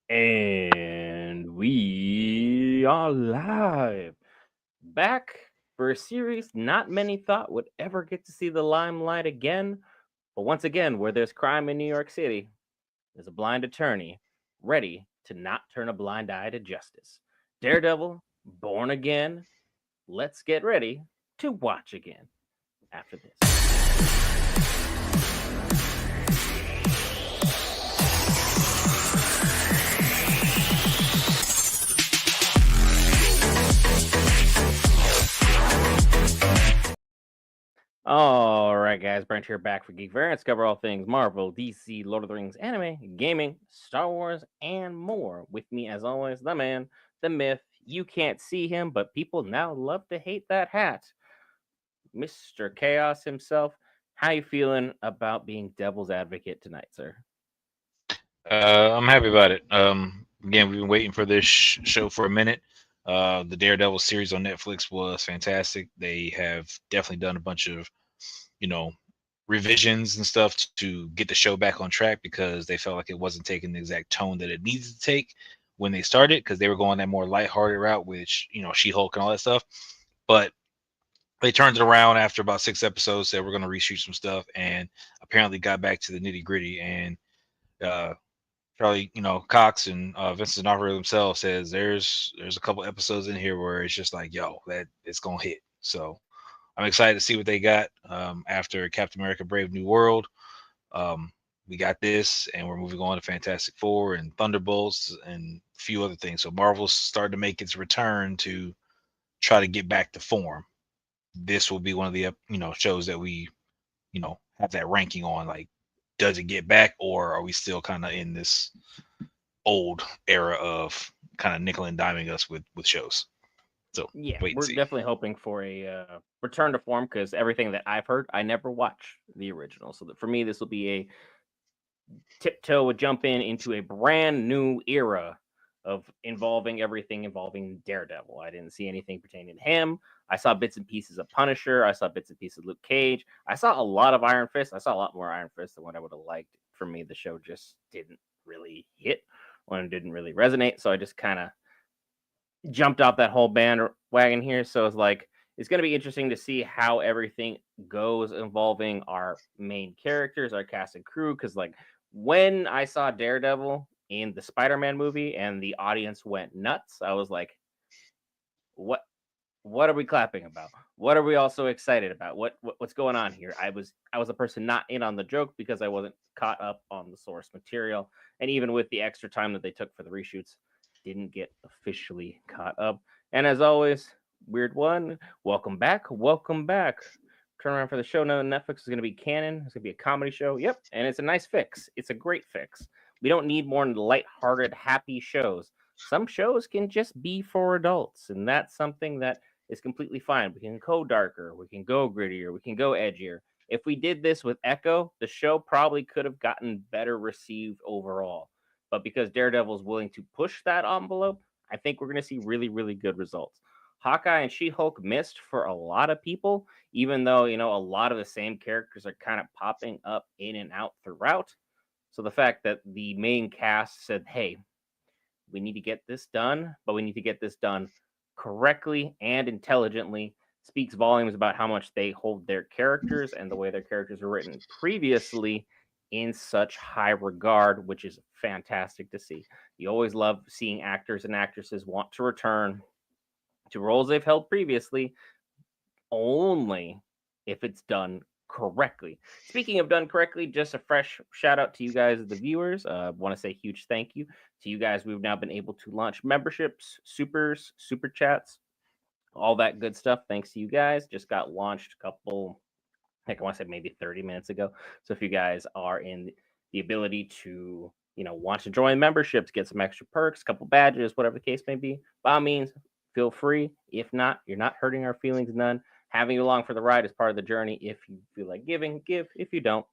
And we are live. Back for a series not many thought would ever get to see the limelight again. But once again, where there's crime in New York City, there's a blind attorney ready to not turn a blind eye to justice. Daredevil, born again. Let's get ready to watch again after this. All right, guys, Brent here back for Geek Variants. Cover all things Marvel, DC, Lord of the Rings, anime, gaming, Star Wars, and more. With me, as always, the man, the myth. You can't see him, but people now love to hate that hat. Mr. Chaos himself. How you feeling about being devil's advocate tonight, sir? I'm happy about it. Again, we've been waiting for this show for a minute. The Daredevil series on Netflix was fantastic. They have definitely done a bunch of, you know, revisions and stuff to get the show back on track because they felt like it wasn't taking the exact tone that it needed to take when they started because they were going that more lighthearted route, which She-Hulk and all that stuff. But they turned it around after about 6 episodes. Said we're going to reshoot some stuff, and apparently got back to the nitty gritty and. Uh, Charlie, Cox and Vincent D'Onofrio themselves says there's a couple episodes in here where it's just like, yo, that it's gonna hit. So I'm excited to see what they got after Captain America: Brave New World. Um, we got this, and we're moving on to Fantastic Four and Thunderbolts and a few other things. So Marvel's starting to make its return to try to get back to form. This will be one of the shows that we have that ranking on. Like, does it get back, or are we still kind of in this old era of kind of nickel and diming us with shows. So Yeah, wait and we're see. definitely hoping for a return to form because everything that I've heard, I never watched the original. So that for me, this will be a tiptoe would jump into a brand new era of involving everything involving Daredevil. I didn't see anything pertaining to him. I saw bits and pieces of Punisher. I saw bits and pieces of Luke Cage. I saw a lot of Iron Fist. I saw a lot more Iron Fist than what I would have liked. For me, the show just didn't really hit when it didn't really resonate. So I just kind of jumped off that whole bandwagon here. So it's like it's going to be interesting to see how everything goes involving our main characters, our cast and crew. Because like when I saw Daredevil in the Spider-Man movie and the audience went nuts, I was like, "What? What are we clapping about? What are we all so excited about? What's going on here?" I was a person not in on the joke because I wasn't caught up on the source material, and even with the extra time that they took for the reshoots, didn't get officially caught up. And as always, weird one. Welcome back. Welcome back. Turn around for the show. Now Netflix is going to be canon. It's going to be a comedy show. Yep, and it's a nice fix. It's a great fix. We don't need more light-hearted, happy shows. Some shows can just be for adults, and that's something that is completely fine. We can go darker, we can go grittier, we can go edgier. If we did this with Echo, the show probably could have gotten better received overall. But because Daredevil is willing to push that envelope, I think we're going to see really, really good results. Hawkeye and She Hulk missed for a lot of people, even though, a lot of the same characters are kind of popping up in and out throughout. So the fact that the main cast said, hey, we need to get this done, but we need to get this done correctly and intelligently speaks volumes about how much they hold their characters and the way their characters were written previously in such high regard, which is fantastic to see. You always love seeing actors and actresses want to return to roles they've held previously only if it's done correctly. Speaking of done correctly, just a fresh shout out to you guys, the viewers. I want to say huge thank you to you guys. We've now been able to launch memberships, supers, super chats, all that good stuff. Thanks to you guys. Just got launched a couple, I want to say maybe 30 minutes ago. So if you guys are in the ability to, want to join memberships, get some extra perks, couple badges, whatever the case may be, by all means, feel free. If not, you're not hurting our feelings none. Having you along for the ride is part of the journey. If you feel like giving, give. If you don't,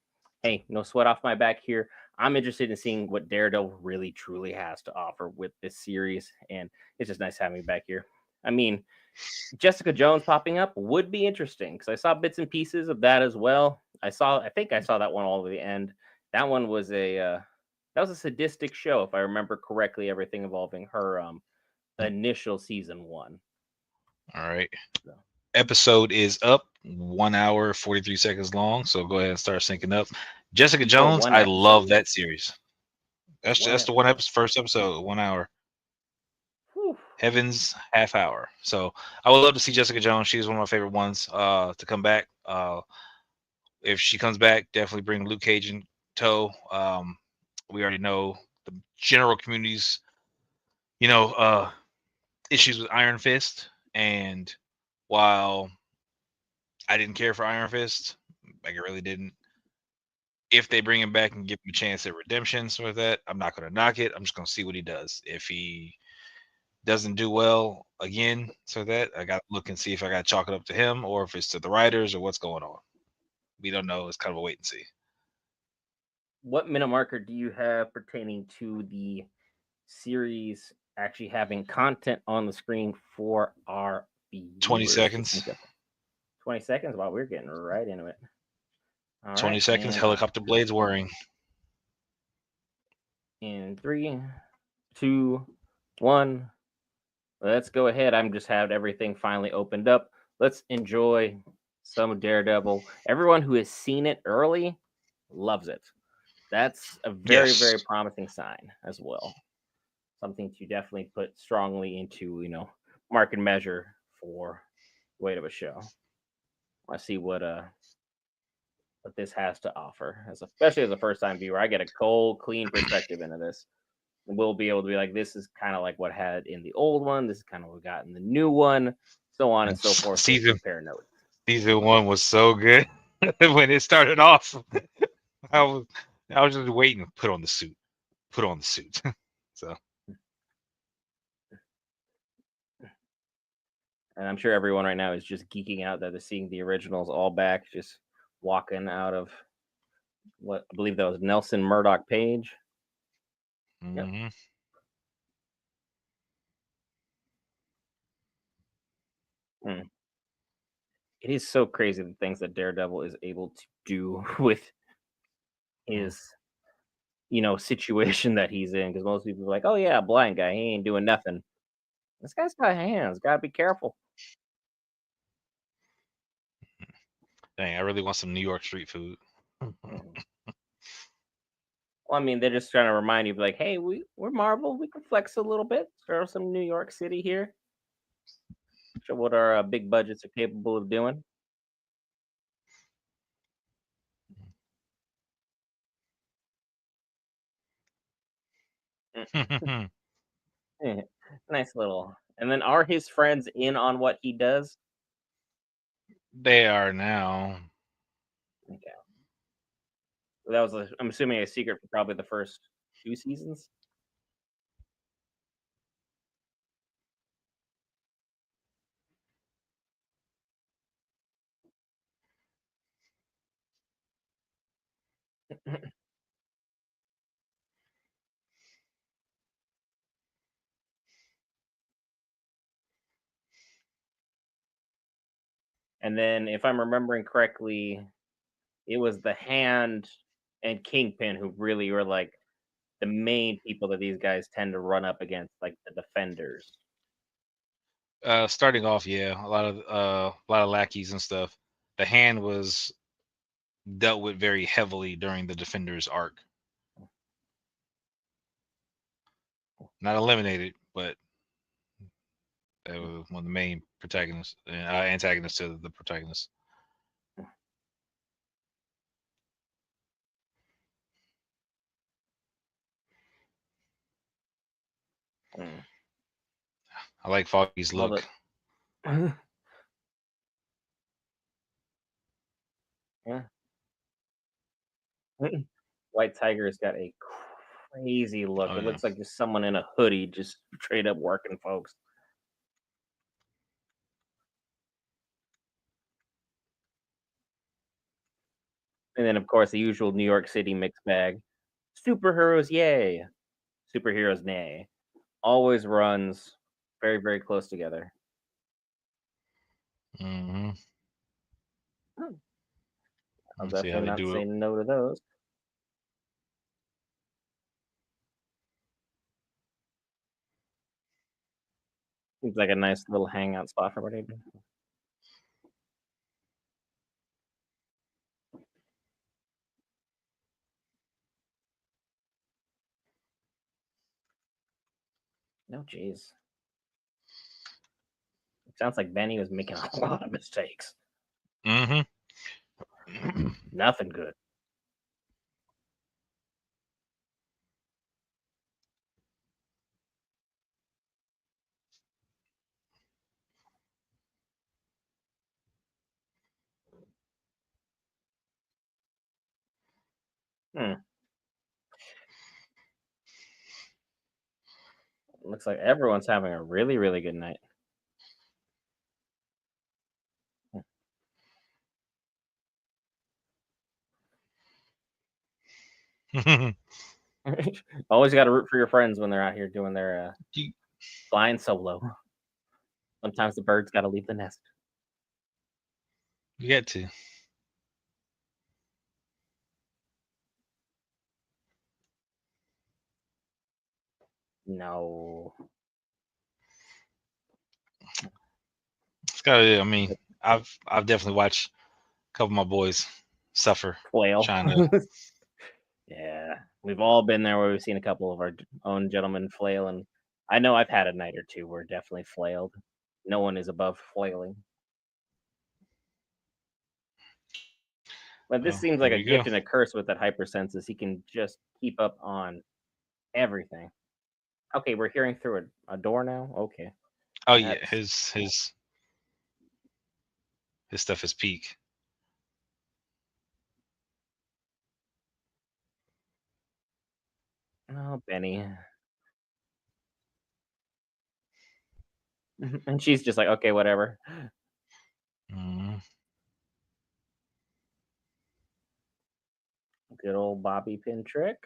hey, no sweat off my back here. I'm interested in seeing what Daredevil really truly has to offer with this series, and it's just nice having you back here. I mean, Jessica Jones popping up would be interesting because I saw bits and pieces of that as well. I think I saw that one all the way to the end. That one was a That was a sadistic show, if I remember correctly. Everything involving her Mm, initial season one. all right. So, Episode is up, 1 hour 43 seconds long. So go ahead and start syncing up. Jessica for Jones, one I love episode, that series. for That's one that's the one episode. episode, first episode, 1 hour. Whew. Heaven's half hour. So I would love to see Jessica Jones. She's one of my favorite ones to come back. If she comes back, definitely bring Luke Cage in tow. We already know the general community's, you know, issues with Iron Fist. And while I didn't care for Iron Fist, like I really didn't. If they bring him back and give him a chance at redemption, so with that, I'm not going to knock it. I'm just going to see what he does. If he doesn't do well again, so that I got to look and see if I got to chalk it up to him or if it's to the writers or what's going on. We don't know. It's kind of a wait and see. What minute marker do you have pertaining to the series actually having content on the screen for our 20 viewers to seconds. sync up? 20 seconds? Wow, we're getting right into it. All 20 right. seconds. And Helicopter blades whirring. in 3, 2, 1. Let's go ahead. I'm just had everything finally opened up. Let's enjoy some Daredevil. Everyone who has seen it early loves it. That's a very, very Yes. promising sign as well. Something to definitely put strongly into, market measure for weight of a show. I see what this has to offer, especially as a first time viewer. I get a cold, clean perspective into this. We'll be able to be like, this is kind of like what had in the old one. This is kind of what we got in the new one, so on and so forth. So Season compare notes. season one was so good when it started off. I was I was just waiting. Put on the suit. Put on the suit. So And I'm sure everyone right now is just geeking out that they're seeing the originals all back, just walking out of what I believe that was Nelson Murdoch Page. Yep. mhm. Mm. It is so crazy the things that Daredevil is able to do with Mm. his, situation that he's in. Because most people are like, oh yeah, blind guy, he ain't doing nothing. This guy's got hands. Gotta be careful. Dang, I really want some New York street food. Mm. Well, I mean, they're just trying to remind you, like, hey, we're Marvel. We can flex a little bit. Throw some New York City here. Show what our big budgets are capable of doing. Eh, nice little. And then are his friends in on what he does? They are now. Okay. That was, I'm assuming, a secret for probably the first 2 seasons. And then, if I'm remembering correctly, it was the Hand and Kingpin who really were like the main people that these guys tend to run up against, like the defenders. Starting off, yeah, a lot of lackeys and stuff. The Hand was dealt with very heavily during the Defenders arc. Not eliminated, but that was one of the main protagonists, antagonists to the protagonist. Mm. I like Foggy's All look. the yeah. White Tiger's got a crazy look. Oh It yeah. looks like just someone in a hoodie just straight up working, folks. And then, of course, the usual New York City mixed bag. Superheroes, yay. Superheroes, nay. Always runs very, very close together. Hmm. Hmm. I'll Let's see how definitely they not do say it. no to those. Seems like a nice little hangout spot for everybody. No, jeez. Sounds like Benny was making a lot of mistakes. Mm-hmm. Nothing good. Hmm. Looks like everyone's having a really, really good night. Always got to root for your friends when they're out here doing their you, flying solo. Sometimes the birds got to leave the nest. you get to. No. It's gotta. I mean, I've definitely watched a couple of my boys suffer Flail. trying to. Yeah. We've all been there where we've seen a couple of our own gentlemen flail, and I know I've had a night or two where definitely flailed. No one is above flailing. But this Well, seems like here a you go. gift and a curse with that hypersenses. He can just keep up on everything. Okay, we're hearing through a door now. Okay, Oh yeah, that's his stuff is peak. oh Benny, and she's just like, okay, whatever. Mm. Good old bobby pin trick.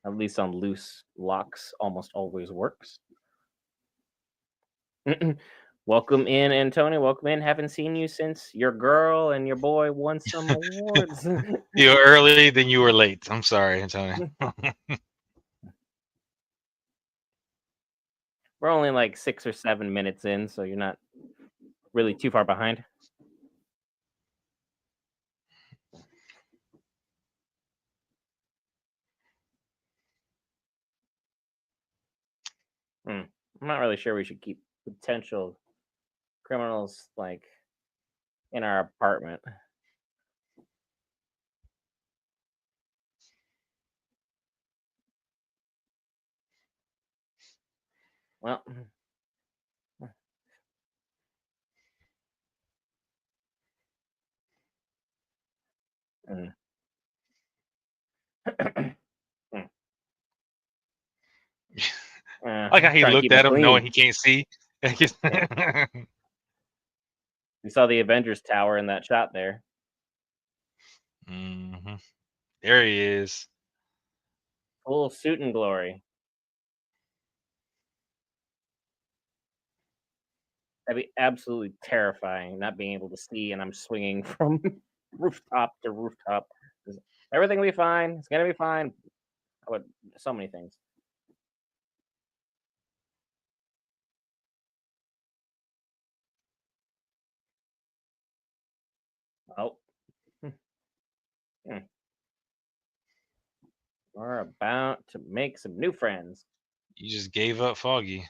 At least on loose locks, almost always works. Welcome in, Antonio. Welcome in. Haven't seen you since your girl and your boy won some awards. You were early, then you were late. I'm sorry, Antonio. We're only like 6 or 7 minutes in, so you're not really too far behind. I'm not really sure we should keep potential criminals like in our apartment. Well, mm. I like how he Trying to looked keep it at him, knowing clean. he can't see. Yeah, we saw the Avengers Tower in that shot there. hmm There he is. Full suit and glory. That'd be absolutely terrifying, not being able to see, and I'm swinging from rooftop to rooftop. Everything will be fine. It's gonna be fine. But so many things. Oh, hmm. We're about to make some new friends. You just gave up Foggy.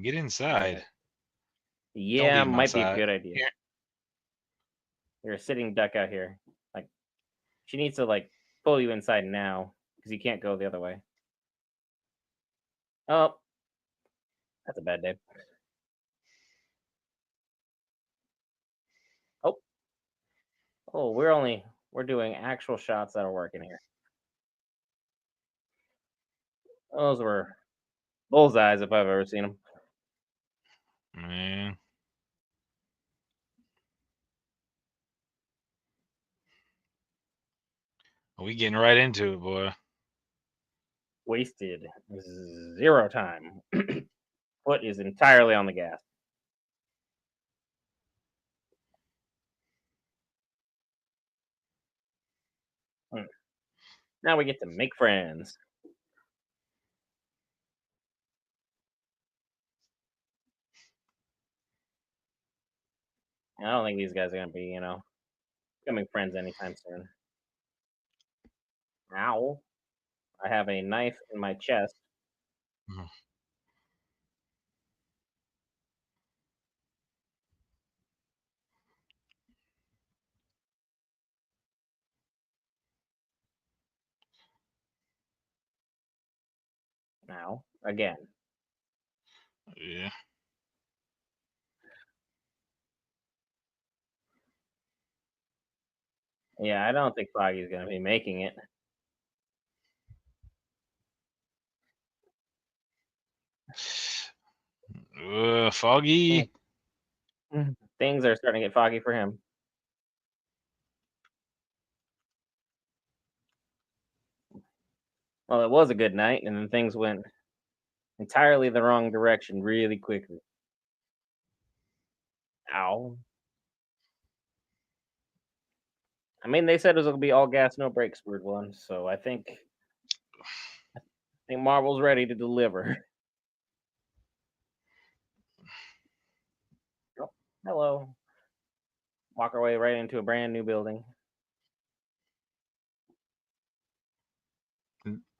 Get inside. Don't Yeah, leave him might be a outside. good idea. Here. You're a sitting duck out here. Like she needs to like pull you inside now because you can't go the other way. Oh, that's a bad day. Oh, oh, we're doing actual shots that are working here. Those were bullseyes if I've ever seen them. Man. We getting right into it, boy. Wasted 0 time. Foot is entirely on the gas. Now we get to make friends. I don't think these guys are gonna be, becoming friends anytime soon. Ow! I have a knife in my chest. Mhm. Now again. Yeah. Yeah, I don't think Foggy's gonna be making it. Mm, Foggy. Things are starting to get foggy for him. Well, it was a good night, and then things went entirely the wrong direction really quickly. Ow! I mean, they said it was gonna be all gas, no brakes, weird one. So I think Marvel's ready to deliver. Oh, hello. Walk our way right into a brand new building.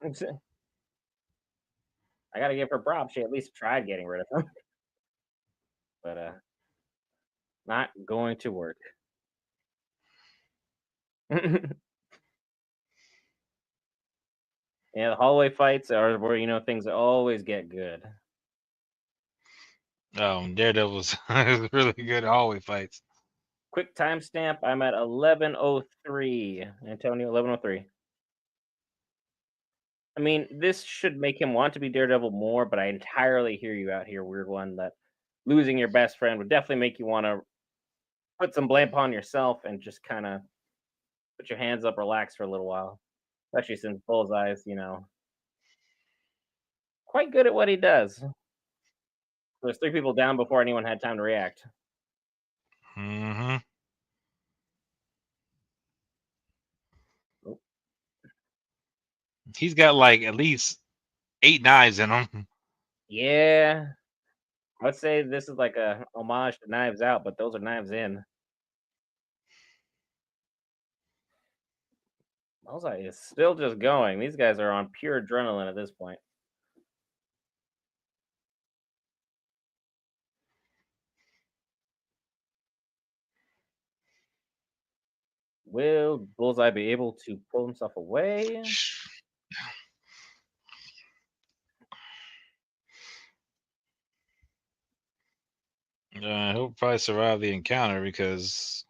I gotta give her props. She at least tried getting rid of him, but not going to work. Yeah, the hallway fights are where things always get good. Daredevil's really good hallway fights. Quick timestamp. I'm at 11:03. Antonio, 11:03. I mean, this should make him want to be Daredevil more, but I entirely hear you out here, weird one. That losing your best friend would definitely make you want to put some blame upon yourself and just kind of put your hands up, relax for a little while. Especially since Bullseye's, quite good at what he does. There's three people down before anyone had time to react. Hmm. Oh, He's got like at least 8 knives in him. yeah, I would say this is like a homage to Knives Out, but those are Knives In. Bullseye is still just going. These guys are on pure adrenaline at this point. Will Bullseye be able to pull himself away? He'll probably survive the encounter because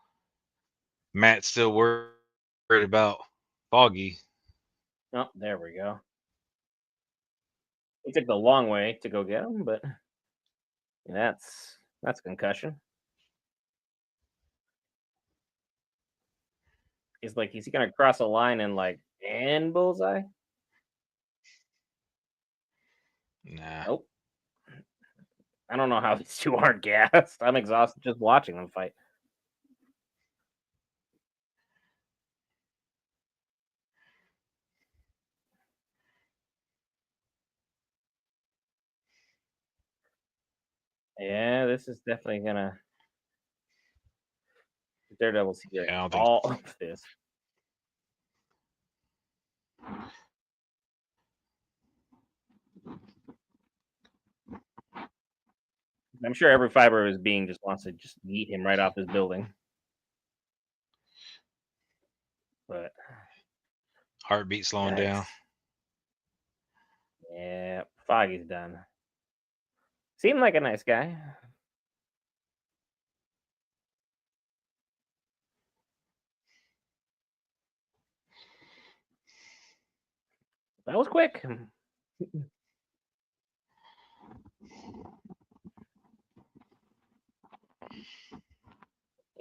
Matt's still worried about Foggy. Oh, there we go. He took the long way to go get him, but that's concussion. He's like, is he gonna cross a line and like end Bullseye? Nah. Nope. I don't know how these two aren't gassed. I'm exhausted just watching them fight. Yeah, this is definitely gonna Daredevil's hearing Yeah, I don't think. all of this. I'm sure every fiber of his being just wants to just yeet him right off this building. But Heartbeat slowing down. yikes. Yeah, Foggy's done. Seemed like a nice guy. That was quick.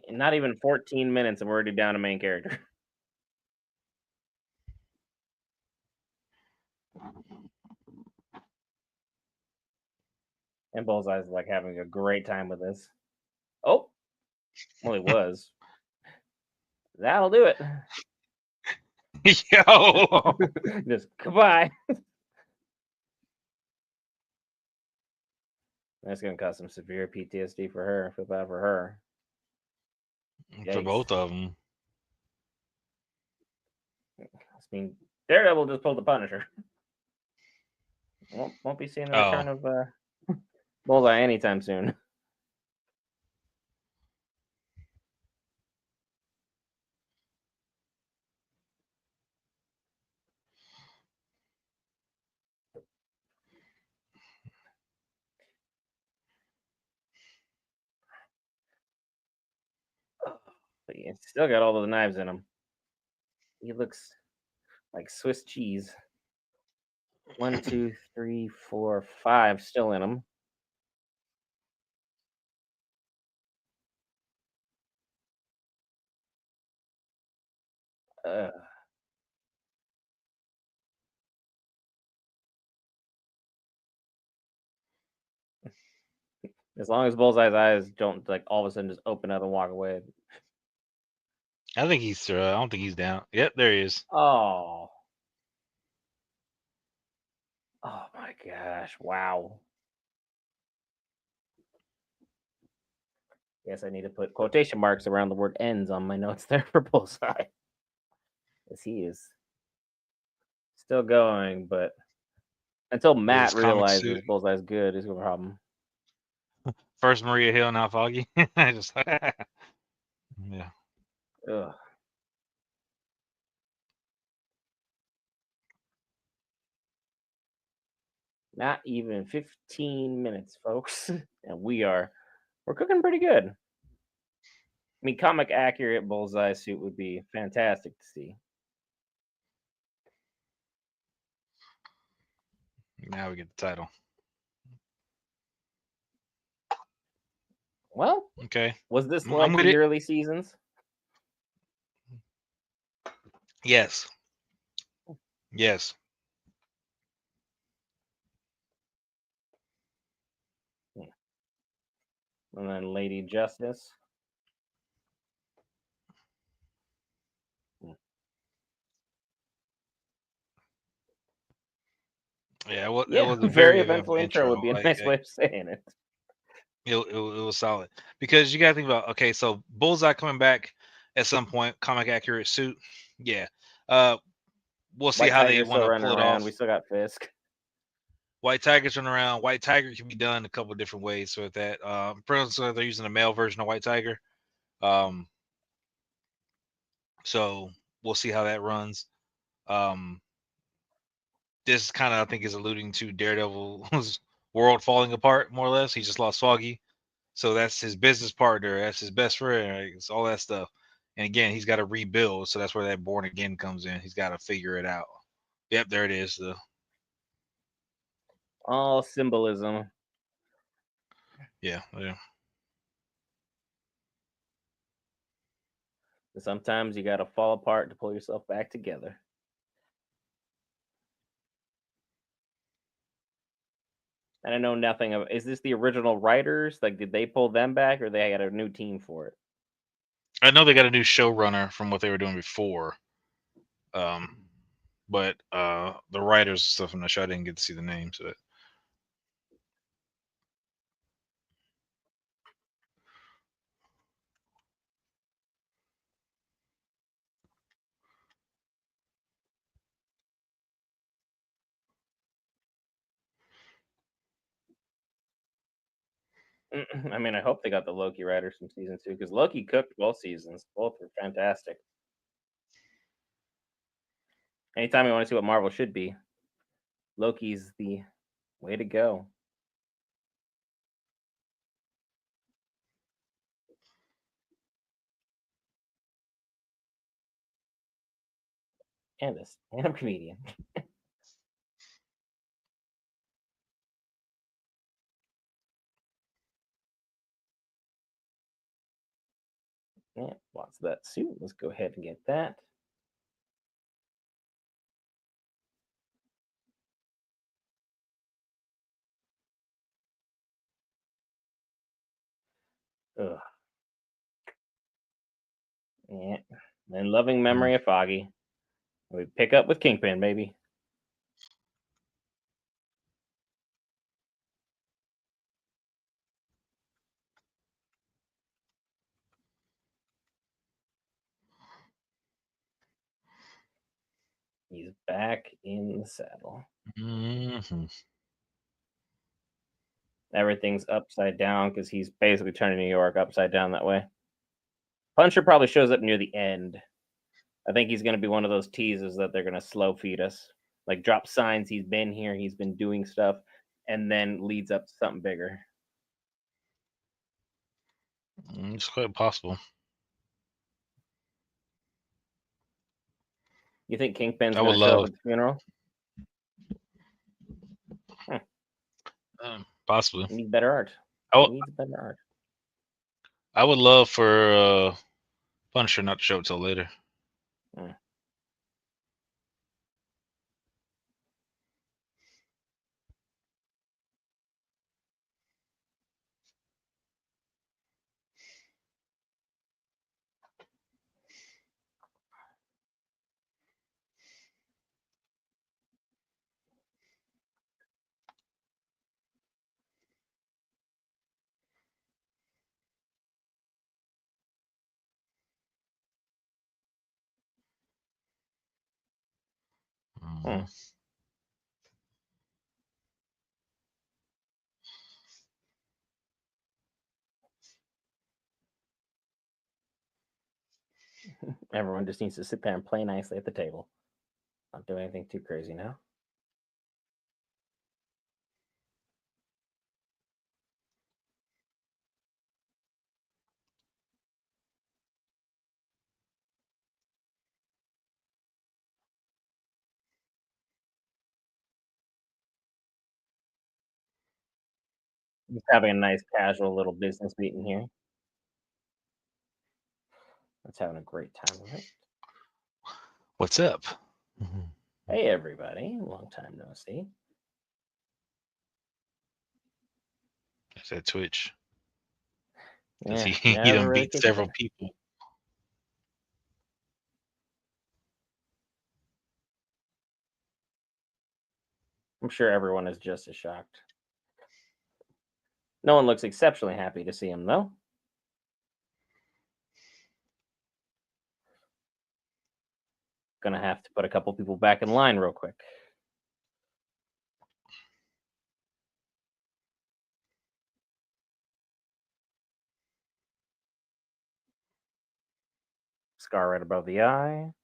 Not even 14 minutes and we're already down a main character. And Bullseye's like having a great time with this. Oh, well, he was. That'll do it. Yo. Just goodbye. That's gonna cause some severe PTSD for her. I feel bad for her. For Yikes. both of them. I mean, Daredevil just pulled the Punisher. Won't be seeing the Oh. return of Bullseye anytime soon. But he still got all those knives in him. He looks like Swiss cheese. 1, 2, 3, 4, 5 still in him. Uh, as long as Bullseye's eyes don't like all of a sudden just open up and walk away. I think he's through. I don't think he's down. Yep, there he is. Oh. Oh my gosh. Wow. Guess I need to put quotation marks around the word ends on my notes there for Bullseye. As he is still going, but until With Matt his comic suit. realizes Bullseye's good, is a problem. First Maria Hill, now Foggy. Just yeah. Ugh. Not even 15 minutes, folks. And we're cooking pretty good. I mean, comic accurate Bullseye suit would be fantastic to see. Now we get the title. Well, Okay. was this I'm like with the it. early seasons? Yes. Yes. And then Lady Justice. Yeah, it was, it Yeah, was a very very eventful eventful intro would intro. be a nice way of saying it. It was solid because you got to think about, okay, so Bullseye coming back at some point, comic accurate suit. Yeah. We'll see White how they Tiger's want still to running pull it around. We off. still got Fisk. White Tiger's running around. White Tiger can be done a couple of different ways with that. So they're using a male version of White Tiger. Um, so we'll see how that runs. Um, this kind of, I think, is alluding to Daredevil's world falling apart, more or less. He just lost Foggy. So that's his business partner. That's his best friend. Right? It's all that stuff. And again, he's got to rebuild. So that's where that born again comes in. He's got to figure it out. Yep, there it is. All symbolism. Yeah. Sometimes you got to fall apart to pull yourself back together. And I know nothing of. Is this the original writers? Like, did they pull them back, or they had a new team for it? I know they got a new showrunner from what they were doing before. But the writers and stuff in the show, I didn't get to see the names of it. I mean, I hope they got the Loki writers from season 2 because Loki cooked both seasons. Both were fantastic. Anytime you want to see what Marvel should be, Loki's the way to go. And a stand-up comedian. Yeah, lots of that suit. Let's go ahead and get that. Ugh. Yeah. And loving memory of Foggy. We pick up with Kingpin, baby. He's back in the saddle. Mm-hmm. Everything's upside down because he's basically turning New York upside down that way. Punisher probably shows up near the end. I think he's going to be one of those teases that they're going to slow feed us. Like drop signs he's been here, he's been doing stuff, and then leads up to something bigger. It's quite possible. You think Kingpin's I going would to show up love, at the funeral? possibly. He needs better art. I He would, needs better art. I would love for Punisher not to show up till later. Mm. Mhm. Everyone just needs to sit there and play nicely at the table. Not do anything too crazy now. Just having a nice casual little business meeting here. That's having a great time of it. What's up? Mhm. Hey everybody, long time no see. That's that Twitch. Because Yeah, he never done really beat kicks several in. people. I'm sure everyone is just as shocked. No one looks exceptionally happy to see him, though. Gonna have to put a couple people back in line real quick. Scar right above the eye.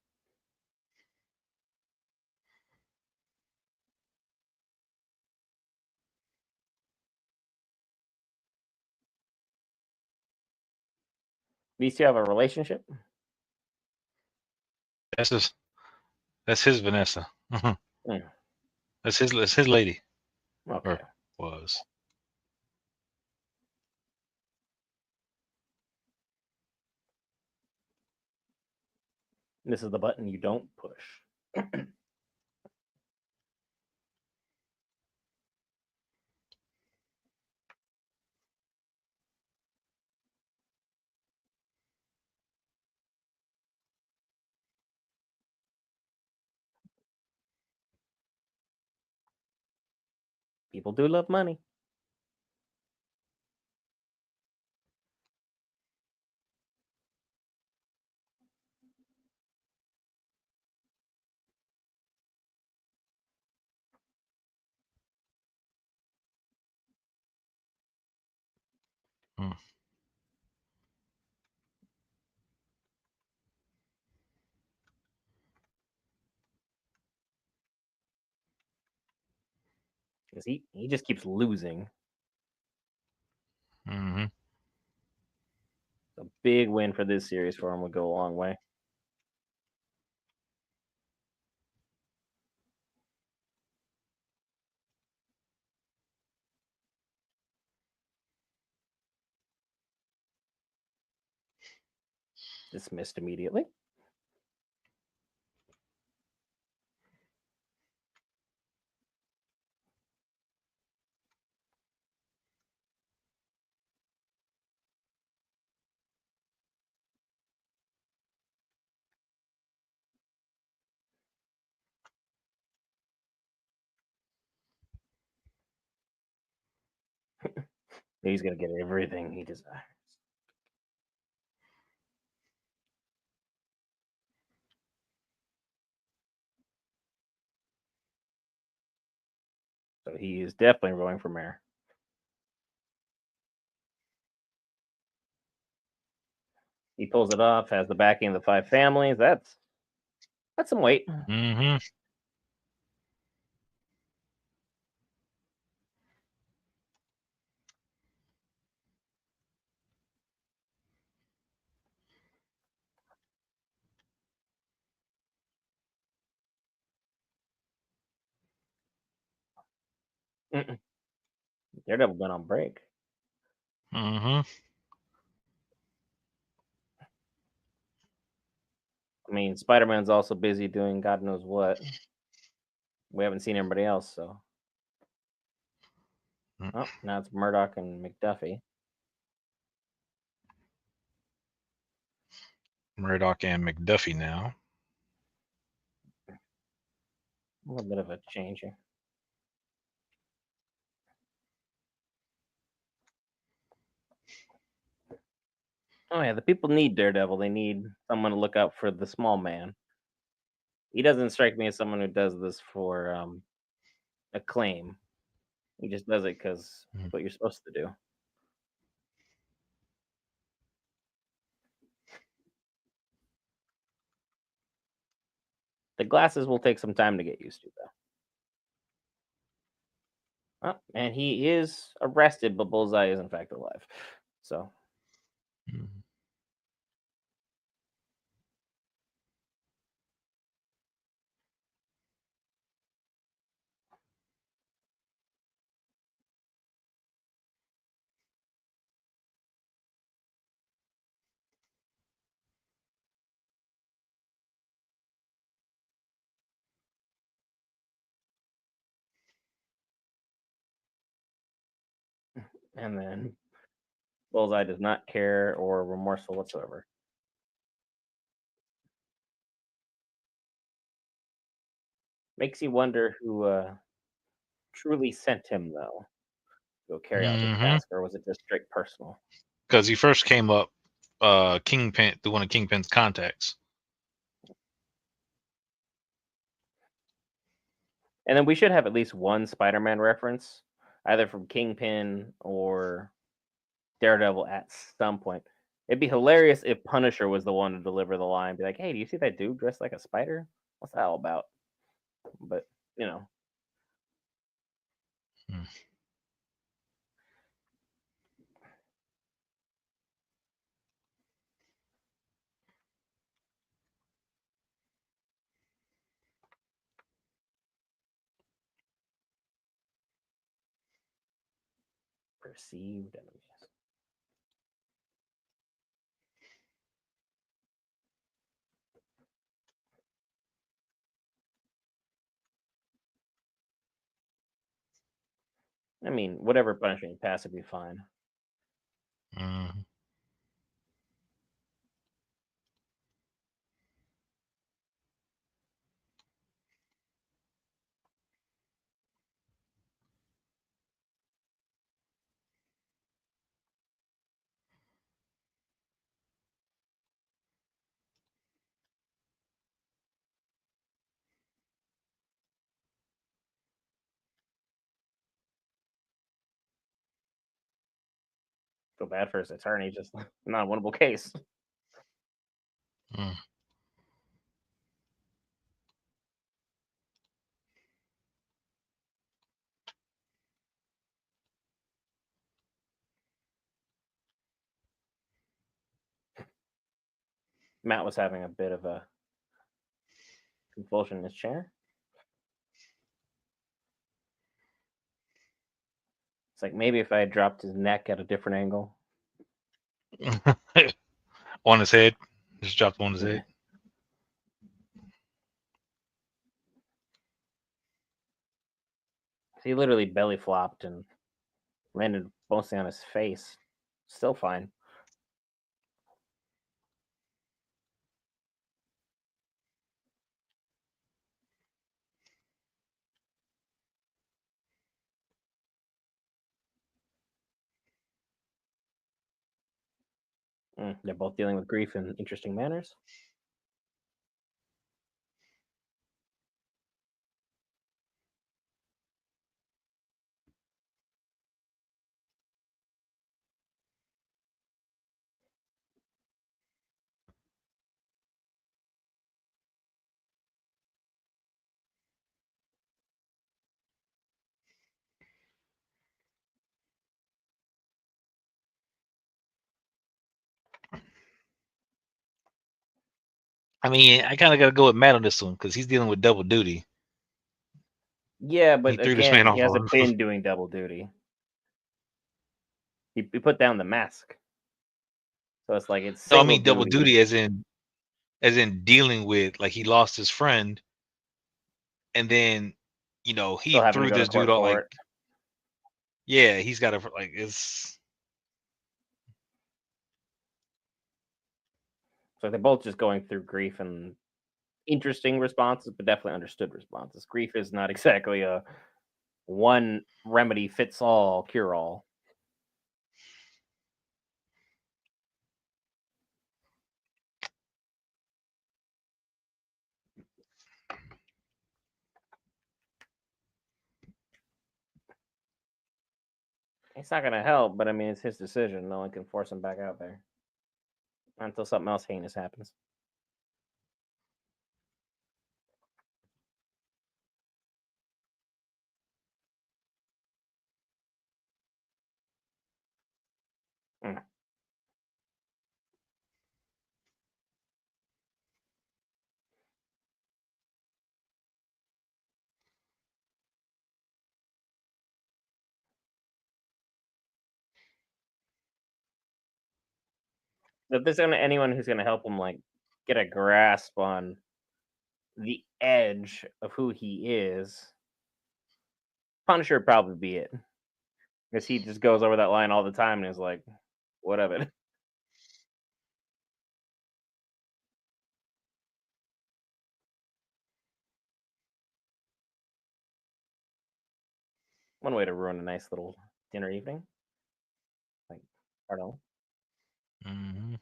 These two have a relationship. That's his. That's his Vanessa. Mhm. Hmm, That's his. That's his lady. okay. Or was. This is the button you don't push. People do love money. Hmm. 'Cause he just keeps losing. Hmm. A big win for this series for him would go a long way. Dismissed immediately. He's gonna get everything he desires. So he is definitely running for mayor. He pulls it off, has the backing of the 5 families. That's some weight. Mm-hmm. Mm-mm. Daredevil been on break. Mm-hmm. I mean, Spider-Man's also busy doing God knows what. We haven't seen anybody else, so. Oh, now it's Murdoch and McDuffie. Murdoch and McDuffie now. A little bit of a change here. Oh yeah, the people need Daredevil. They need someone to look out for the small man. He doesn't strike me as someone who does this for acclaim. He just does it because it's what you're supposed to do. The glasses will take some time to get used to, though. Oh, and he is arrested, but Bullseye is in fact alive. So Mhm. and then Bullseye does not care or remorseful whatsoever. Makes you wonder who truly sent him though to go carry out this Mm-hmm. task, or was it just straight personal? Because he first came up Kingpin through one of Kingpin's contacts. And then we should have at least one Spider-Man reference, either from Kingpin or Daredevil at some point. It'd be hilarious if Punisher was the one to deliver the line, be like, "Hey, do you see that dude dressed like a spider? What's that all about?" But you know, Hmm. perceived enemies. I mean, whatever punishment you pass would be fine. Mm-hmm. Feel bad for his attorney, just not a winnable case. Mm. Matt was having a bit of a convulsion in his chair. It's like maybe if I had dropped his neck at a different angle. On his head. Just dropped on his Yeah. head. He literally belly flopped and landed mostly on his face. Still fine. They're both dealing with grief in interesting manners. I mean, I kind of got to go with Matt on this one because he's dealing with double duty. Yeah, He but threw this man again, he off a hasn't roof. been doing double duty. He put down the mask, so it's like it's No, I single mean double duty. duty as in dealing with like he lost his friend, and then he Still having to threw go to this dude court out for like it. yeah, he's got to like it's So they're both just going through grief and interesting responses, but definitely understood responses. Grief is not exactly a one remedy fits all cure all. It's not going to help, but I mean, it's his decision. No one can force him back out there until something else heinous happens. Mm. If there's anyone who's going to help him, like, get a grasp on the edge of who he is, Punisher would probably be it. Because he just goes over that line all the time and is like, what of it? One way to ruin a nice little dinner evening. Like, I don't know. mhm.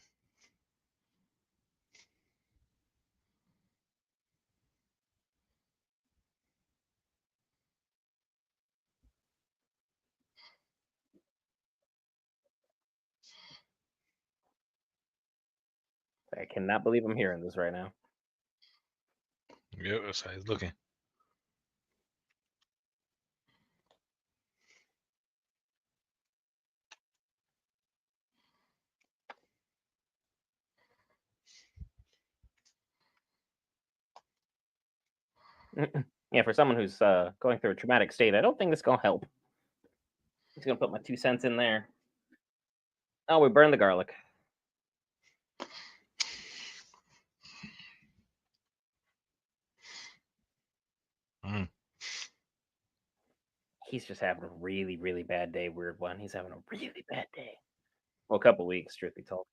I cannot believe I'm hearing this right now. Yep, that's how he's looking. Yeah, for someone who's going through a traumatic state, I don't think this gonna help. Just gonna put my 2 cents in there. Oh, we burned the garlic. Mm. He's just having a really, really bad day. Weird one. He's having a really bad day. Well, a couple weeks, truth be told.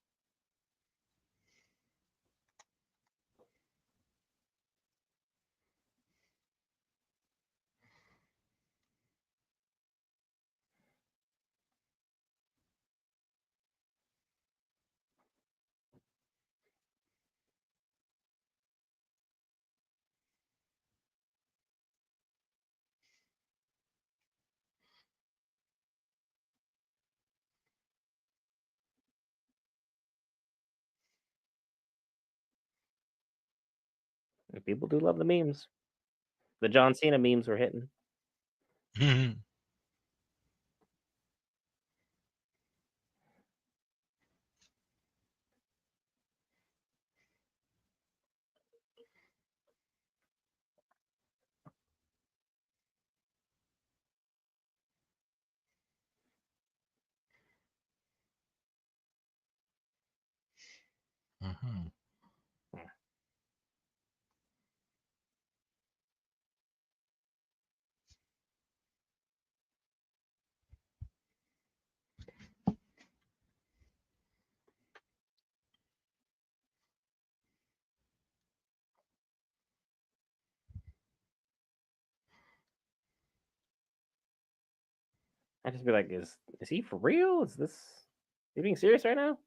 And people do love the memes. The John Cena memes were hitting. Mhm. Mhm. I just be like, is he for real? Is he being serious right now?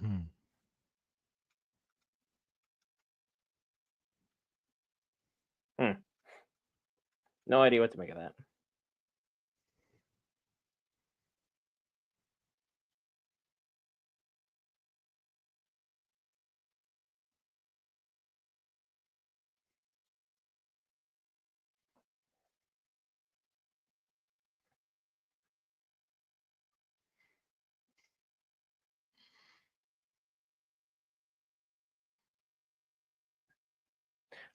Hmm. No idea what to make of that.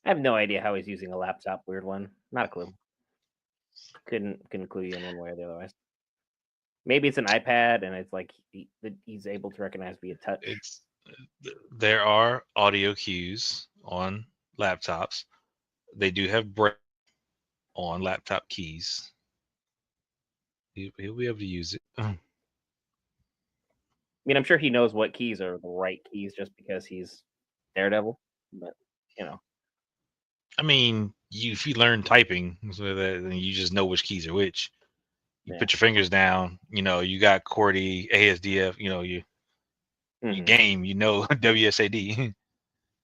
I have no idea how he's using a laptop. Weird one. Not a clue. Couldn't clue you in one way or the other. Maybe it's an iPad and it's like he's able to recognize via touch. It's there are audio cues on laptops. They do have braille on laptop keys. He'll be able to use it. I mean, I'm sure he knows what keys are the right keys just because he's Daredevil. But you know, I mean, if you learn typing, so that then you just know which keys are which. You yeah. put your fingers down. You know, you got QWERTY, ASDF. You know, you game. You know WSAD.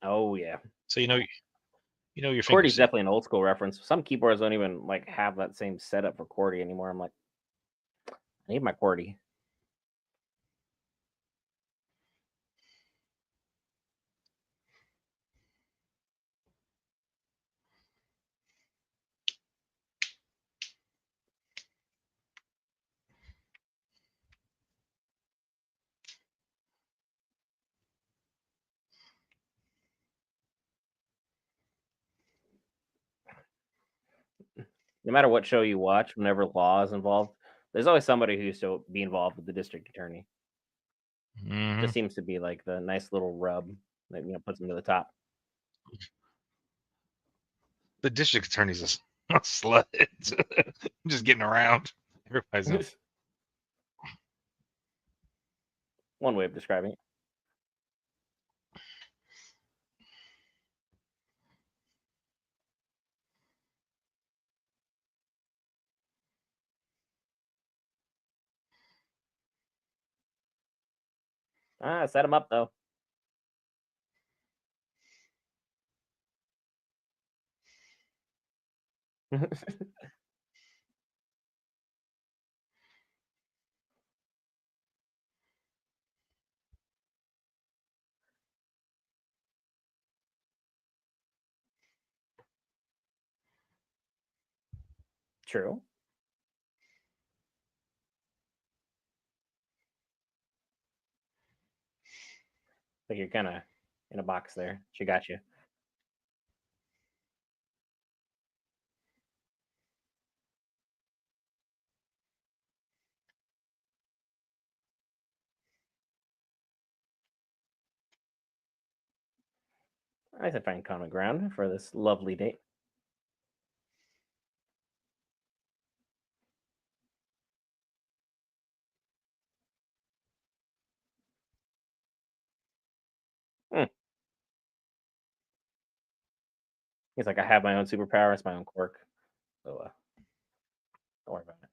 Oh yeah. So you know your finger QWERTY's set. definitely an old school reference. Some keyboards don't even like have that same setup for QWERTY anymore. I'm like, I need my QWERTY. No matter what show you watch, whenever law is involved, there's always somebody who used to be involved with the district attorney. Hmm. Just seems to be like the nice little rub that puts them to the top. The district attorney's a slut. Just getting around. Everybody's a One way of describing it. Set him up though. True. Like you're kind of in a box there. She got you. I said find common ground for this lovely date. Hmm. He's like, I have my own superpower. It's my own quirk. So don't worry about it.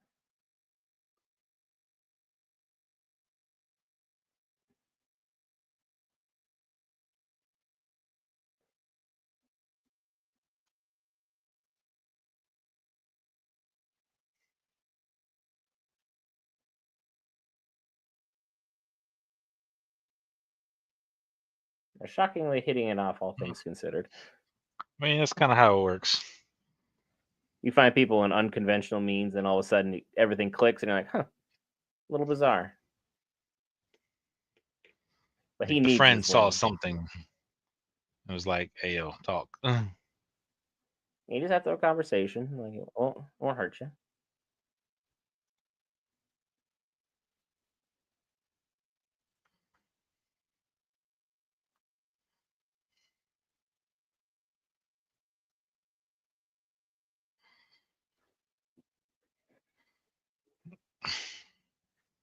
They're shockingly hitting it off, all things considered. I mean, that's kind of how it works. You find people in unconventional means, and all of a sudden everything clicks, and you're like, huh, a little bizarre. But he Like the needs friend this saw win. something. It was like, "Hey, yo, talk." You just have to have a conversation. Like, it won't hurt you.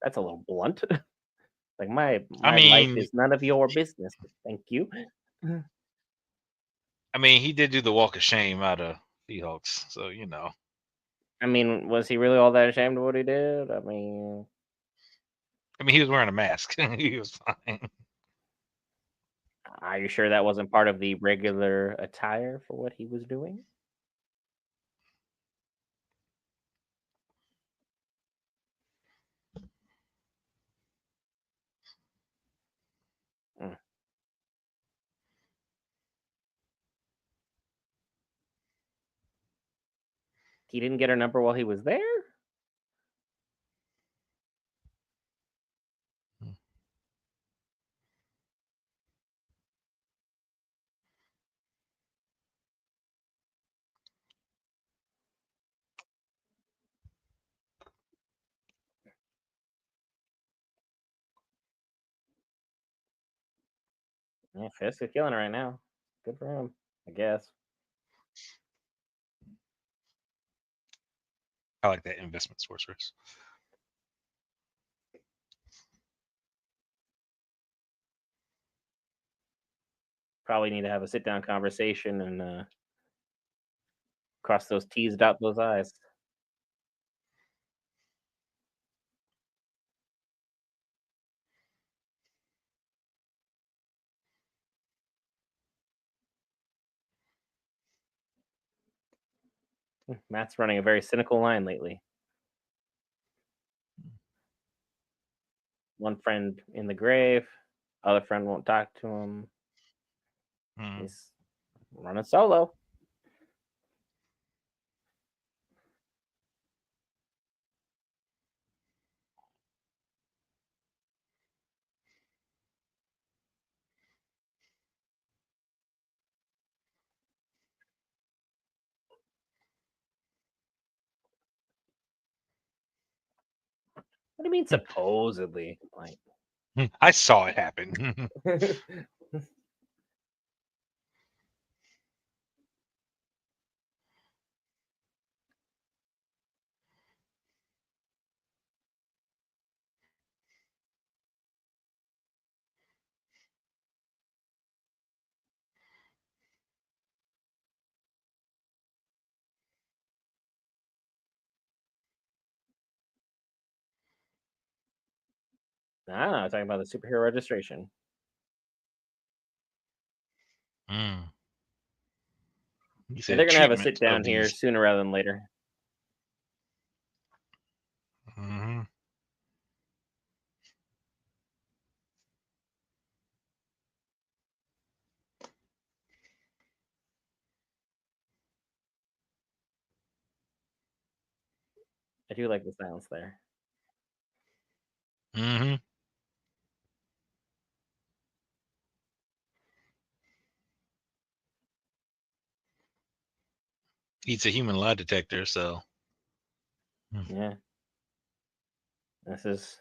That's a little blunt. Like my I my life mean, is none of your business. Thank you. he did do the walk of shame out of Seahawks, so you know. I mean, was he really all that ashamed of what he did? I mean, He was wearing a mask. He was fine. Are you sure that wasn't part of the regular attire for what he was doing? Mm. He didn't get her number while he was there? Yeah, Fisk is killing it right now. Good for him, I guess. I like that investment sorceress. Probably need to have a sit down conversation and cross those T's, dot those I's. Matt's running a very cynical line lately. One friend in the grave, other friend won't talk to him. He's running solo. What do you mean supposedly? Like I saw it happen. I don't know, talking about the superhero registration. You Yeah, said they're gonna have a treatment sit of down here these. sooner rather than later. Mm-hmm. I do like the silence there. Mm-hmm. He's a human lie detector, so. Yeah, this is.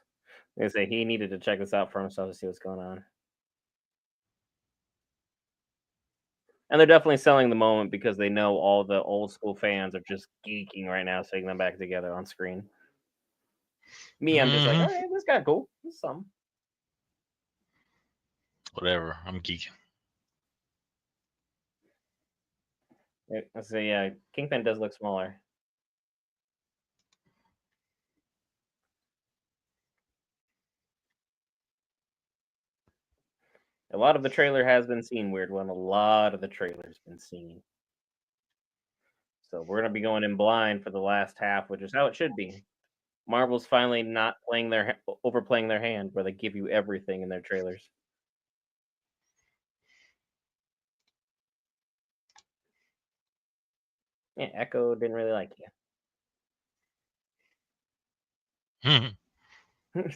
They say he needed to check this out for himself to see what's going on. And they're definitely selling the moment because they know all the old school fans are just geeking right now, seeing them back together on screen. Me, I'm just like, all Mm-hmm. right, this guy cool. This is something. Whatever. I'm geeking. I say, yeah, Kingpin does look smaller. A lot of the trailer has been seen, Weird One. A lot of the trailer's been seen. So we're gonna be going in blind for the last half, which is how it should be. Marvel's finally not playing overplaying their hand, where they give you everything in their trailers. Yeah, Echo didn't really like Mm-hmm. you.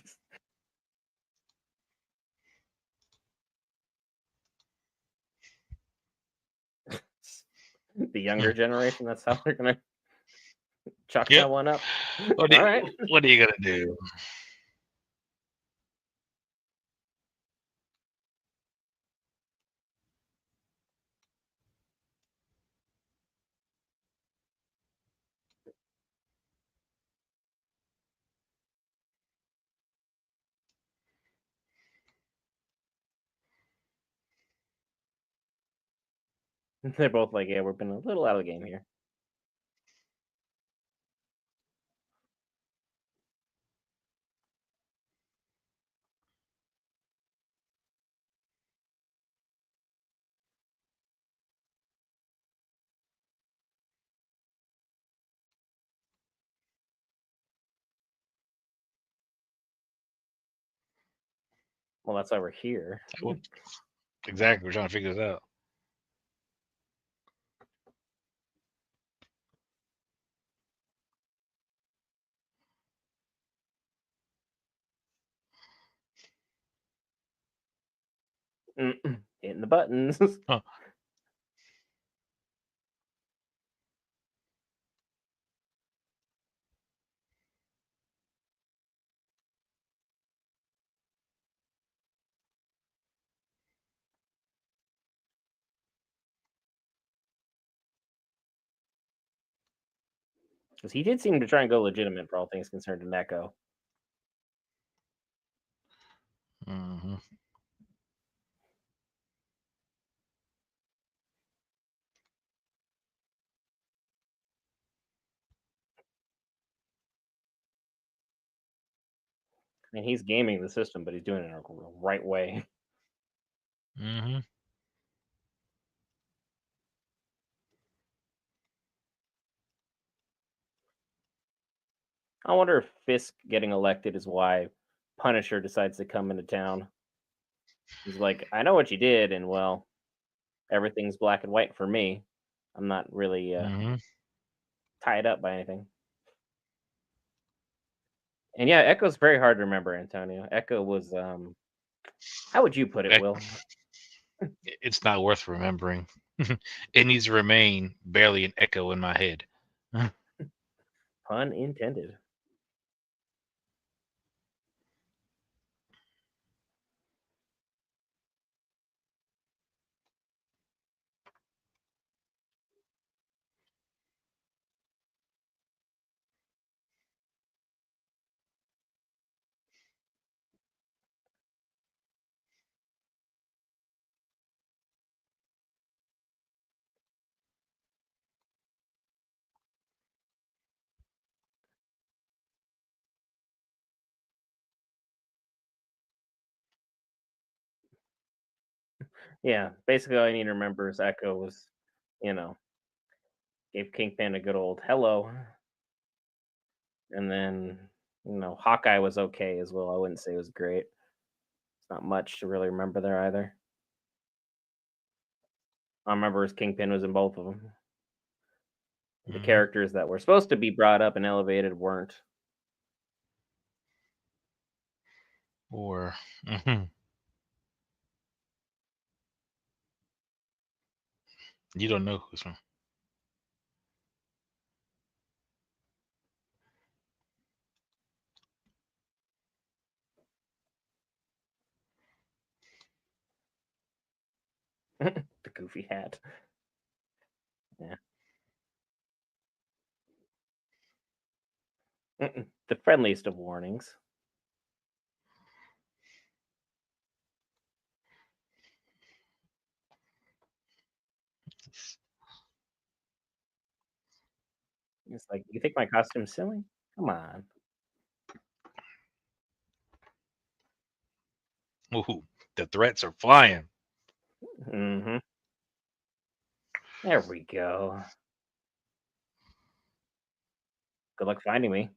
The younger generation. That's how they're gonna chalk Yep. that one up. What All are, right. what are you gonna do? They're both like, yeah, we've been a little out of the game here. Well, that's why we're here. Well, exactly. We're trying to figure this out. Hitting the buttons. Huh. Because he did seem to try and go legitimate for all things concerned in Echo. Hmm. I mean, he's gaming the system, but he's doing it in a right way. Hmm. I wonder if Fisk getting elected is why Punisher decides to come into town. He's like, I know what you did, and well, everything's black and white for me. I'm not really Hmm. tied up by anything. And yeah, Echo's very hard to remember, Antonio. Echo was how would you put it, Will? It's not worth remembering. It needs to remain barely an echo in my head. Pun intended. Yeah, basically all I need to remember is Echo was, you know, gave Kingpin a good old hello, and then Hawkeye was okay as well. I wouldn't say it was great. It's not much to really remember there either. I remember his Kingpin was in both of them. The Hmm. characters that were supposed to be brought up and elevated weren't. Or mhm. You don't know who's from. The goofy hat. Yeah. The friendliest of warnings. It's like, you think my costume's silly? Come on. Ooh, the threats are flying. Hmm. There we go. Good luck finding me.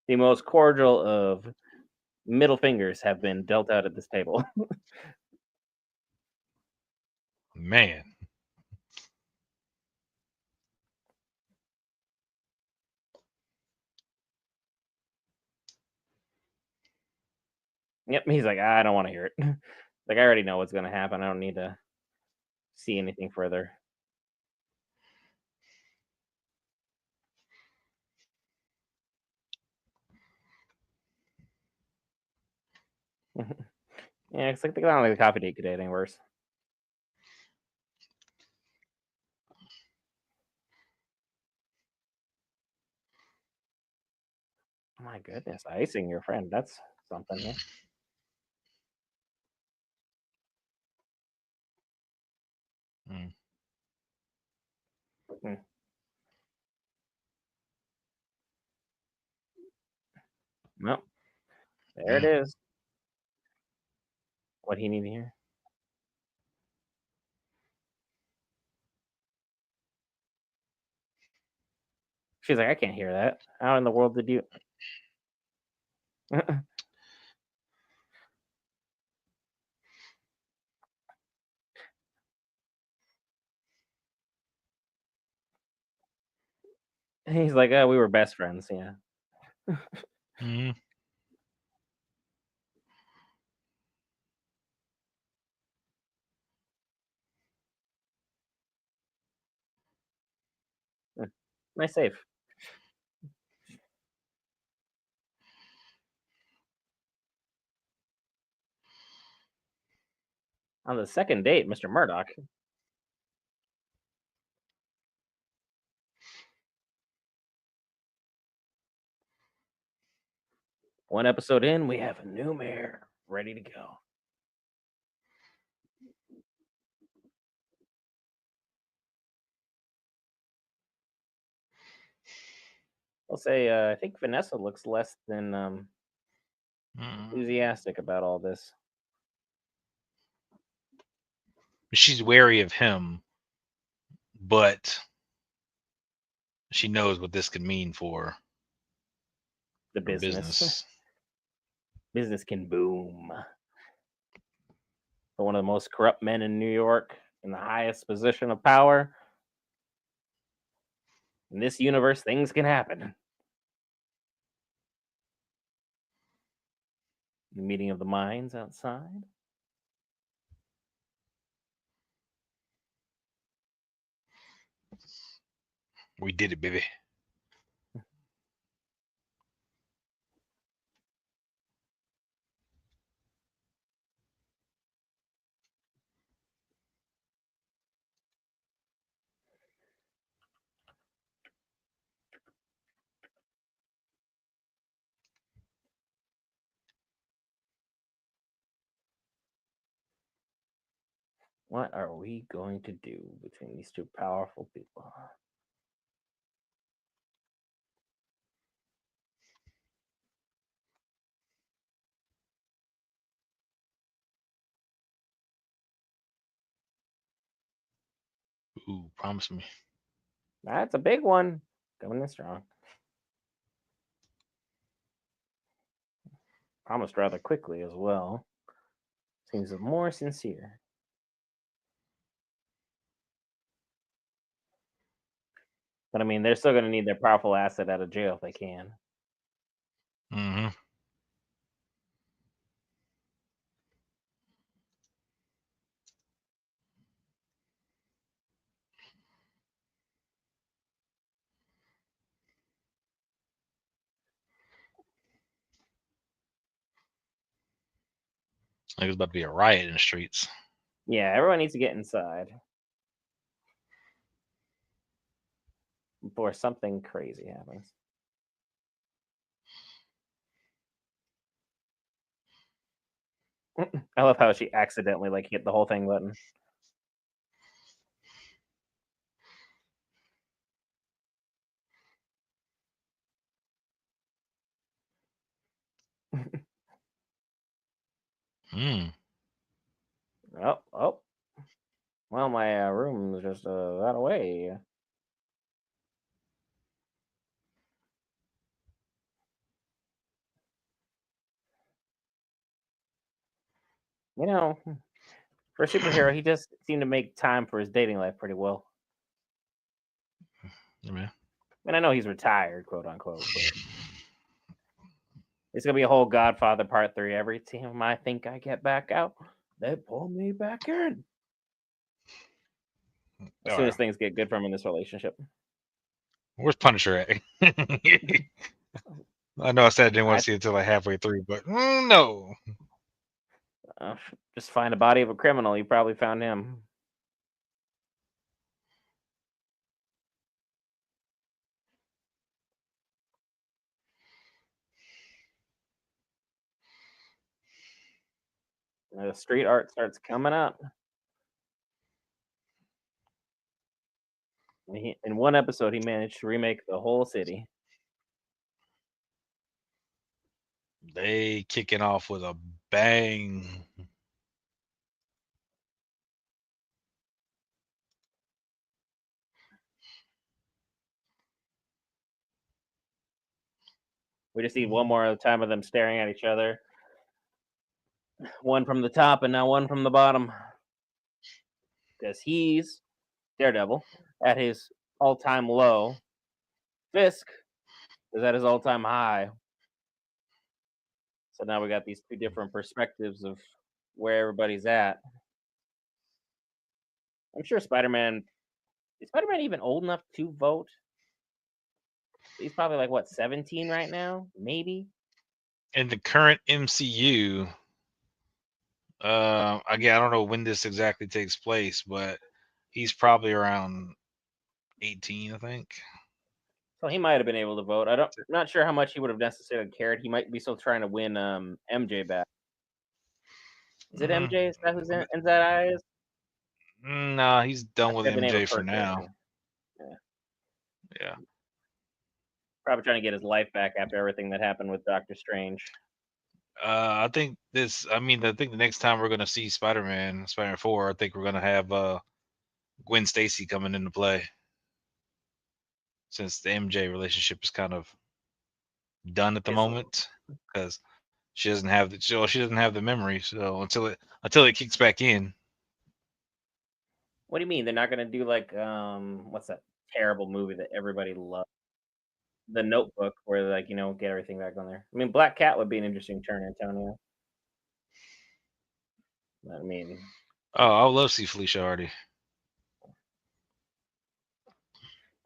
The most cordial of middle fingers have been dealt out at this table. Man. Yep. He's like, I don't want to hear it. Like, I already know what's going to happen. I don't need to see anything further. Yeah, it's like, I don't think the coffee date could get any worse. Oh my goodness, icing your friend. That's something, yeah. Mm. Mm. Well, there it Mm. is. What he need to hear. She's like, I can't hear that. How in the world did you? He's like, oh, we were best friends. Yeah. Hmm. Nice save. On the second date, Mr. Murdoch. One episode in, we have a new mayor ready to go. I'll say, I think Vanessa looks less than enthusiastic about all this. She's wary of him, but she knows what this could mean for The her business. business. Business can boom. For one of the most corrupt men in New York, in the highest position of power. In this universe, things can happen. The meeting of the minds outside. We did it, baby. What are we going to do between these two powerful people? Ooh, promise me. That's a big one. Coming in strong. Promised rather quickly as well. Seems more sincere. But I mean, they're still going to need their powerful asset out of jail if they can. Mm-hmm. Like it's about to be a riot in the streets. Yeah, everyone needs to get inside before something crazy happens. I love how she accidentally like hit the whole thing button. Hmm. Oh. Well, my room is just that away. You know, for a superhero, he just seemed to make time for his dating life pretty well. Yeah, man. And I know he's retired, quote unquote, but it's gonna be a whole Godfather Part 3. Every time I think I get back out, they pull me back in. As All soon right. as things get good for him in this relationship. Where's Punisher at? I know I said I didn't want I to see it until like halfway through, but no. just find a body of a criminal. You probably found him. The street art starts coming up. In one episode, he managed to remake the whole city. They kicking off with a bang. We just need one more time of them staring at each other. One from the top and now one from the bottom. Because he's Daredevil at his all-time low. Fisk is at his all-time high. So now we got these two different perspectives of where everybody's at. I'm sure Spider-Man is Spider-Man even old enough to vote? He's probably like what, 17 right now, maybe. In the current MCU, again, I don't know when this exactly takes place, but he's probably around 18, I think. So he might have been able to vote. I'm not sure how much he would have necessarily cared. He might be still trying to win MJ back. Is it MJ? Is that who's in that eyes? Nah, he's done with I've been able MJ to for Kirk now. already. Yeah. Yeah. Probably trying to get his life back after everything that happened with Doctor Strange. I think this. I mean, I think the next time we're gonna see Spider-Man 4, I think we're gonna have Gwen Stacy coming into play, since the MJ relationship is kind of done at the moment, because she doesn't have the memory. So until it kicks back in. What do you mean they're not gonna do like what's that terrible movie that everybody loves? The Notebook, where like get everything back on there. I mean, Black Cat would be an interesting turn, Antonio. I mean, Oh, I would love to see Felicia Hardy.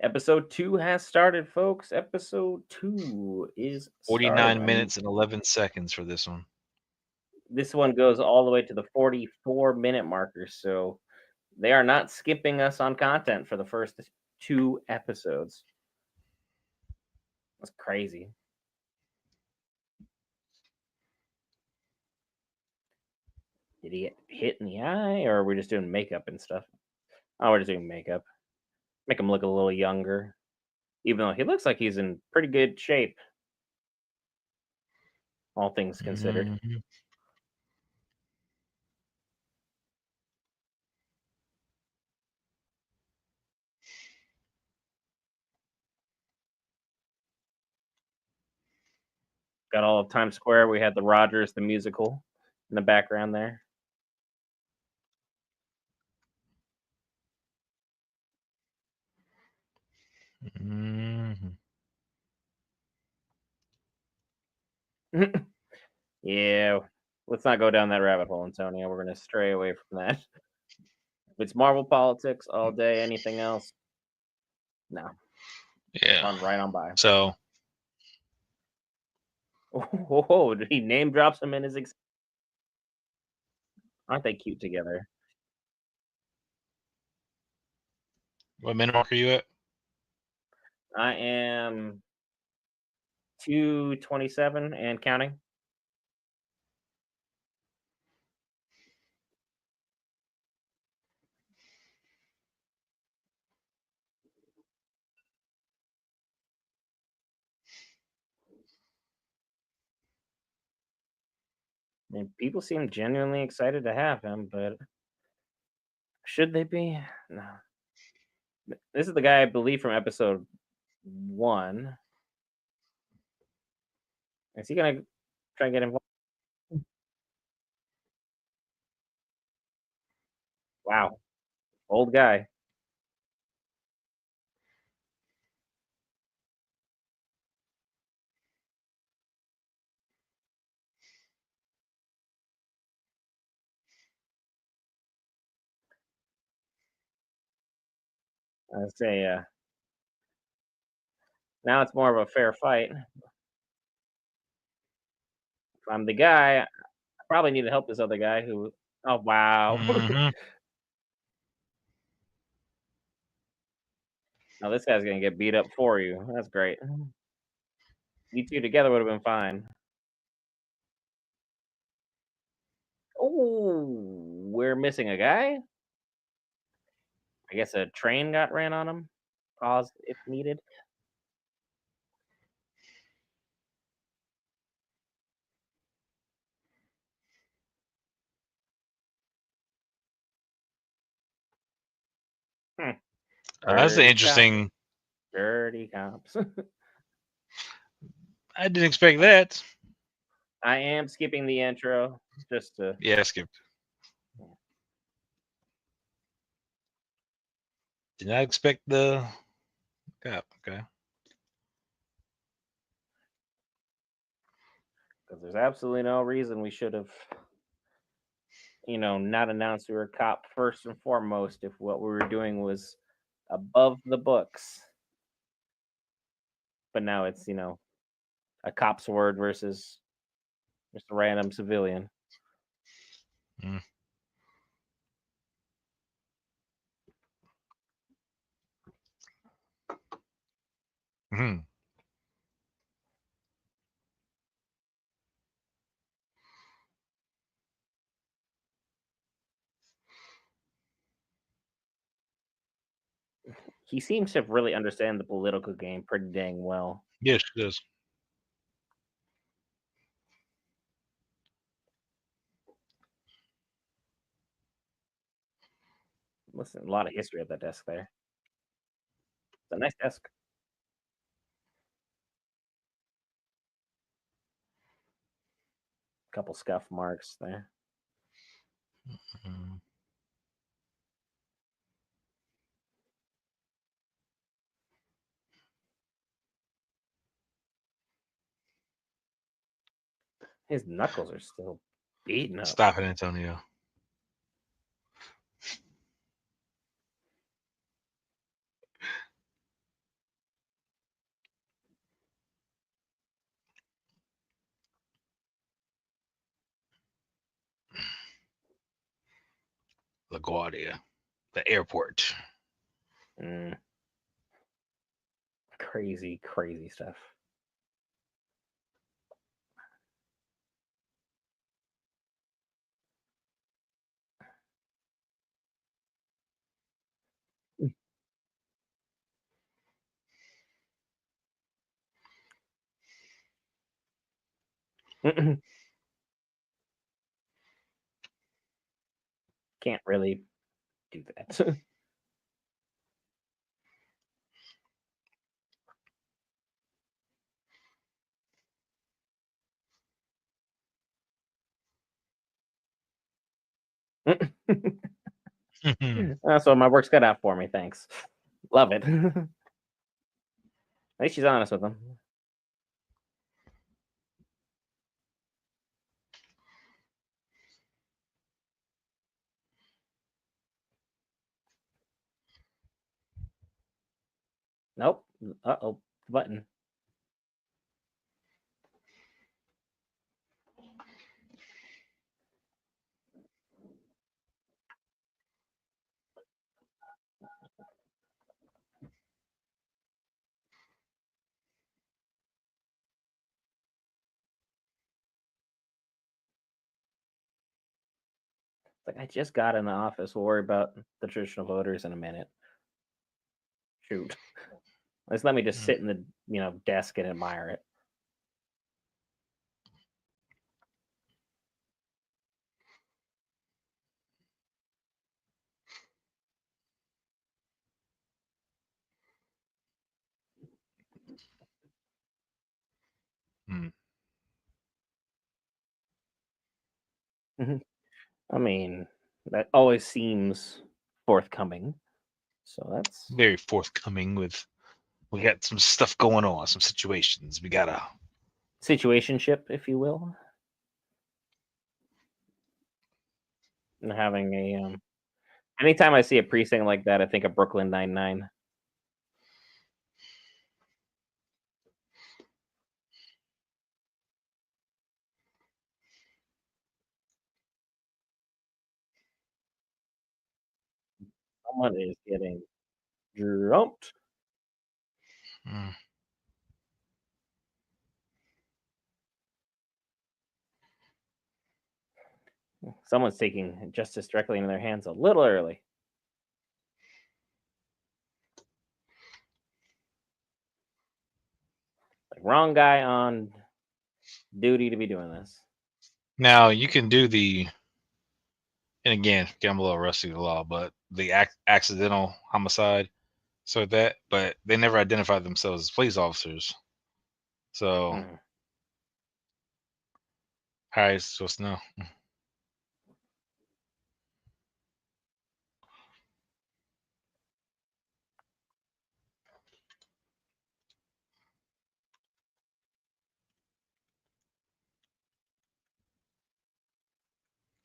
episode 2 has started, folks. Episode 2 is 49 starting. minutes and 11 seconds for this one. This one goes all the way to the 44-minute marker, so they are not skipping us on content for the first 2 episodes. That's crazy. Did he get hit in the eye, or are we just doing makeup and stuff? Oh, we're just doing makeup. Make him look a little younger, even though he looks like he's in pretty good shape, all things considered. Mhm. Got all of Times Square. We had the Rogers, the musical, in the background there. Mhm. Yeah, let's not go down that rabbit hole, Antonio. We're going to stray away from that. If it's Marvel politics all day, anything else, no. Yeah. Run right on by. So Oh, he name drops him in his. Aren't they cute together? what minute mark are you at? I am 227 and counting. And people seem genuinely excited to have him, but should they be? No. This is the guy I believe from episode 1. Is he gonna try and get involved? Wow, old guy. I say, now it's more of a fair fight. If I'm the guy, I probably need to help this other guy who. Oh wow! Mhm. Now this guy's gonna get beat up for you. That's great. You two together would have been fine. Oh, we're missing a guy. I guess a train got ran on him. Pause if needed. Hmm. That's an Dirty cops. interesting. Dirty cops. I didn't expect that. I am skipping the intro just to. Yeah, skip. Did not expect the. Yeah, okay. Because there's absolutely no reason we should have, not announced we were a cop first and foremost if what we were doing was above the books. But now it's, a cop's word versus just a random civilian. Mm. Hmm. He seems to really understand the political game pretty dang well. Yes, it is. Listen, a lot of history at that desk there. It's a nice desk. Couple scuff marks there. Mm. His knuckles are still beaten up. Stop it, Antonio. LaGuardia, the airport. Mm. Crazy, crazy stuff. Can't really do that. So my work's cut out for me. Thanks. Love it. At least she's honest with him. Nope. Uh-oh. Button. Like, I just got in the office. We'll worry about the traditional voters in a minute. Shoot. Let's let me just sit in the desk and admire it. Mm. I mean, that always seems forthcoming. So that's Very forthcoming with. We got some stuff going on, some situations. We gotta. situationship, if you will. And having a anytime I see a precinct like that, I think of Brooklyn Nine-Nine. Someone is getting jumped. Mm. Someone's taking justice directly into their hands a little early. Like, wrong guy on duty to be doing this. Now you can do the. And again, I'm a little rusty with the law, but the accidental homicide, so that, but they never identified themselves as police officers. So Hi, so snow.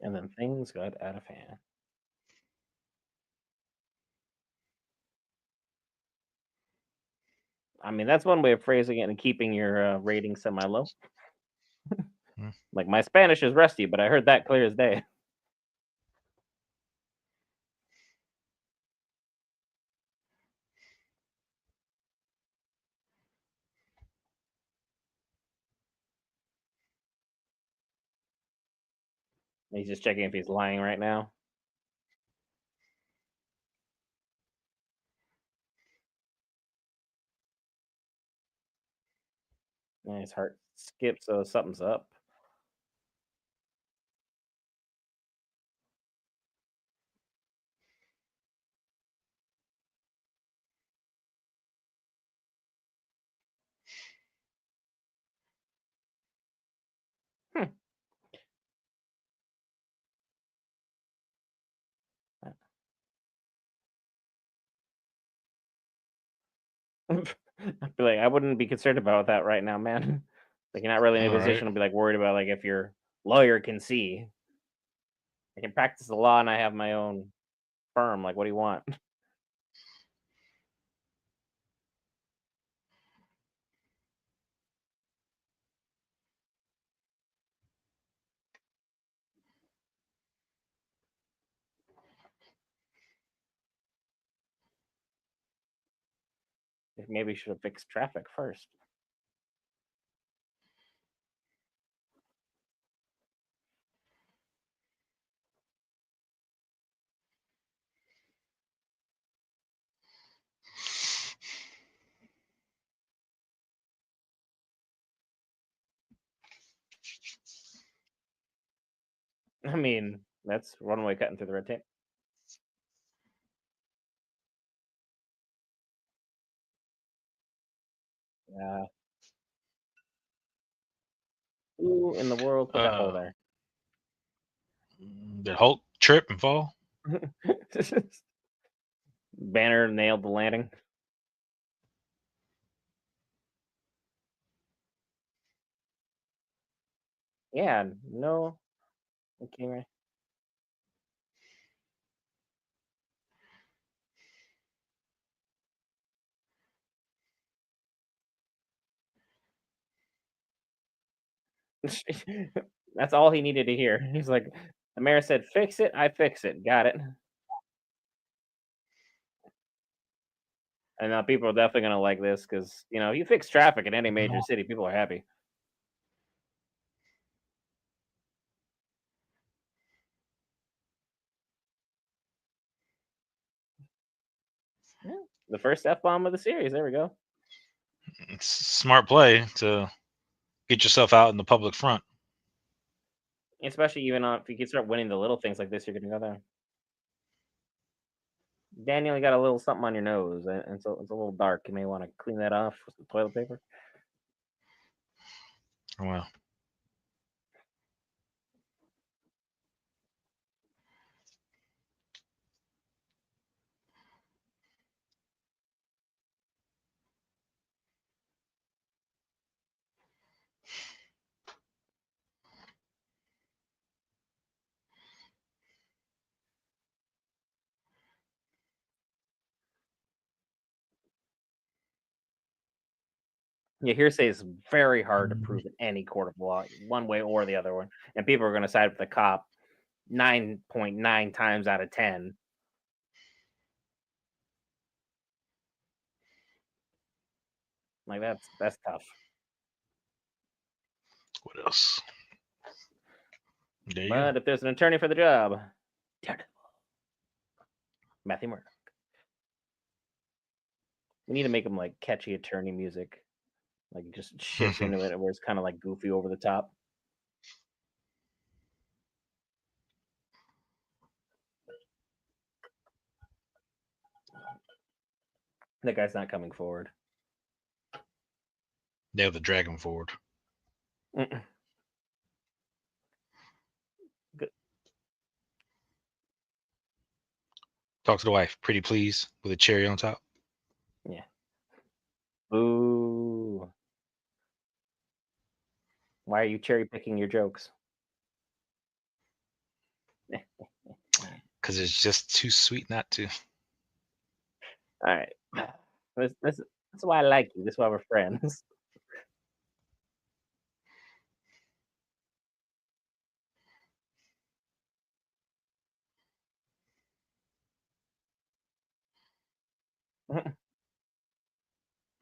And then things got out of hand. I mean, that's one way of phrasing it and keeping your rating semi-low. Hmm. Like my Spanish is rusty, but I heard that clear as day. He's just checking if he's lying right now. And his heart skips, so something's up. Hmm. I'd be like, I wouldn't be concerned about that right now, man. Like you're not really in a All right. position to be like worried about like if your lawyer can see. I can practice the law and I have my own firm. Like, what do you want? Maybe you should have fixed traffic first. I mean, that's one way cutting through the red tape. Uh, who in the world put that hole Uh, there? did Hulk trip and fall? Banner nailed the landing. Yeah, no. Okay, right. That's all he needed to hear. He's like, the mayor said, "Fix it." I fix it. Got it. And now people are definitely gonna like this because you fix traffic in any major city, people are happy. Yeah, the first F bomb of the series. There we go. It's smart play to get yourself out in the public front. Especially even if you can start winning the little things like this, you're gonna go there. Daniel, you got a little something on your nose, and so it's a little dark. You may want to clean that off with some toilet paper. Well, Yeah, hearsay is very hard to prove in any court of law, one way or the other one, and people are going to side with the cop 9.9 times out of 10. Like that's tough. what else? There you go. But if there's an attorney for the job, Daredevil, Matthew Murdock. We need to make him like catchy attorney music, like just shits into it, where it's kind of like goofy over the top. That guy's not coming forward. They have the dragon forward. Mm-mm. Talk to the wife. Pretty please with a cherry on top. Yeah. Ooh. Why are you cherry picking your jokes? Because it's just too sweet not to. All right. That's why I like you. That's why we're friends.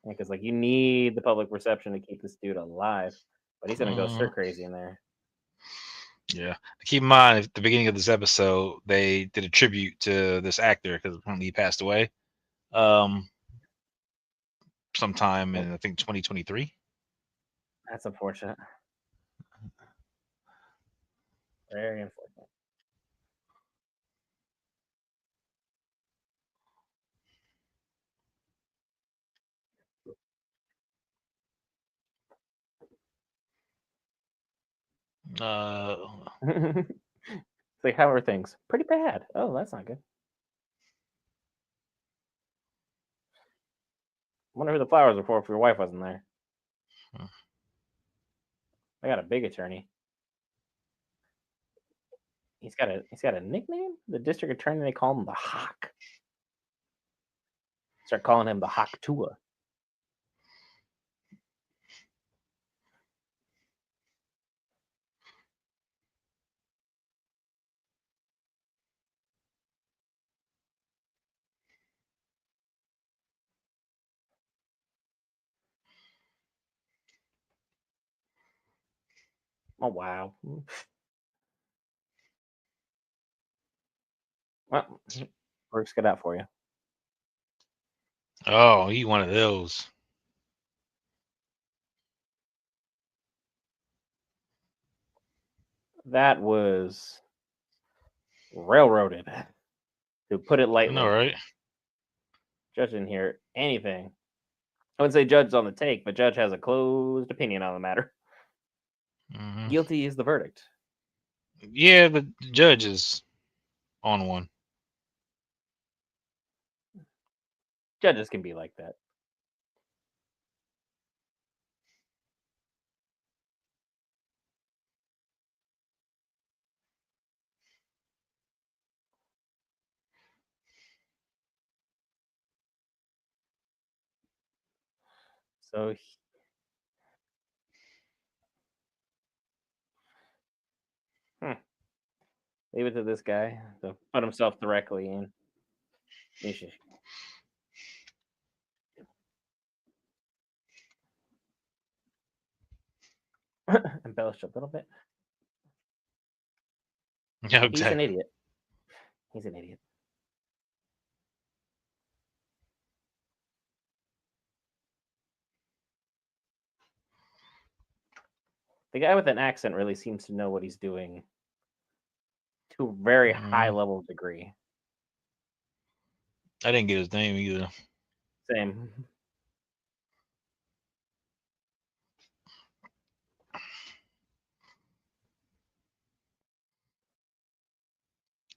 Because like you need the public perception to keep this dude alive, but he's gonna go stir crazy in there. Yeah. Keep in mind, at the beginning of this episode, they did a tribute to this actor because apparently he passed away. Sometime in I think 2023. That's unfortunate. Very unfortunate. It's like, how are things? Pretty bad. Oh, that's not good. Wonder who the flowers were for if your wife wasn't there. Hmm. I got a big attorney. He's got a nickname. The district attorney, they call him the Hawk. Start calling him the Hawk Tua. Oh wow. Well, Brooks got out for you. Oh, he one of those. That was railroaded, to put it I know, lightly. right? Judge didn't hear anything. I wouldn't say Judge's on the take, but Judge has a closed opinion on the matter. Mm-hmm. Guilty is the verdict. Yeah, the judge is on one. Judges can be like that. So leave it to this guy to put himself directly in. You should embellish a little bit. Yeah, He's an exactly. idiot. He's an idiot. The guy with an accent really seems to know what he's doing to a very high Mm, level degree. I didn't get his name either. Same.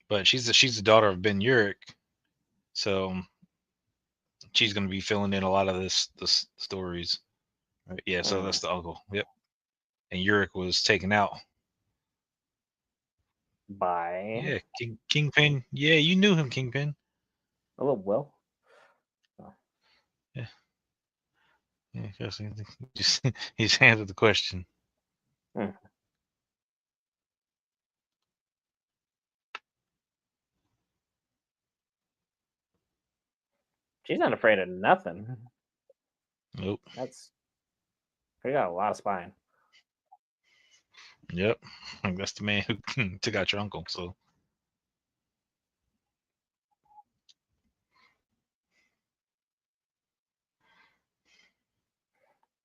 But she's the daughter of Ben Urich, so she's going to be filling in a lot of this stories. Right? Yeah, so that's the uncle. Yep. And Urich was taken out. By Yeah, Kingpin. Yeah, you knew him, Kingpin. a little Will. Oh. Yeah, yeah. Just he's answered the question. Hmm. She's not afraid of nothing. Nope. That's we got a lot of spine. Yep. That's the man who took out your uncle. So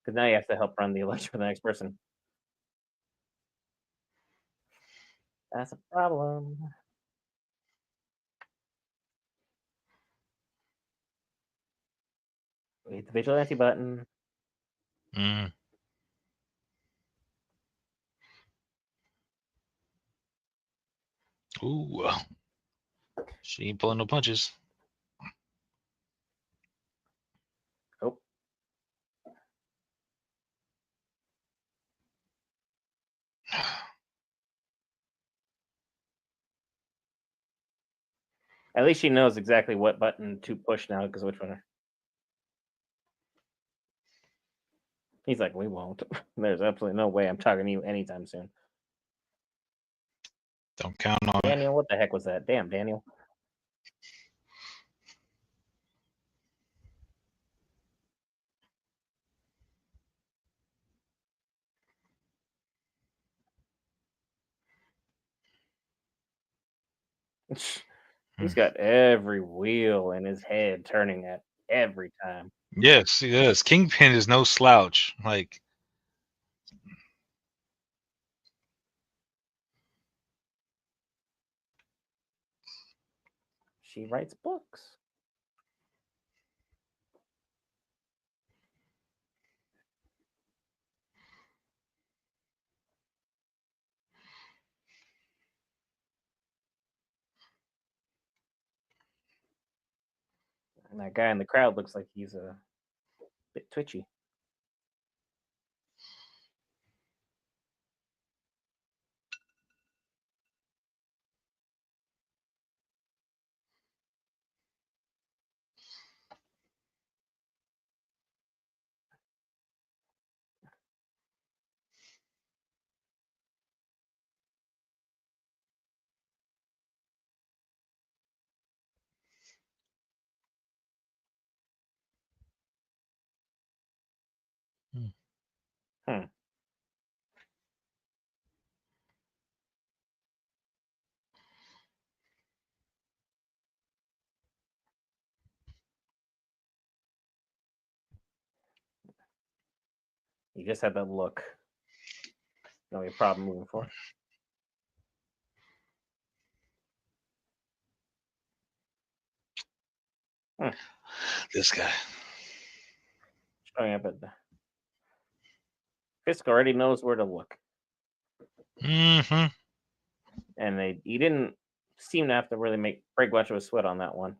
Because now you have to help run the election for the next person. That's a problem. We hit the vigilante button. mm. Ooh. She ain't pulling no punches. Oh. At least she knows exactly what button to push now, because which one. He's like, we won't. There's absolutely no way I'm talking to you anytime soon. Don't count on it. Daniel, what the heck was that? Damn, Daniel. He's got every wheel in his head turning at every time. Yes, he does. Kingpin is no slouch. Like, She writes books. And that guy in the crowd looks like he's a bit twitchy. Hmm. He just had that look. No be a problem moving forward. this guy. Showing up at the Fisk already knows where to look. Mm-hmm. And he didn't seem to have to really break much of a sweat on that one.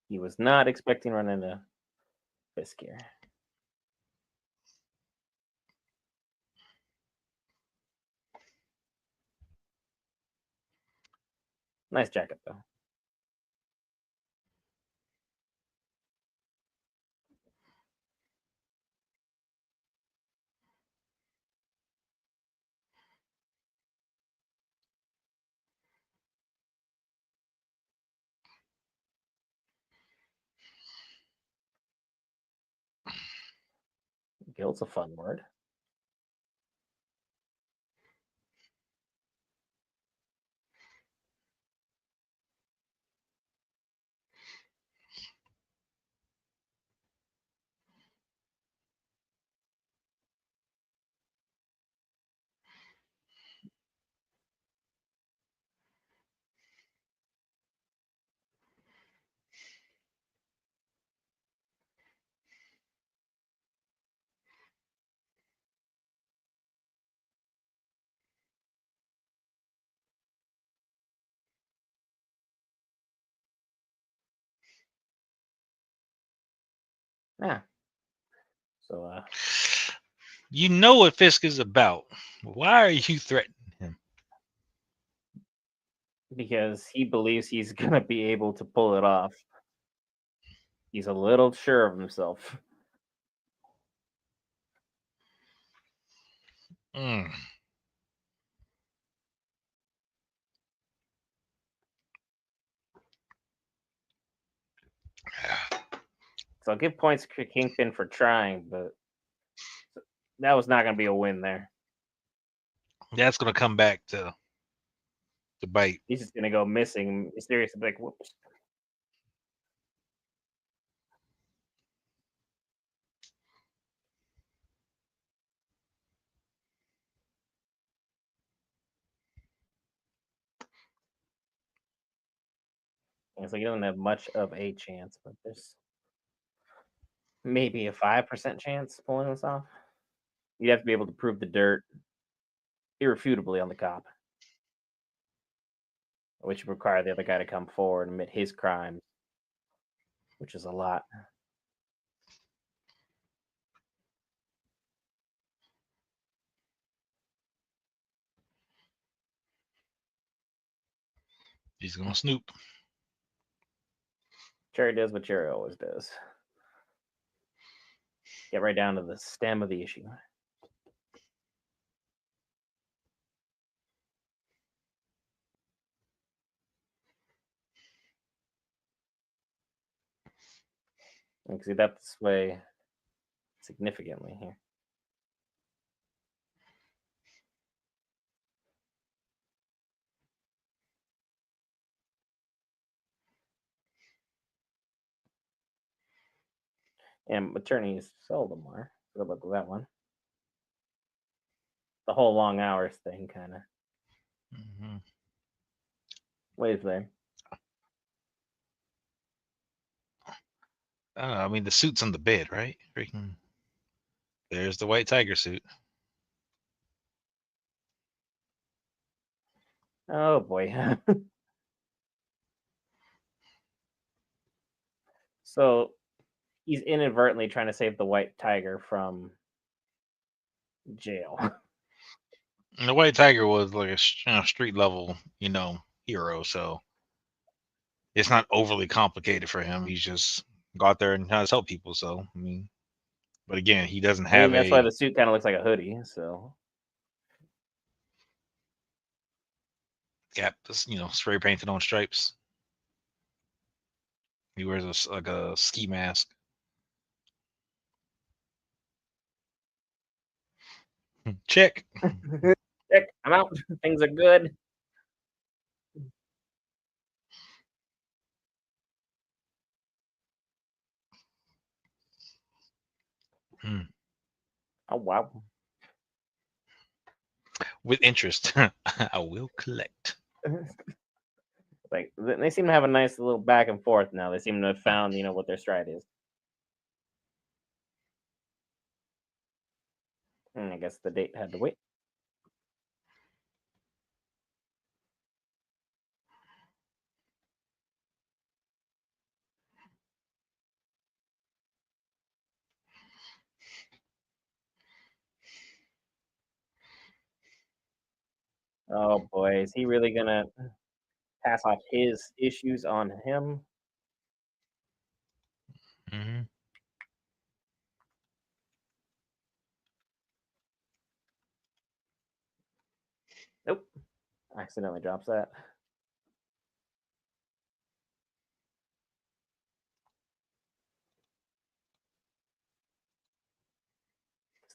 He was not expecting to run into Fisk here. Nice jacket, though. Guilt's a fun word. Yeah. So, You know what Fisk is about. Why are you threatening him? because he believes he's going to be able to pull it off. He's a little sure of himself. Mm. So I'll give points to Kingpin for trying, but that was not going to be a win there. That's gonna come back to bite. He's just going to go missing. Mysteriously, like, whoops. So he doesn't have much of a chance, but there's maybe a 5% chance pulling this off. You'd have to be able to prove the dirt irrefutably on the cop, which would require the other guy to come forward and admit his crimes, which is a lot. He's gonna snoop. Cherry does what Cherry always does. Get right down to the stem of the issue. You can see that sway significantly here. And attorneys seldom are. Good luck with that one. The whole long hours thing kind of ways there. I mean, the suit's on the bed, right? Freaking. There's the white tiger suit. Oh boy. So he's inadvertently trying to save the white tiger from jail. And the white tiger was like a street level, hero. So it's not overly complicated for him. He's just go out there and tries to help people. So I mean, but again, he doesn't I mean, have that's why a the suit kind of looks like a hoodie. So cap, spray painted on stripes. He wears like a ski mask. Check. check, I'm out. Things are good. Hmm. Oh wow. With interest, I will collect. Like they seem to have a nice little back and forth now. They seem to have found, what their stride is. And I guess the date had to wait. Oh boy, is he really gonna pass off his issues on him? Hmm. Nope. Accidentally drops that.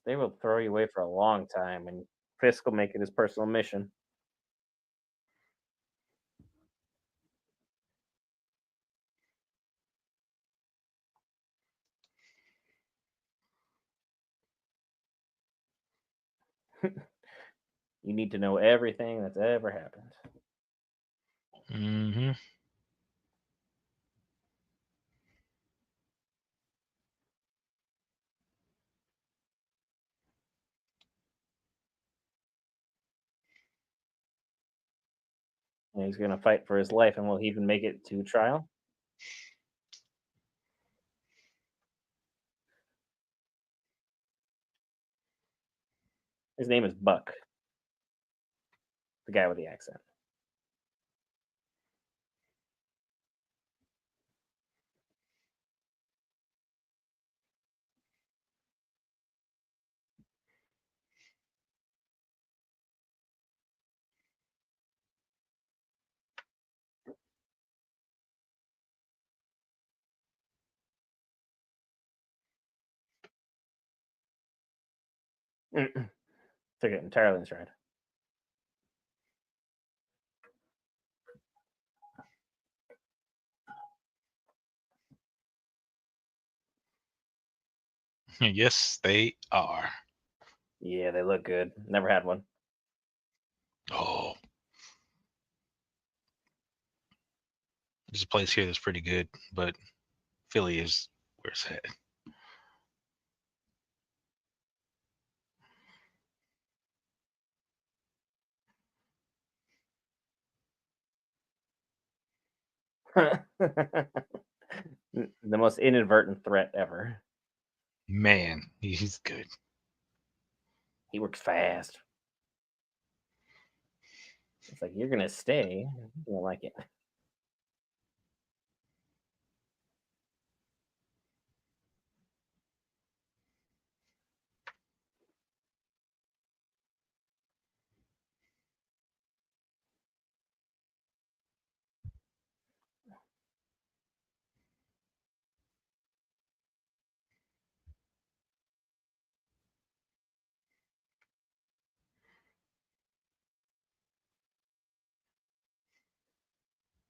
They will throw you away for a long time, and Fisk will make it his personal mission. You need to know everything that's ever happened. Hmm. And he's going to fight for his life, and will he even make it to trial? His name is Buck, the guy with the accent. Took it entirely in stride. Yes, they are. Yeah, they look good. Never had one. Oh, There's a place here that's pretty good, but Philly is where it's at. The most inadvertent threat ever. Man, he's good. He works fast. It's like you're gonna stay. You don't like it.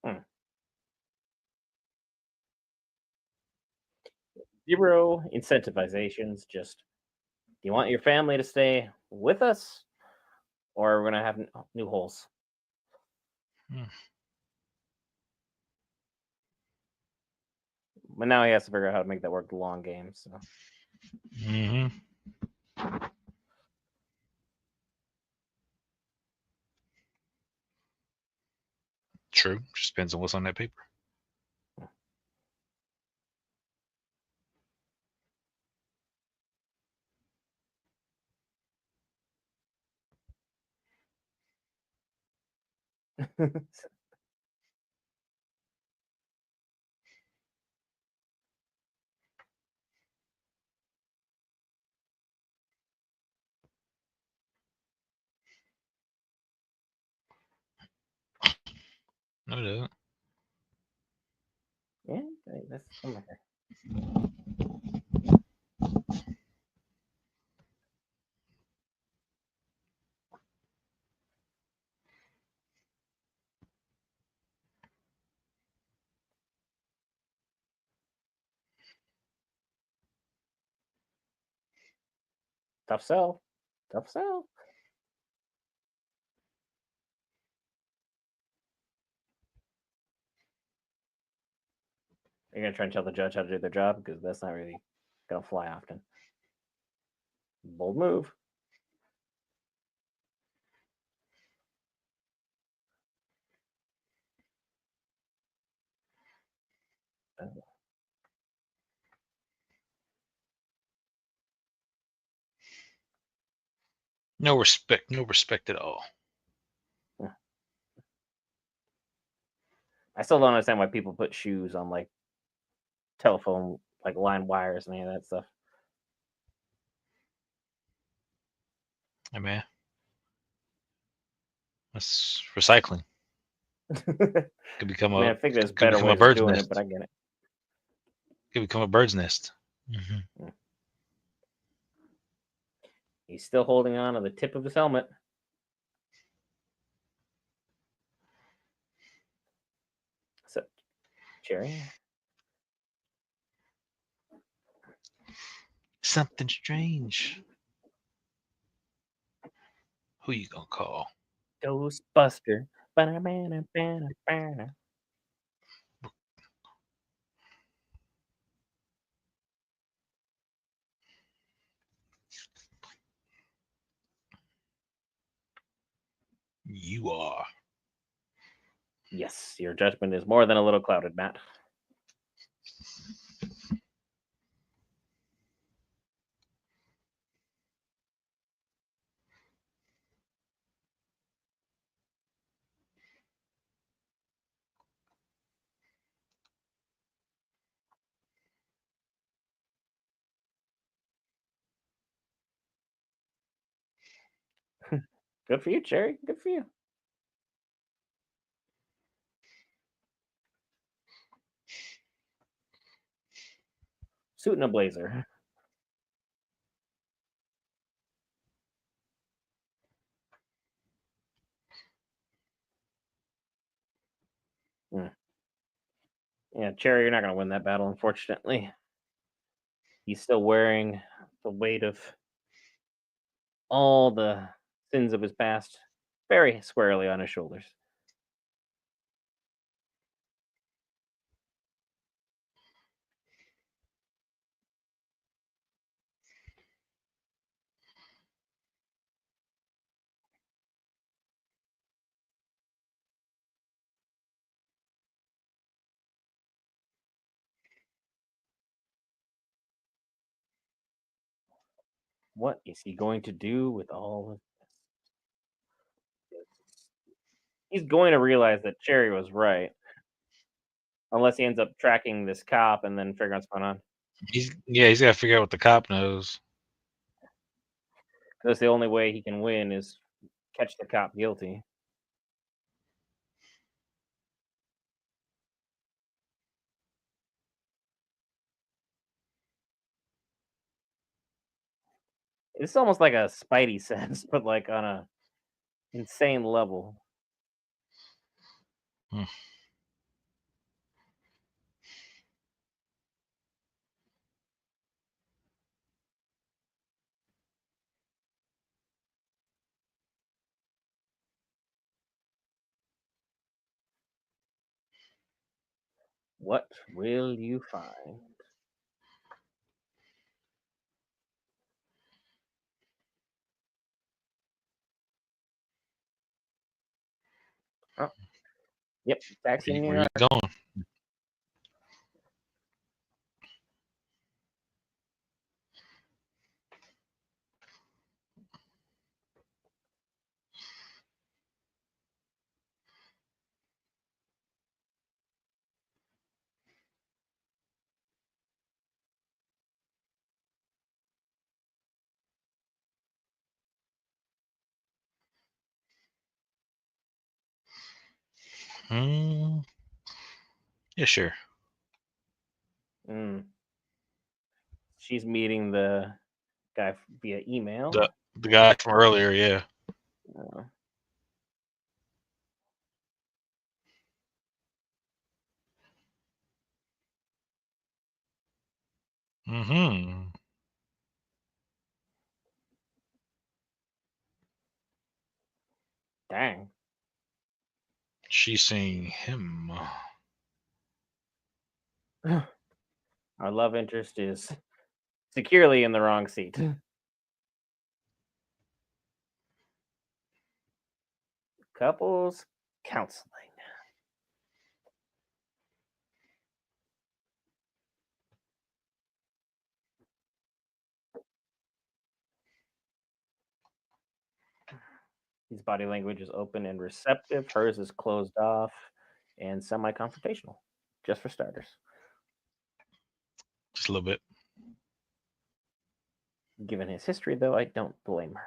Hmm. Zero incentivizations. Just, do you want your family to stay with us, or we're gonna have new holes? Hmm. But now he has to figure out how to make that work the long game. So Mm-hmm. True. Just depends on what's on that paper. No, it doesn't. yeah, that's somewhere. Tough sell. Tough sell. You're gonna try and tell the judge how to do their job because that's not really gonna fly often. Bold move. No respect. No respect at all. I still don't understand why people put shoes on like telephone like line wires and any of that stuff. Hey, man, that's recycling. Could become I mean, a I think there's could better become a ways of bird's doing it, but nest. I get it. Could become a bird's nest. Mm-hmm. He's still holding on to the tip of his helmet. So, Cherry. Something strange. Who you gonna call? Ghostbuster. You are. Yes, your judgment is more than a little clouded, Matt. Good for you, Cherry. Good for you. Suit and a blazer. Mm. Yeah, Cherry, you're not going to win that battle, unfortunately. He's still wearing the weight of all the sins of his past very squarely on his shoulders. What is he going to do with all of this? He's going to realize that Cherry was right, unless he ends up tracking this cop and then figuring what's going on. He's got to figure out what the cop knows. Because the only way he can win is catch the cop guilty. It's almost like a Spidey sense, but like on a insane level. Hmm. What will you find? Oh, yep, taxi in New Where you York. going? Hmm. Yeah, sure. Mm. She's meeting the guy via email. The guy from earlier, yeah. Uh, Mm-hmm. dang. She's seeing him. Our love interest is securely in the wrong seat. Couples counseling. His body language is open and receptive. Hers is closed off and semi confrontational, just for starters. Just a little bit. Given his history, though, I don't blame her.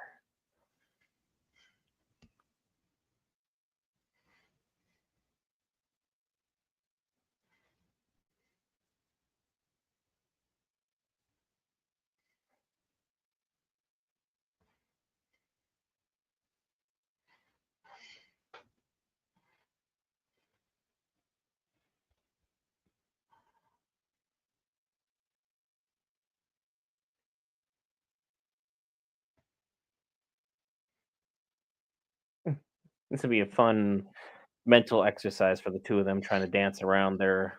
This would be a fun mental exercise for the two of them trying to dance around their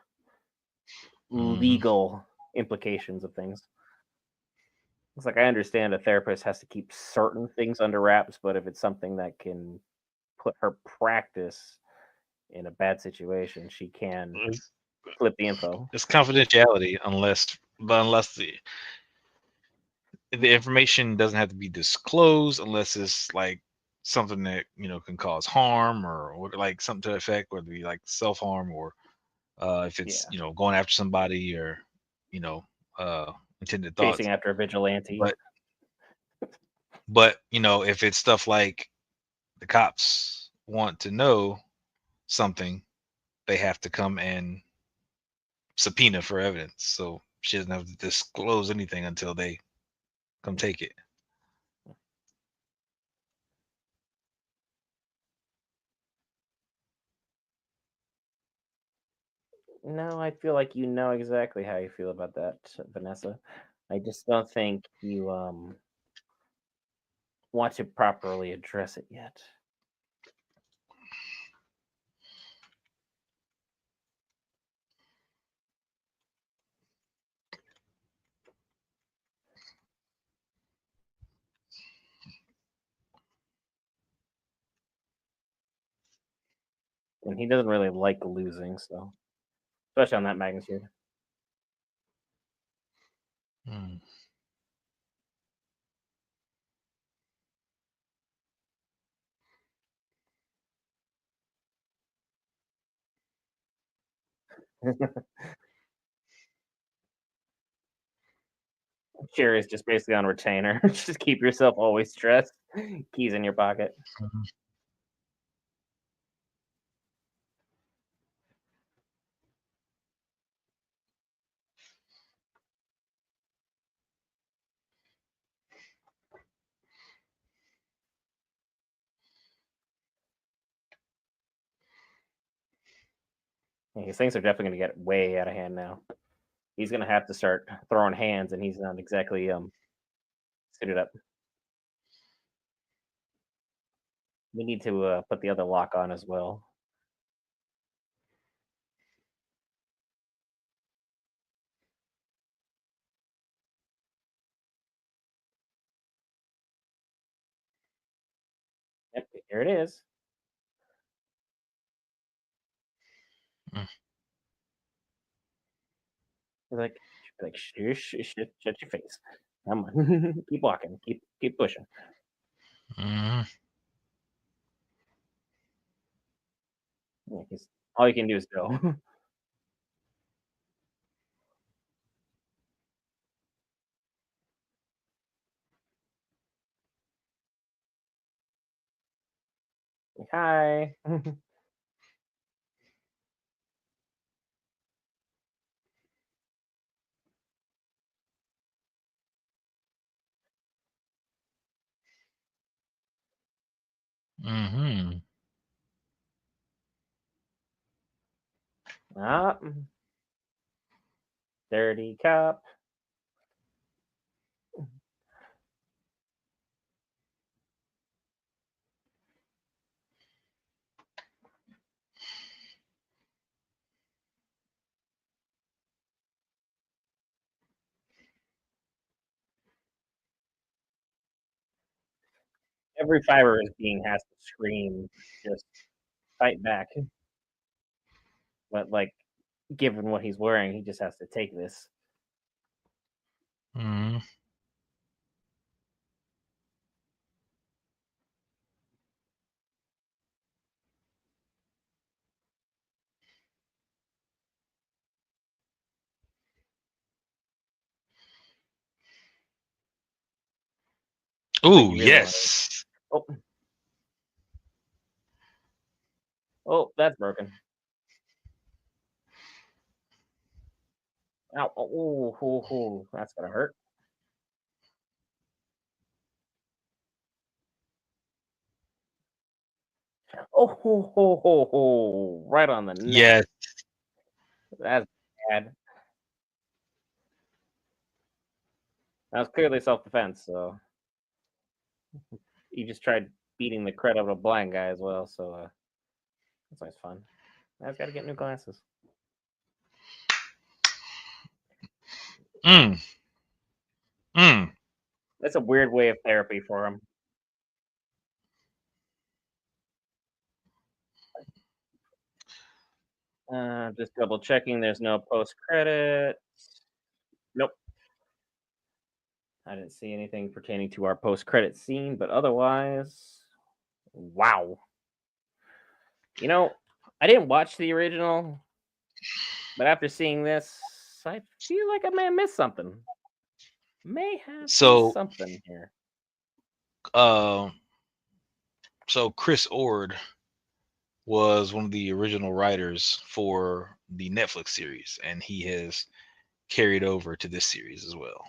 Mm-hmm. legal implications of things. It's like I understand a therapist has to keep certain things under wraps, but if it's something that can put her practice in a bad situation, she can It's, flip the info. it's confidentiality unless the information doesn't have to be disclosed unless it's like something that can cause harm or like something to the effect, whether it be like self harm or if it's Yeah. going after somebody or you know uh intended Chasing thoughts. after a vigilante. But if it's stuff like the cops want to know something, they have to come and subpoena for evidence. So she doesn't have to disclose anything until they come take it. No, I feel like you know exactly how you feel about that, Vanessa. I just don't think you want to properly address it yet. And he doesn't really like losing, so especially on that magnitude. Hmm. Chair is just basically on retainer. Just keep yourself always stressed. Keys in your pocket. Mhm. Yeah, these things are definitely going to get way out of hand now. He's going to have to start throwing hands, and he's not exactly suited up. We need to put the other lock on as well. Yep, here it is. Mm. He's like, shut your face. Come on, keep walking, keep pushing. Mhm. Yeah, all you can do is go. Hi. Mhm. Ah, dirty cop. Every fiber of his being has to scream, just fight back. But like, given what he's wearing, he just has to take this. Mhm. I think Ooh, you really want to. yes. Oh, oh, that's broken. Ow! Oh, oh, oh, that's gonna hurt. Oh, ho, ho, ho, ho, right on the neck. Yes. That's bad. That was clearly self-defense. So he just tried beating the crud out of a blind guy as well. So that's always fun. I've got to get new glasses. Mm. Mm. That's a weird way of therapy for him. Just double checking. There's no post credit. Nope. I didn't see anything pertaining to our post credit scene, but otherwise, wow. You know, I didn't watch the original, but after seeing this, I feel like I may have missed something. May have missed So, something here. uh, so Chris Ord was one of the original writers for the Netflix series, and he has carried over to this series as well.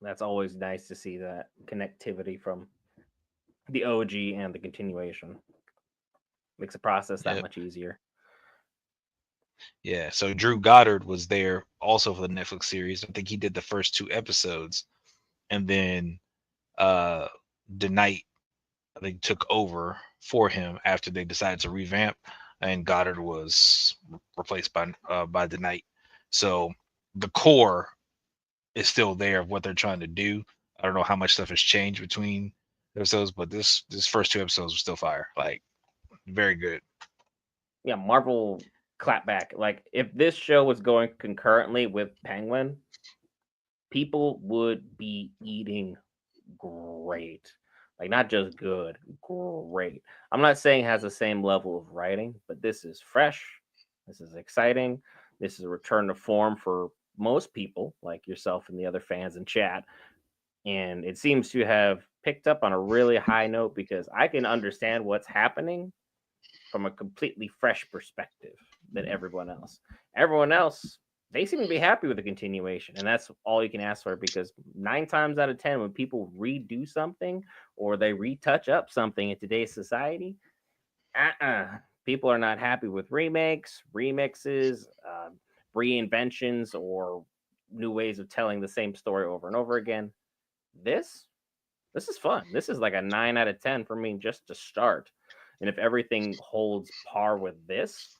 That's always nice to see that connectivity from the OG and the continuation. Makes the process that Yep. much easier. Yeah. So Drew Goddard was there also for the Netflix series. I think he did the first two episodes, and then uh the night I think took over for him after they decided to revamp, and Goddard was replaced by the night. So the core is still there of what they're trying to do. I don't know how much stuff has changed between episodes, but this first two episodes were still fire. Like very good. Yeah, Marvel clap back. Like if this show was going concurrently with Penguin, people would be eating great. Like not just good, great. I'm not saying it has the same level of writing, but this is fresh. This is exciting. This is a return to form for most people, like yourself and the other fans in chat. And it seems to have picked up on a really high note because I can understand what's happening from a completely fresh perspective than everyone else. Everyone else, they seem to be happy with the continuation, and that's all you can ask for because 9 times out of 10, when people redo something or they retouch up something in today's society, people are not happy with remakes, remixes, reinventions, or new ways of telling the same story over and over again. This this is fun. This is like a 9 out of 10 for me just to start. And if everything holds par with this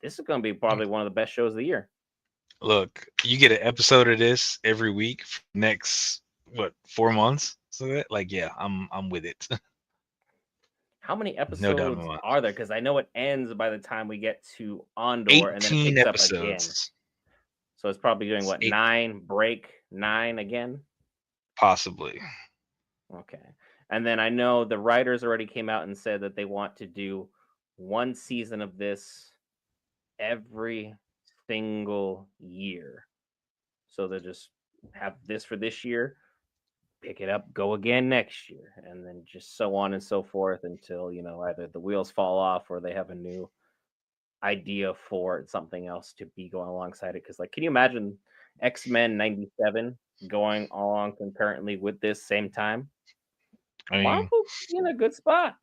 is going to be probably one of the best shows of the year. Look, you get an episode of this every week for the next what 4 months. So that like yeah, I'm with it. How many No doubt in my episodes mind. are there? Because I know it ends by the time we get to Andor, and then it 18 picks up again. episodes, So it's probably doing what, eight, 9 again? possibly. Okay. And then I know the writers already came out and said that they want to do one season of this every single year. So they just have this for this year, pick it up, go again next year, and then just so on and so forth until, either the wheels fall off or they have a new idea for something else to be going alongside it. Because, like, can you imagine X-Men 97 going along concurrently with this same time? I mean, Marvel's in a good spot,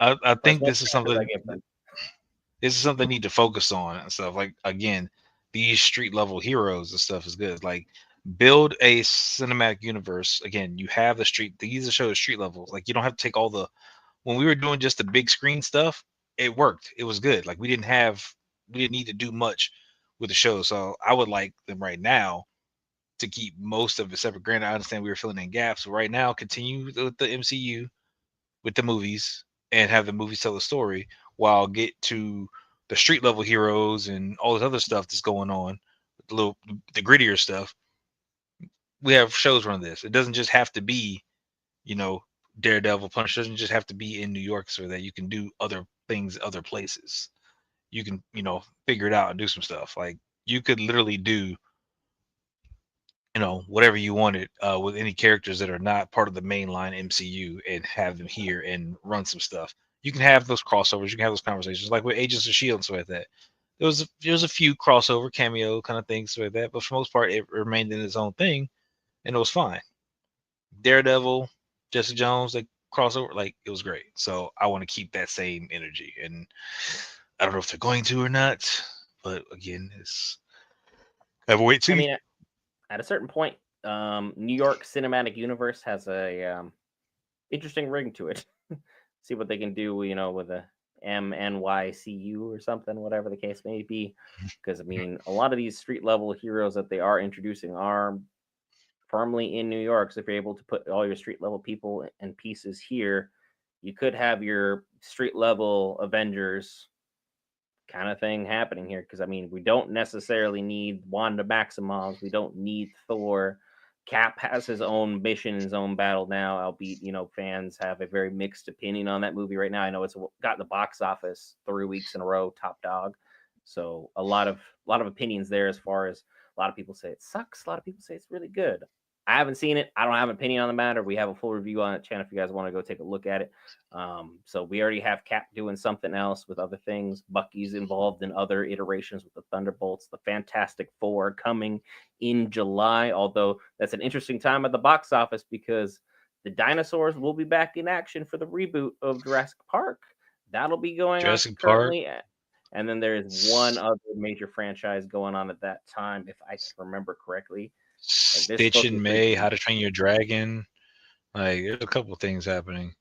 I for as think much this is credit as I something. give them. This is something they need to focus on and stuff. Like again, these street level heroes and stuff is good. Like build a cinematic universe. Again, you have the street. These are shows street levels. Like you don't have to take all the. When we were doing just the big screen stuff, it worked. It was good. Like we didn't need to do much with the show. So I would like them right now to keep most of it separate. Granted, I understand we were filling in gaps, but right now continue with the MCU with the movies and have the movies tell the story while get to the street level heroes and all this other stuff that's going on, the grittier stuff. We have shows run this. It doesn't just have to be, you know, Daredevil Punch doesn't just have to be in New York so that you can do other things other places. You can, figure it out and do some stuff. Like you could literally do, whatever you wanted with any characters that are not part of the mainline MCU and have them here and run some stuff. You can have those crossovers. You can have those conversations, like with Agents of Shield and stuff like that. There was a few crossover cameo kind of things like that, but for the most part, it remained in its own thing, and it was fine. Daredevil, Jesse Jones, like crossover, like it was great. So I want to keep that same energy, and I don't know if they're going to or not, but again, it's have a wait I see. mean, at a certain point, New York Cinematic Universe has a interesting ring to it. See what they can do, with a MNYCU or something, whatever the case may be. Because I mean, a lot of these street level heroes that they are introducing are firmly in New York. So if you're able to put all your street level people and pieces here, you could have your street level Avengers kind of thing happening here. Because I mean, we don't necessarily need Wanda Maximoff. We don't need Thor. Cap has his own mission, his own battle now. Albeit, fans have a very mixed opinion on that movie right now. I know it's got the box office 3 weeks in a row, top dog. So a lot of opinions there as far as a lot of people say it sucks. A lot of people say it's really good. I haven't seen it. I don't have an opinion on the matter. We have a full review on the channel if you guys want to go take a look at it. So we already have Cap doing something else with other things. Bucky's involved in other iterations with the Thunderbolts. The Fantastic Four coming in July, although that's an interesting time at the box office because the dinosaurs will be back in action for the reboot of Jurassic Park. That'll be going on Jurassic Park, concurrently. And then there is one other major franchise going on at that time, if I can remember correctly. Like this is Stitch supposed to in be pretty May, How big. to Train Your Dragon. Like there's a couple things happening.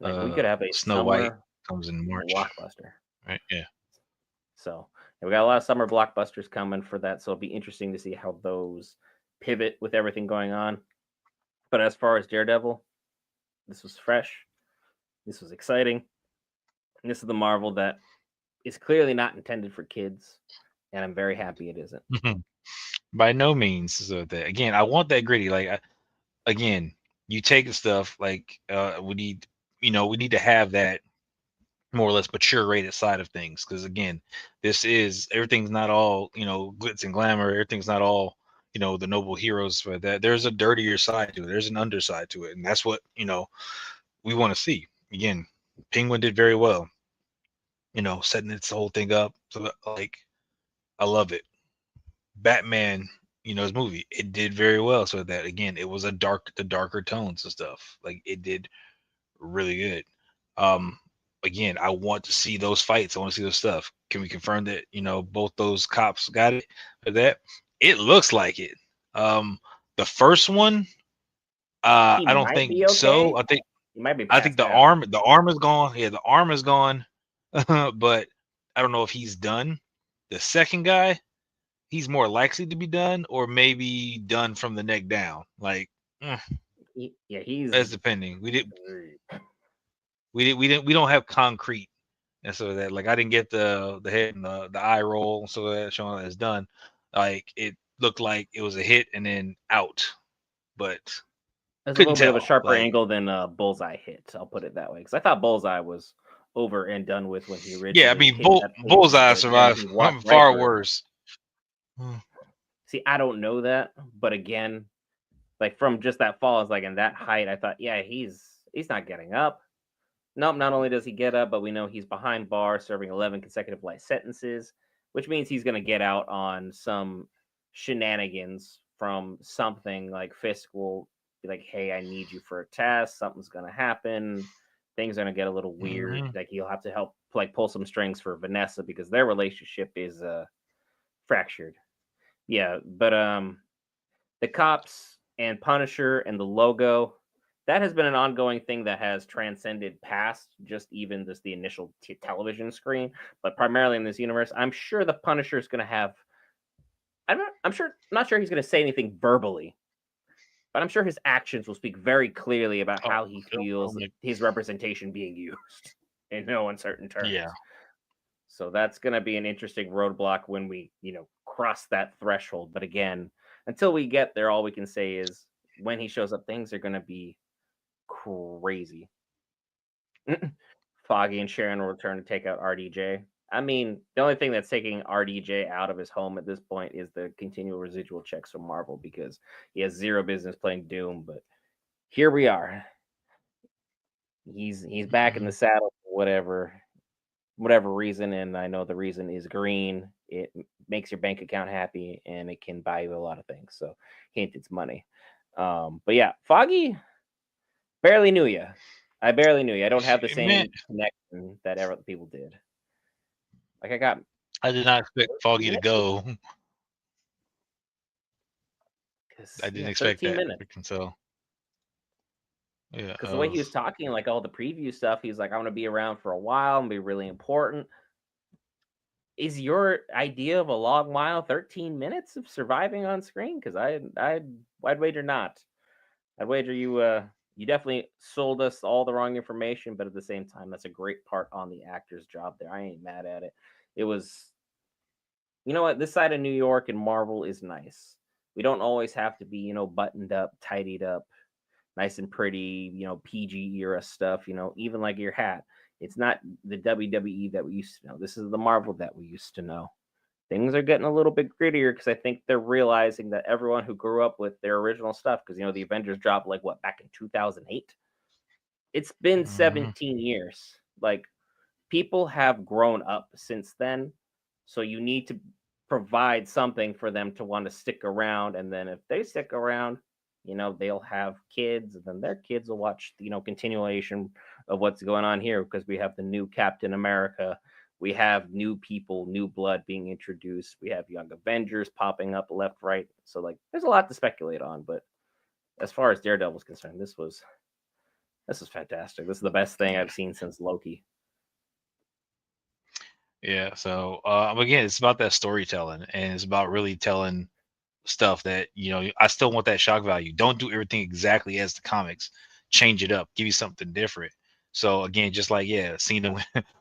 Like we could have a Snow White summer comes in March, blockbuster. right? Yeah. So yeah, we got a lot of summer blockbusters coming for that. So it'll be interesting to see how those pivot with everything going on. But as far as Daredevil, this was fresh. This was exciting. And this is the Marvel that is clearly not intended for kids. And I'm very happy it isn't. By no means. So that again, I want that gritty. Like again, you take the stuff like we need, we need to have that more or less mature rated side of things. Because again, this is everything's not all glitz and glamour. Everything's not all the noble heroes for that. There's a dirtier side to it. There's an underside to it, and that's what we want to see. Again, Penguin did very well. Setting this whole thing up. So like, I love it. Batman, his movie, it did very well. So that again, it was the darker tones and stuff. Like it did really good. Um, Again, I want to see those fights. I want to see those stuff. Can we confirm that both those cops got it for that? It looks like it. The first one, He I don't might be think so. okay. He might be I think passed out. the arm is gone. Yeah, the arm is gone. But I don't know if he's done. The second guy, he's more likely to be done, or maybe done from the neck down. Like, Yeah, he's. that's depending. We don't have concrete and so that, like, I didn't get the head and the eye roll, so that showing that it's done. Like it looked like it was a hit and then out, but That's a couldn't little bit of a tell. sharper Like, angle than Bullseye hit. I'll put it that way, because I thought Bullseye was over and done with when he yeah, I originally mean, hit that pavement, Bullseye but then survived he walked right far through. worse. See, I don't know that, but again, like from just that fall, it's like in that height, I thought, yeah, he's not getting up. Nope, not only does he get up, but we know he's behind bars serving 11 consecutive life sentences, which means he's going to get out on some shenanigans from something. Like Fisk will be like, hey, I need you for a test. Something's going to happen. Things are going to get a little weird. Mm-hmm. Like he'll have to help like pull some strings for Vanessa because their relationship is fractured. Yeah, but the cops and Punisher and the logo, that has been an ongoing thing that has transcended past just even just the initial television screen, but primarily in this universe. I'm sure the Punisher is going to have. Not sure he's going to say anything verbally, but I'm sure his actions will speak very clearly about Oh, how he feels his representation being used in no uncertain terms. yeah. So that's going to be an interesting roadblock when we, cross that threshold. But again, until we get there, all we can say is when he shows up, things are going to be crazy. Foggy and Sharon will return to take out RDJ. I mean, the only thing that's taking RDJ out of his home at this point is the continual residual checks from Marvel because he has zero business playing Doom. But here we are. He's back in the saddle for whatever reason, and I know the reason is green. It makes your bank account happy, and it can buy you a lot of things. So, hint, it's money. But yeah, Foggy, barely knew you. I barely knew you. I don't have the Man, same connection that other people did. Like I got I did not expect Foggy to go. I didn't expect 13 that. minutes. So yeah, Because the way he was talking, like all the preview stuff, he's like, "I'm gonna be around for a while and be really important." Is your idea of a long while 13 minutes of surviving on screen? Because I'd wager not. I'd wager you definitely sold us all the wrong information, but at the same time, that's a great part on the actor's job there. I ain't mad at it. It was, you know what, this side of New York and Marvel is nice. We don't always have to be, buttoned up, tidied up, nice and pretty, PG era stuff, even like your hat. It's not the WWE that we used to know. This is the Marvel that we used to know. Things are getting a little bit grittier because I think they're realizing that everyone who grew up with their original stuff, because the Avengers dropped like what back in 2008. It's been 17 years. Like people have grown up since then, so you need to provide something for them to want to stick around. And then if they stick around, they'll have kids, and then their kids will watch continuation of what's going on here because we have the new Captain America. We have new people, new blood being introduced. We have young Avengers popping up left, right. So like, there's a lot to speculate on. But as far as Daredevil's concerned, this was fantastic. This is the best thing yeah, I've seen since Loki. yeah. So again, it's about that storytelling, and it's about really telling stuff that I still want that shock value. Don't do everything exactly as the comics. Change it up. Give you something different. So again, just like Cena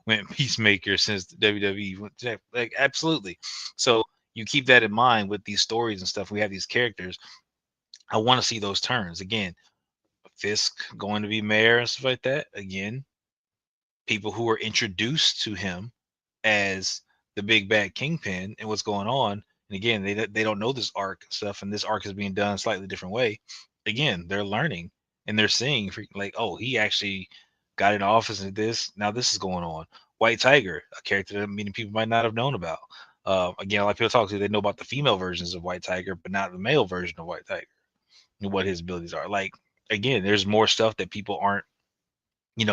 went Peacemaker since the WWE went like absolutely. So you keep that in mind with these stories and stuff. We have these characters. I want to see those turns again. Fisk going to be mayor and stuff like that again. people who were introduced to him as the big bad kingpin and what's going on. And again, they don't know this arc and stuff, and this arc is being done a slightly different way. Again, they're learning and they're seeing like, oh, he actually got in office and this. Now this is going on. White Tiger, a character that many people might not have known about. Again, a lot of people talk to, they know about the female versions of White Tiger, but not the male version of White Tiger and what his abilities are. Like, again, there's more stuff that people aren't,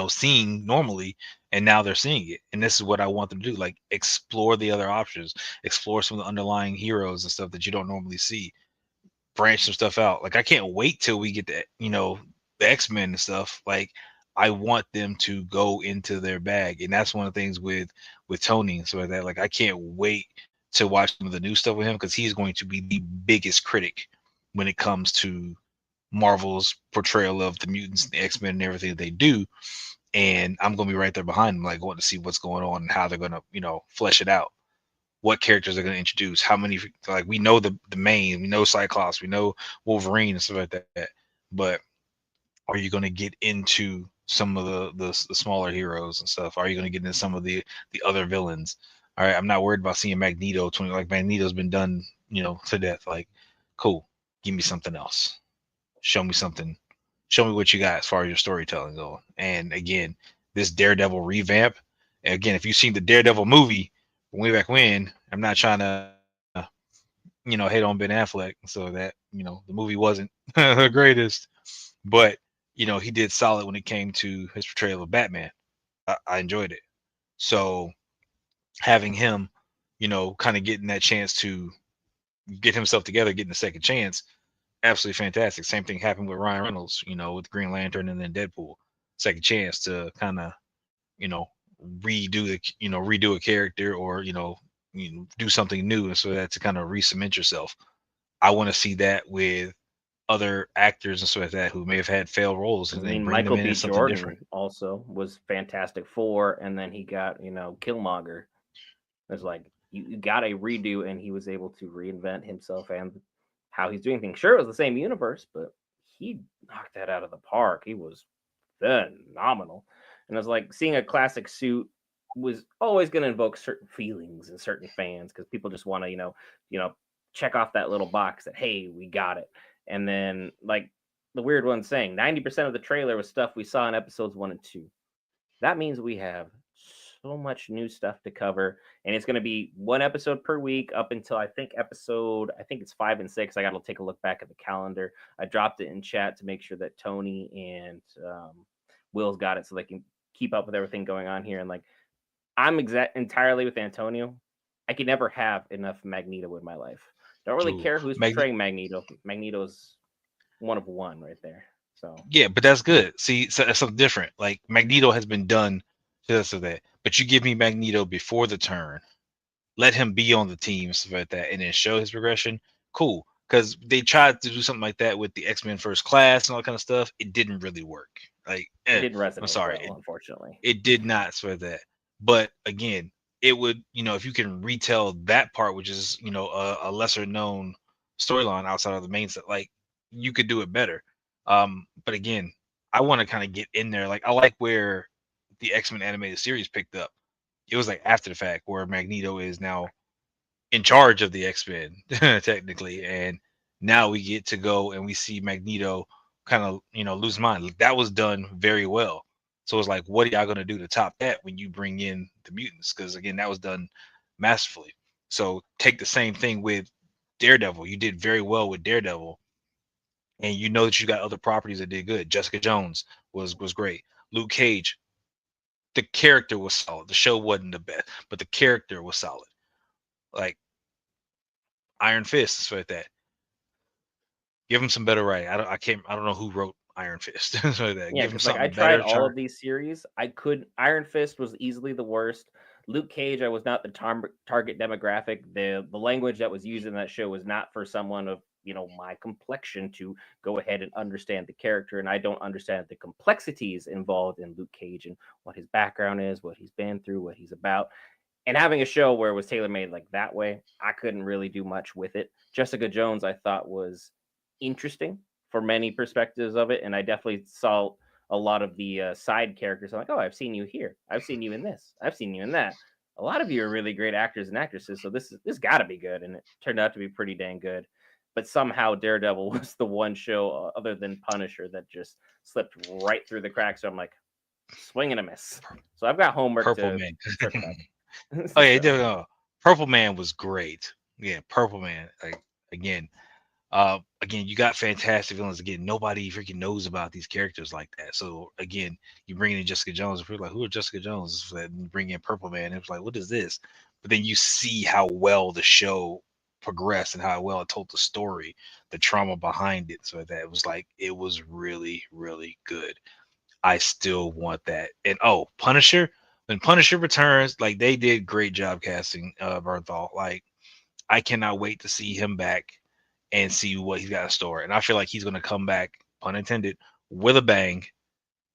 seeing normally, and now they're seeing it. And this is what I want them to do, like explore the other options, explore some of the underlying heroes and stuff that you don't normally see, branch some stuff out. Like, I can't wait till we get the X-Men and stuff. Like, I want them to go into their bag, and that's one of the things with Tony and stuff like that. Like, I can't wait to watch some of the new stuff with him, because he's going to be the biggest critic when it comes to Marvel's portrayal of the mutants, the X-Men, and everything that they do. And I'm gonna be right there behind them, like, wanting to see what's going on and how they're gonna, flesh it out. What characters they're gonna introduce? How many? Like, we know the main, we know Cyclops, we know Wolverine and stuff like that. But are you gonna get into some of the smaller heroes and stuff? Are you gonna get into some of the other villains? All right, I'm not worried about seeing Magneto. Like, Magneto's been done, to death. Like, cool. Give me something else. Show me something. Show me what you got as far as your storytelling going. And again, this Daredevil revamp. Again, if you've seen the Daredevil movie way back when, I'm not trying to, hate on Ben Affleck. So that, the movie wasn't the greatest, but he did solid when it came to his portrayal of Batman. I enjoyed it. So having him, kind of getting that chance to get himself together, getting a second chance, absolutely fantastic. Same thing happened with Ryan Reynolds, with Green Lantern and then Deadpool. Second chance to kind of, you know, redo a character, or do something new, and so that to kind of re-cement yourself. I want to see that with other actors and stuff like that who may have had failed roles, I and then mean, bring them Michael in B. as something Jordan different. also was Fantastic Four, and then he got, Killmonger. It's like you got a redo, and he was able to reinvent himself and how he's doing things. Sure, it was the same universe, but he knocked that out of the park. He was phenomenal. And I was like, seeing a classic suit was always going to invoke certain feelings in certain fans, because people just want to, check off that little box that, hey, we got it. And then, like the weird one saying, 90% of the trailer was stuff we saw in episodes 1 and 2. That means we have so much new stuff to cover, and it's going to be one episode per week up until I think it's 5 and 6. I got to take a look back at the calendar. I dropped it in chat to make sure that Tony and Will's got it, so they can keep up with everything going on here. And like, I'm entirely with Antonio. I could never have enough Magneto in my life. Don't really Ooh, care who's portraying Magneto. Magneto's one of one right there. So yeah, but that's good. See, so that's something different. Like, Magneto has been done to this or that, but you give me Magneto before the turn, let him be on the team, stuff like that, and then show his progression. Cool, because they tried to do something like that with the X-Men First Class and all that kind of stuff. It didn't really work. Like, it didn't I'm resonate sorry, well, unfortunately. it did not swear that. But again, it would, if you can retell that part, which is, a lesser known storyline outside of the main set, like, you could do it better. But again, I want to kind of get in there. Like, I like where the X-Men animated series picked up. It was like after the fact, where Magneto is now in charge of the X-Men technically, and now we get to go and we see Magneto kind of, lose mind. That was done very well. So it's like, what are y'all gonna do to top that when you bring in the mutants? Because again, that was done masterfully. So take the same thing with Daredevil. You did very well with Daredevil, and you know that you got other properties that did good. Jessica Jones was great. Luke Cage, the character was solid. The show wasn't the best, but the character was solid. Like, Iron Fist, stuff like that. Give him some better writing. I don't know who wrote Iron Fist. So that. Yeah, Give him because like I something tried better. all of these series. I could Iron Fist was easily the worst. Luke Cage, I was not the target demographic. The language that was used in that show was not for someone of my complexion to go ahead and understand the character, and I don't understand the complexities involved in Luke Cage and what his background is, what he's been through, what he's about. And having a show where it was tailor made like that way, I couldn't really do much with it. Jessica Jones, I thought was interesting for many perspectives of it, and I definitely saw a lot of the side characters are like, oh, I've seen you here, I've seen you in this, I've seen you in that. A lot of you are really great actors and actresses, so this got to be good, and it turned out to be pretty dang good. But somehow Daredevil was the one show other than Punisher that just slipped right through the cracks. So I'm like, swing and a miss. So I've got homework Purple to Man. circle back. Oh yeah, So Purple Man was great. Yeah, Purple Man. Like again, again, you got fantastic villains. Again, nobody freaking knows about these characters like that. So again, you bring in Jessica Jones, and people are like, who are Jessica Jones? And you bring in Purple Man, and it's like, what is this? But then you see how well the show progressed and how well it told the story, the trauma behind it. So that it was like it was really, really good. I still want that. And oh, Punisher, when Punisher returns, like they did great job casting Bernthal. Like I cannot wait to see him back and see what he's got in store. And I feel like he's gonna come back, pun intended, with a bang,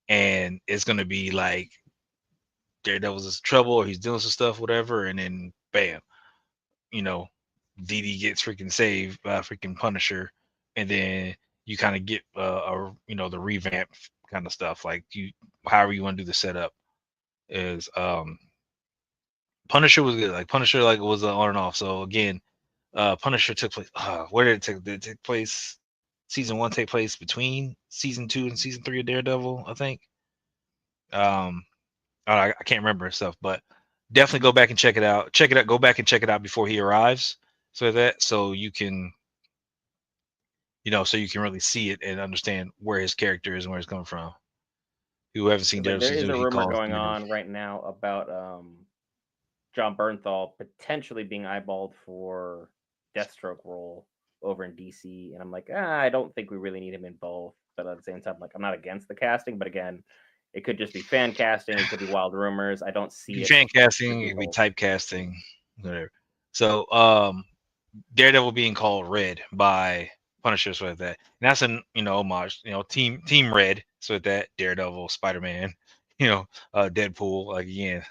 and it's gonna be like Daredevil's in trouble or he's doing some stuff, whatever, and then bam, you know, DD gets freaking saved by freaking Punisher, and then you kind of get the revamp kind of stuff. Like you, however you want to do the setup is Punisher was good. Like Punisher like was on and off. So again, Punisher took place. Where did it take? Did it take place? Season one take place between season 2 and season 3 of Daredevil, I think. Um, I can't remember stuff, but definitely go back and check it out. Check it out. Go back and check it out before he arrives, so you can so you can really see it and understand where his character is and where he's coming from. Who haven't seen because like Daredevil there season is 2, a he rumor calls going Daredevil. on right now about John Bernthal potentially being eyeballed for Deathstroke role over in DC, and I'm like, I don't think we really need him in both. But at the same time, like I'm not against the casting, but again, it could just be fan casting, it could be wild rumors. I don't It'd see be it fan casting, being it'd be both. typecasting, whatever. So Daredevil being called Red by Punisher, so like that. And that's an homage, Team Red, so like that Daredevil, Spider Man, Deadpool, like again,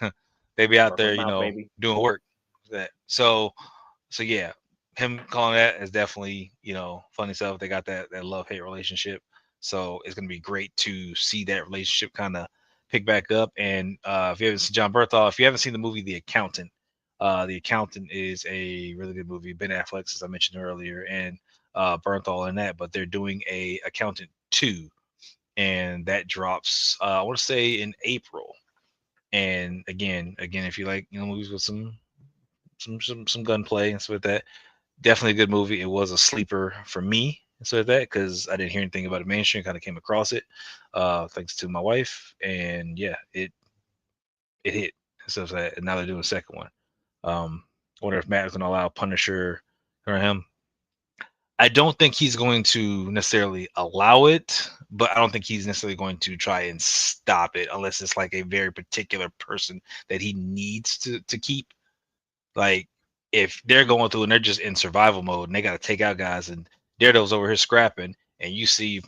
they be out Work with there, mouth, baby. doing work. That so yeah, him calling that is definitely funny stuff. They got that love hate relationship, so it's gonna be great to see that relationship kind of pick back up. And if you haven't seen John Berthold, if you haven't seen the movie The Accountant, The Accountant is a really good movie. Ben Affleck, as I mentioned earlier, and Bernthal in that. But they're doing a Accountant 2, and that drops I want to say in April. And again, if you like movies with some gunplay and stuff like that, definitely a good movie. It was a sleeper for me and stuff like that because I didn't hear anything about it mainstream. Kind of came across it thanks to my wife, and yeah, it hit and stuff like that. And now they're doing a second one. I wonder if Matt is going to allow Punisher or him. I don't think he's going to necessarily allow it, but I don't think he's necessarily going to try and stop it unless it's like a very particular person that he needs to keep. Like if they're going through and they're just in survival mode and they got to take out guys and Daredevil's over here scrapping and you see,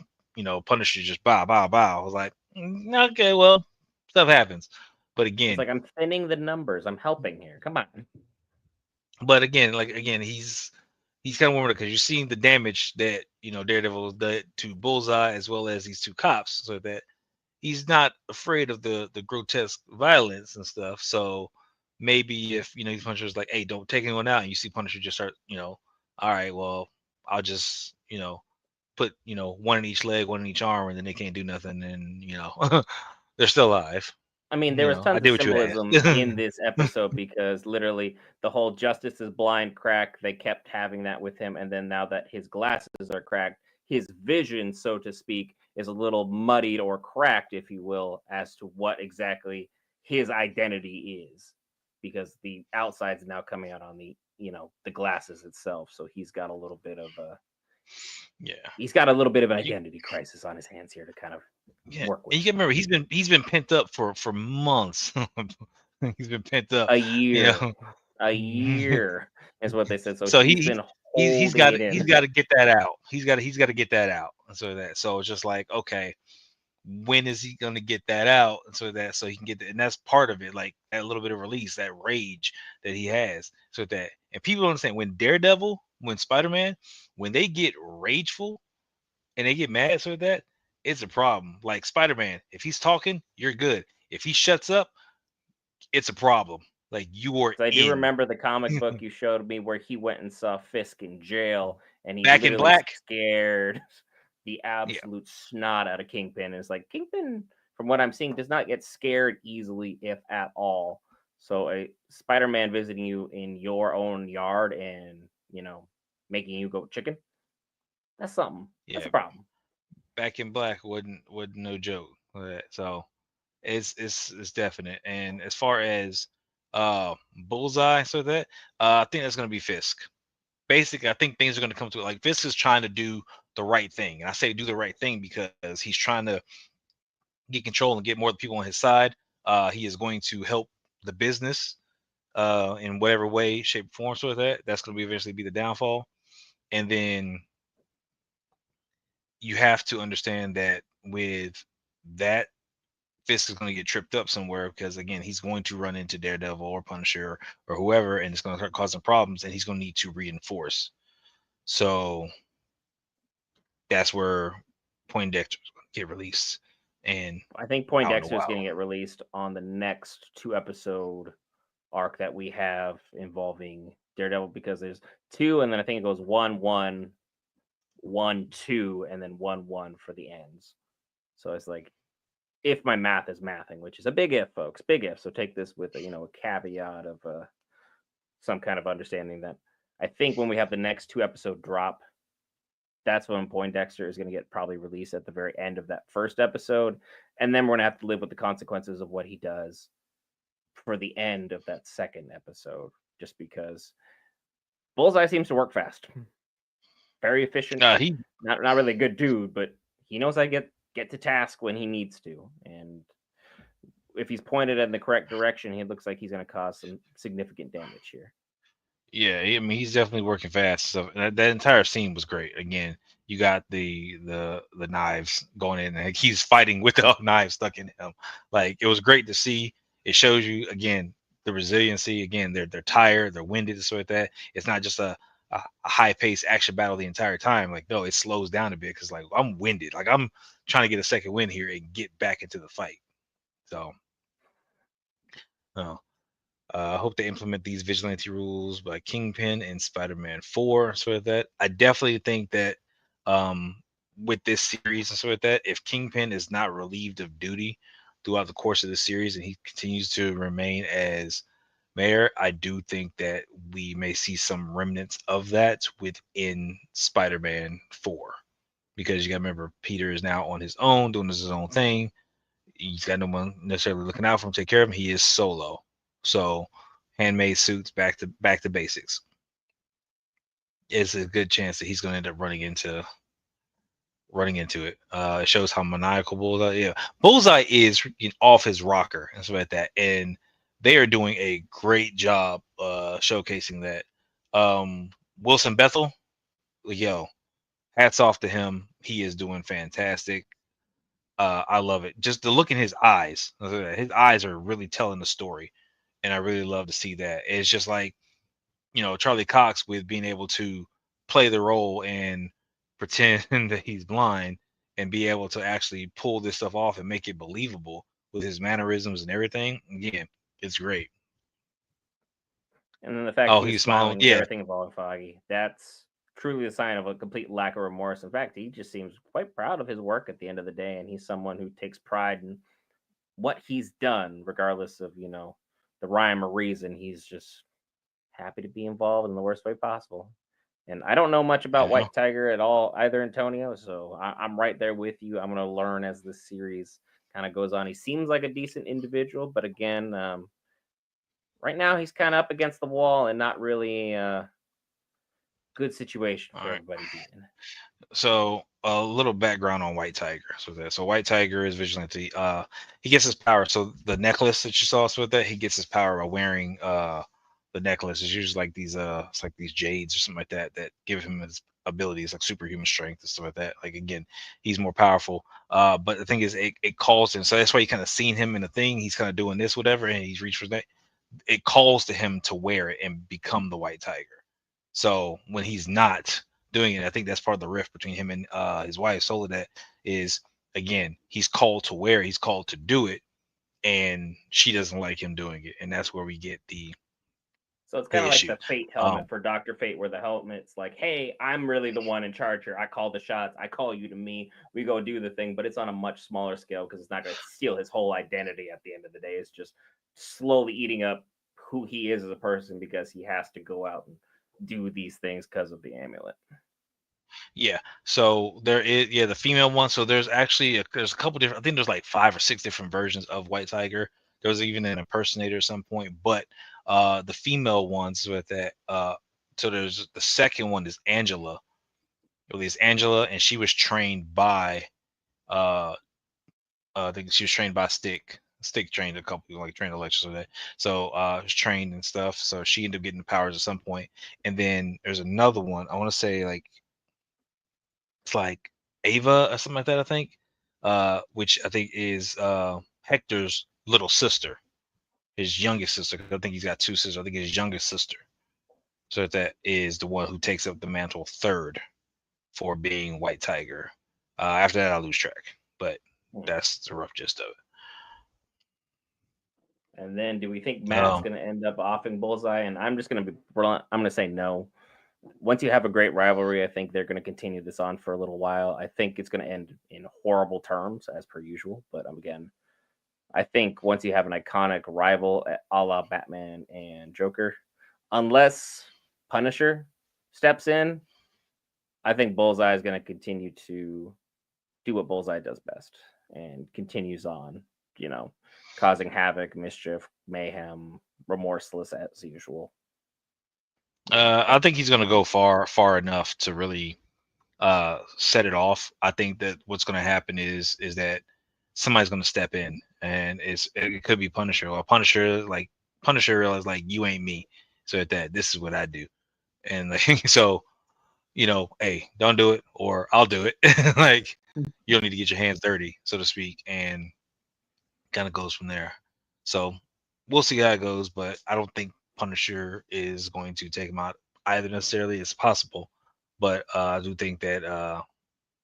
Punisher just bow, bow, bow. I was like, okay, well, stuff happens. But It's again, like I'm thinning the numbers. I'm helping here. Come on. he's kind of warmer because you're seeing the damage that Daredevil did to Bullseye as well as these two cops, so that he's not afraid of the grotesque violence and stuff. So maybe if these Punisher's like, hey, don't take anyone out, and you see Punisher just start, all right, well, I'll just put one in each leg, one in each arm, and then they can't do nothing, and they're still alive. I mean, there was I tons did of what you symbolism asked. in this episode because literally the whole justice is blind crack, they kept having that with him. And then now that his glasses are cracked, his vision, so to speak, is a little muddied or cracked, if you will, as to what exactly his identity is. Because the outside's now coming out on the glasses itself. So Yeah. he's got a little bit of an You, identity crisis on his hands here to kind of yeah, work and you with. can remember he's been pent up for months. He's been pent up, A you year. know. A year is what they said. So So he's been he's holding got it he's in. got to get that out. He's got to get that out. And so it's just like, okay, when is he going to get that out? And so he can get that, and that's part of it, like that little bit of release, that rage that he has. So that and people don't understand when Spider-Man, when they get rageful and they get mad, so that it's a problem. Like Spider-Man, if he's talking, you're good. If he shuts up, it's a problem. Like you are So I do in. remember the comic book you showed me where he went and saw Fisk in jail, and he Back in literally Black. scared the Yeah, absolute snot out of Kingpin. And it's like Kingpin, from what I'm seeing, does not get scared easily, if at all. So a Spider-Man visiting you in your own yard and making you go chicken, that's something. That's yeah. a problem. Back in Black wasn't no joke. So it's definite. And as far as Bullseye, so that I think that's gonna be Fisk. Basically, I think things are gonna come to it. Like Fisk is trying to do the right thing, and I say do the right thing because he's trying to get control and get more people on his side. He is going to help the business in whatever way, shape, or form. So that that's going to be eventually be the downfall. And then you have to understand that with that, Fisk is going to get tripped up somewhere because again, he's going to run into Daredevil or Punisher or whoever, and it's going to start causing problems, and he's going to need to reinforce. So that's where Poindexter get released, and I think out in the Poindexter is wild. going to get released on the next 2 episode arc that we have involving Daredevil, because there's two, and then I think it goes 1-1, 1-2, and then 1-1 for the ends. So it's like, if my math is mathing, which is a big if, folks, big if. So take this with a caveat of some kind of understanding that I think when we have the next 2 episode drop, that's when Poindexter is going to get probably released at the very end of that first episode, and then we're going to have to live with the consequences of what he does for the end of that second episode, just because Bullseye seems to work fast, very efficient. He Not really a good dude, but he knows how to get to task when he needs to, and if he's pointed in the correct direction, he looks like he's going to cause some significant damage here. Yeah, I mean he's definitely working fast. So that entire scene was great. Again, you got the knives going in, and he's fighting with the knives stuck in him. Like it was great to see. It shows you again the resiliency. Again, they're tired, they're winded, and so like that. It's not just a high paced action battle the entire time. Like no, it slows down a bit because like I'm winded. Like I'm trying to get a second win here and get back into the fight. So. Uh, I hope they implement these vigilante rules by Kingpin and Spider-Man 4, sort of that. I definitely think that um, with this series and sort of that, if Kingpin is not relieved of duty throughout the course of the series and he continues to remain as mayor, I do think that we may see some remnants of that within Spider-Man 4. Because you got to remember, Peter is now on his own, doing his own thing. He's got no one necessarily looking out for him, take care of him. He is solo. So handmade suits, back to basics. It's a good chance that he's going to end up running into it. It shows how maniacal Bullseye. Yeah, Bullseye is off his rocker and stuff like that, and they are doing a great job showcasing that. Wilson Bethel, yo, hats off to him. He is doing fantastic. I love it. Just the look in his eyes. His eyes are really telling the story, and I really love to see that. It's just like Charlie Cox with being able to play the role and pretend that he's blind and be able to actually pull this stuff off and make it believable with his mannerisms and everything. Again, it's great. And then the fact Oh, he was he's smiling. smiling with Yeah, everything involving Foggy, that's truly a sign of a complete lack of remorse. In fact, he just seems quite proud of his work at the end of the day, and he's someone who takes pride in what he's done, regardless of, the rhyme or reason. He's just happy to be involved in the worst way possible. And I don't know much about yeah. White Tiger at all either, Antonio. So I'm right there with you. I'm going to learn as this series kind of goes on. He seems like a decent individual, but again, right now he's kind of up against the wall and not really a good situation All for right. everybody to be in. So a little background on White Tiger. So White Tiger is vigilante. He gets his power. So the necklace that you saw with that, he gets his power by wearing the necklace. It's usually like these it's like these jades or something like that that give him his abilities like superhuman strength and stuff like that. Like again, he's more powerful. But the thing is, it calls him. So that's why you kind of seen him in the thing. He's kind of doing this, whatever, and he's reached for that. It calls to him to wear it and become the White Tiger. So when he's not doing it, I think that's part of the rift between him and his wife Soledad is again, he's called to wear it, he's called to do it, and she doesn't like him doing it, and that's where we get So it's kind the of like issue. the Fate helmet Um, for Doctor Fate, where the helmet's like, "Hey, I'm really the one in charge here. I call the shots. I call you to me. We go do the thing." But it's on a much smaller scale because it's not going to steal his whole identity. At the end of the day, it's just slowly eating up who he is as a person because he has to go out and do these things because of the amulet. yeah, so there is, yeah, the female one. So there's actually there's a couple different. I think there's like 5 or 6 different versions of White Tiger. There was even an impersonator at some point, but the female ones with that. So there's the second one is Angela. It was Angela, and she was trained by uh I think she was trained by Stick. Stick trained a couple, like trained Alexis with that. So was trained and stuff. So she ended up getting the powers at some point. And then there's another one. I want to say like it's like Ava or something like that, I think. Which I think is Hector's little sister, his youngest sister. 'Cause I think he's got 2 sisters. I think his youngest sister. So that is the one who takes up the mantle third for being White Tiger. After that, I lose track. But that's the rough gist of And then, do we think it. Matt's going to end up offing Bullseye? And I'm just going to be blunt. I'm going to say no. Once you have a great rivalry, I think they're going to continue this on for a little while. I think it's going to end in horrible terms, as per usual. But again, I think once you have an iconic rival a la Batman and Joker, unless Punisher steps in, I think Bullseye is going to continue to do what Bullseye does best and continues on, you know, causing havoc, mischief, mayhem, remorseless as usual. I think he's going to go far enough to really set it off. I think that what's going to happen is that somebody's going to step in, and it could be Punisher, or Punisher realizes like you ain't me, so at that this is what I do, and like so hey, don't do it, or I'll do it. Like you don't need to get your hands dirty, so to speak, and kind of goes from there. So we'll see how it goes, but I don't think Punisher is going to take him out either necessarily. It's possible, but I do think that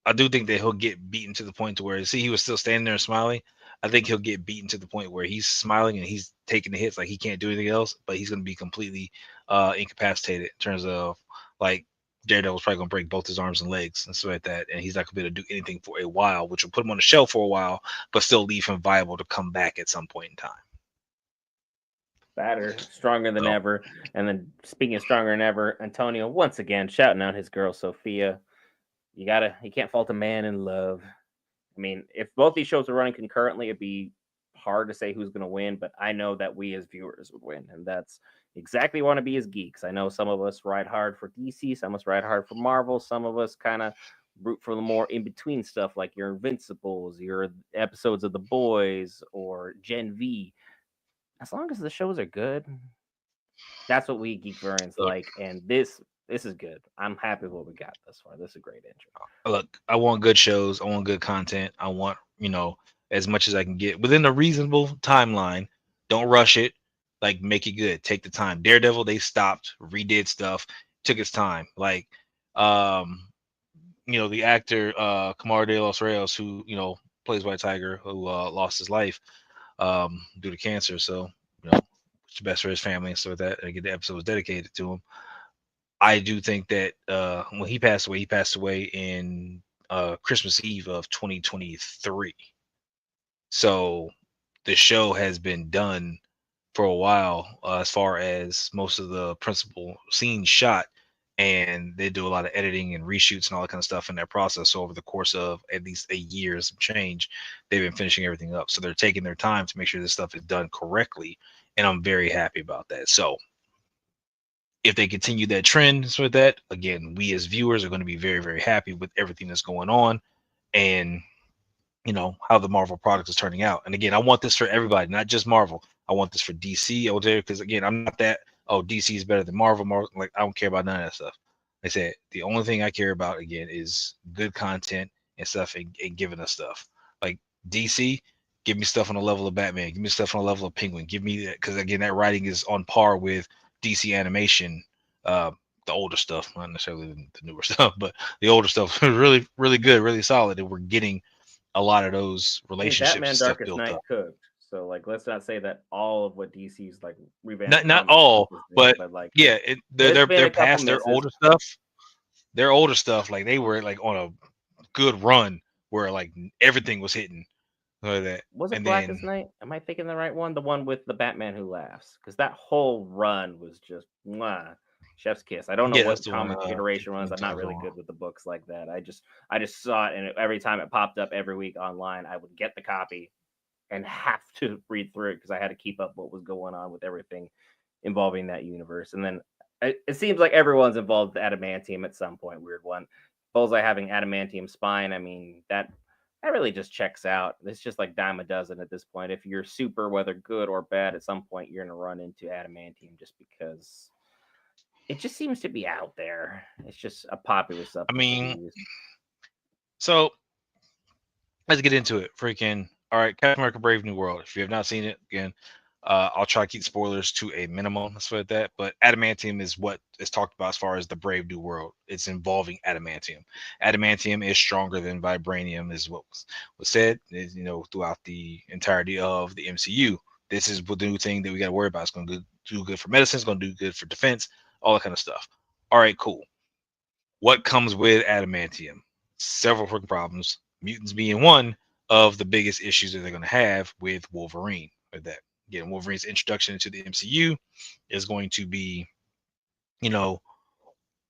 he'll get beaten to the point to where see he was still standing there smiling. I think he'll get beaten to the point where he's smiling and he's taking the hits like he can't do anything else, but he's going to be completely incapacitated in terms of like Daredevil's probably going to break both his arms and legs and stuff like that, and he's not going to be able to do anything for a while, which will put him on the shelf for a while, but still leave him viable to come back at some point in time. Badder, stronger than So, ever. And then speaking of stronger than ever, Antonio once again shouting out his girl Sophia. You can't fault a man in love. I mean, if both these shows are running concurrently, it'd be hard to say who's going to win, but I know that we as viewers would win, and that's exactly want to be as geeks. I know some of us ride hard for DC, some of us ride hard for Marvel, some of us kind of root for the more in between stuff like your Invincibles, your episodes of The Boys, or Gen V. As long as the shows are good, that's what we Geek Variants look, like, and this is good. I'm happy with what we got thus far. This is a great intro. I want good shows. I want good content. I want, as much as I can get within a reasonable timeline. Don't rush it. Like, make it good. Take the time. Daredevil, they stopped, redid stuff, took its time. Like, the actor Kamar De Los Reyes, who, plays White Tiger, who lost his life due to cancer. So, it's the best for his family and stuff like that. And get the episode was dedicated to him. I do think that when he passed away in Christmas Eve of 2023. So the show has been done for a while as far as most of the principal scenes shot, and they do a lot of editing and reshoots and all that kind of stuff in that process. So over the course of at least a year's change, they've been finishing everything up. So they're taking their time to make sure this stuff is done correctly, and I'm very happy about that. So if they continue that trend with that, again, we as viewers are going to be very, very happy with everything that's going on and how the Marvel product is turning out. And again, I want this for everybody, not just Marvel. I want this for DC over there because again, I'm not that DC is better than Marvel. Like I don't care about none of that stuff. Like I said, the only thing I care about again is good content and stuff and giving us stuff. Like DC, give me stuff on the level of Batman, give me stuff on the level of Penguin, give me that because again, that writing is on par with DC animation, the older stuff, not necessarily the newer stuff, but the older stuff is really, really good, really solid, and we're getting a lot of those I mean, relationships Batman and stuff Darkest built Night up. cooked. So like, let's not say that all of what DC's like revamped Not comic stuff all, is good, but but like, yeah, there's been they're a couple past misses. their older stuff. Like they were like on a good run where like everything was hitting like that, Was it and then Blackest Night? Am I thinking the right one? The one with the Batman Who Laughs? Because that whole run was just mwah, chef's kiss. I don't know yeah, that's what the one comic iteration was. you're I'm not talking really about. good with the books like that. I just saw it, and every time it popped up every week online, I would get the copy and have to read through it because I had to keep up what was going on with everything involving that universe. And then it seems like everyone's involved with adamantium at some point. Weird one. Bullseye having adamantium spine. I mean that really just checks out. It's just like dime a dozen at this point. If you're super, whether good or bad, at some point you're gonna run into adamantium just because it just seems to be out there. It's just a popular I substance to mean, use. so let's get into it. Freaking all right, Captain America: Brave New World. If you have not seen it, again, I'll try to keep spoilers to a minimum. Let's put it that. But adamantium is what is talked about as far as the Brave New World. It's involving adamantium. Adamantium is stronger than vibranium, is what was said. Is, throughout the entirety of the MCU. This is the new thing that we got to worry about. It's going to do good for medicine. It's going to do good for defense. All that kind of stuff. All right, cool. What comes with adamantium? Several freaking problems. Mutants being one of the biggest issues that they're going to have with Wolverine. With that, again, Wolverine's introduction into the MCU is going to be, you know,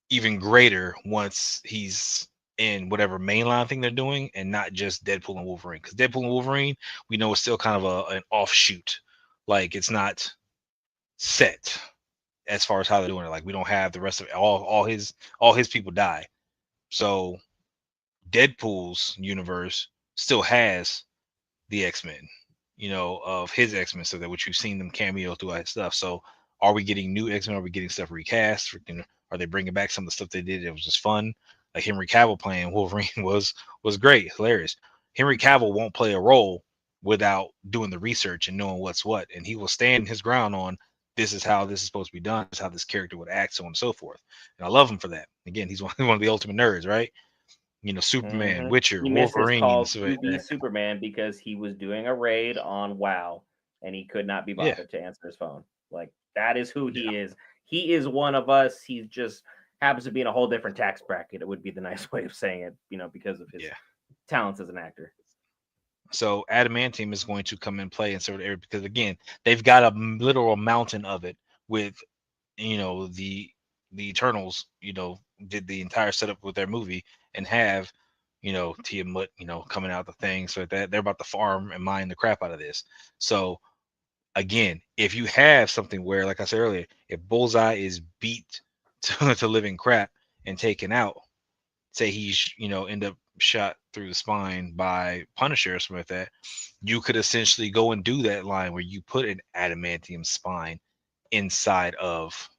even greater once he's in whatever mainline thing they're doing, and not just Deadpool and Wolverine. Because Deadpool and Wolverine, we know, is still kind of an offshoot. Like it's not set as far as how they're doing it. Like we don't have the rest of it. All his people die. So Deadpool's universe still has the X-Men, of his X-Men, so that which we've seen them cameo throughout his stuff. So are we getting new X-Men? Are we getting stuff recast? Are they bringing back some of the stuff they did? It was just fun. Like Henry Cavill playing Wolverine was great, hilarious. Henry Cavill won't play a role without doing the research and knowing what's what, and he will stand his ground on this is how this is supposed to be done, this is how this character would act, so on and so forth. And I love him for that. Again, he's one of the ultimate nerds, right? Superman, Hmm. Witcher, He missed his Wolverine, call so to be Superman because he was doing a raid on WoW and he could not be yeah, bothered to answer his phone. Like that is who yeah, he is. He is one of us. He just happens to be in a whole different tax bracket. It would be the nice way of saying it, because of his yeah. talents as an actor. So adamantium is going to come in play in certain areas because again, they've got a literal mountain of it with the Eternals, did the entire setup with their movie and have Tiamat, coming out the thing so that they're about to farm and mine the crap out of this. So again, if you have something where, like I said earlier, if Bullseye is beat to living crap and taken out, say he's end up shot through the spine by Punisher or something like that, you could essentially go and do that line where you put an adamantium spine inside of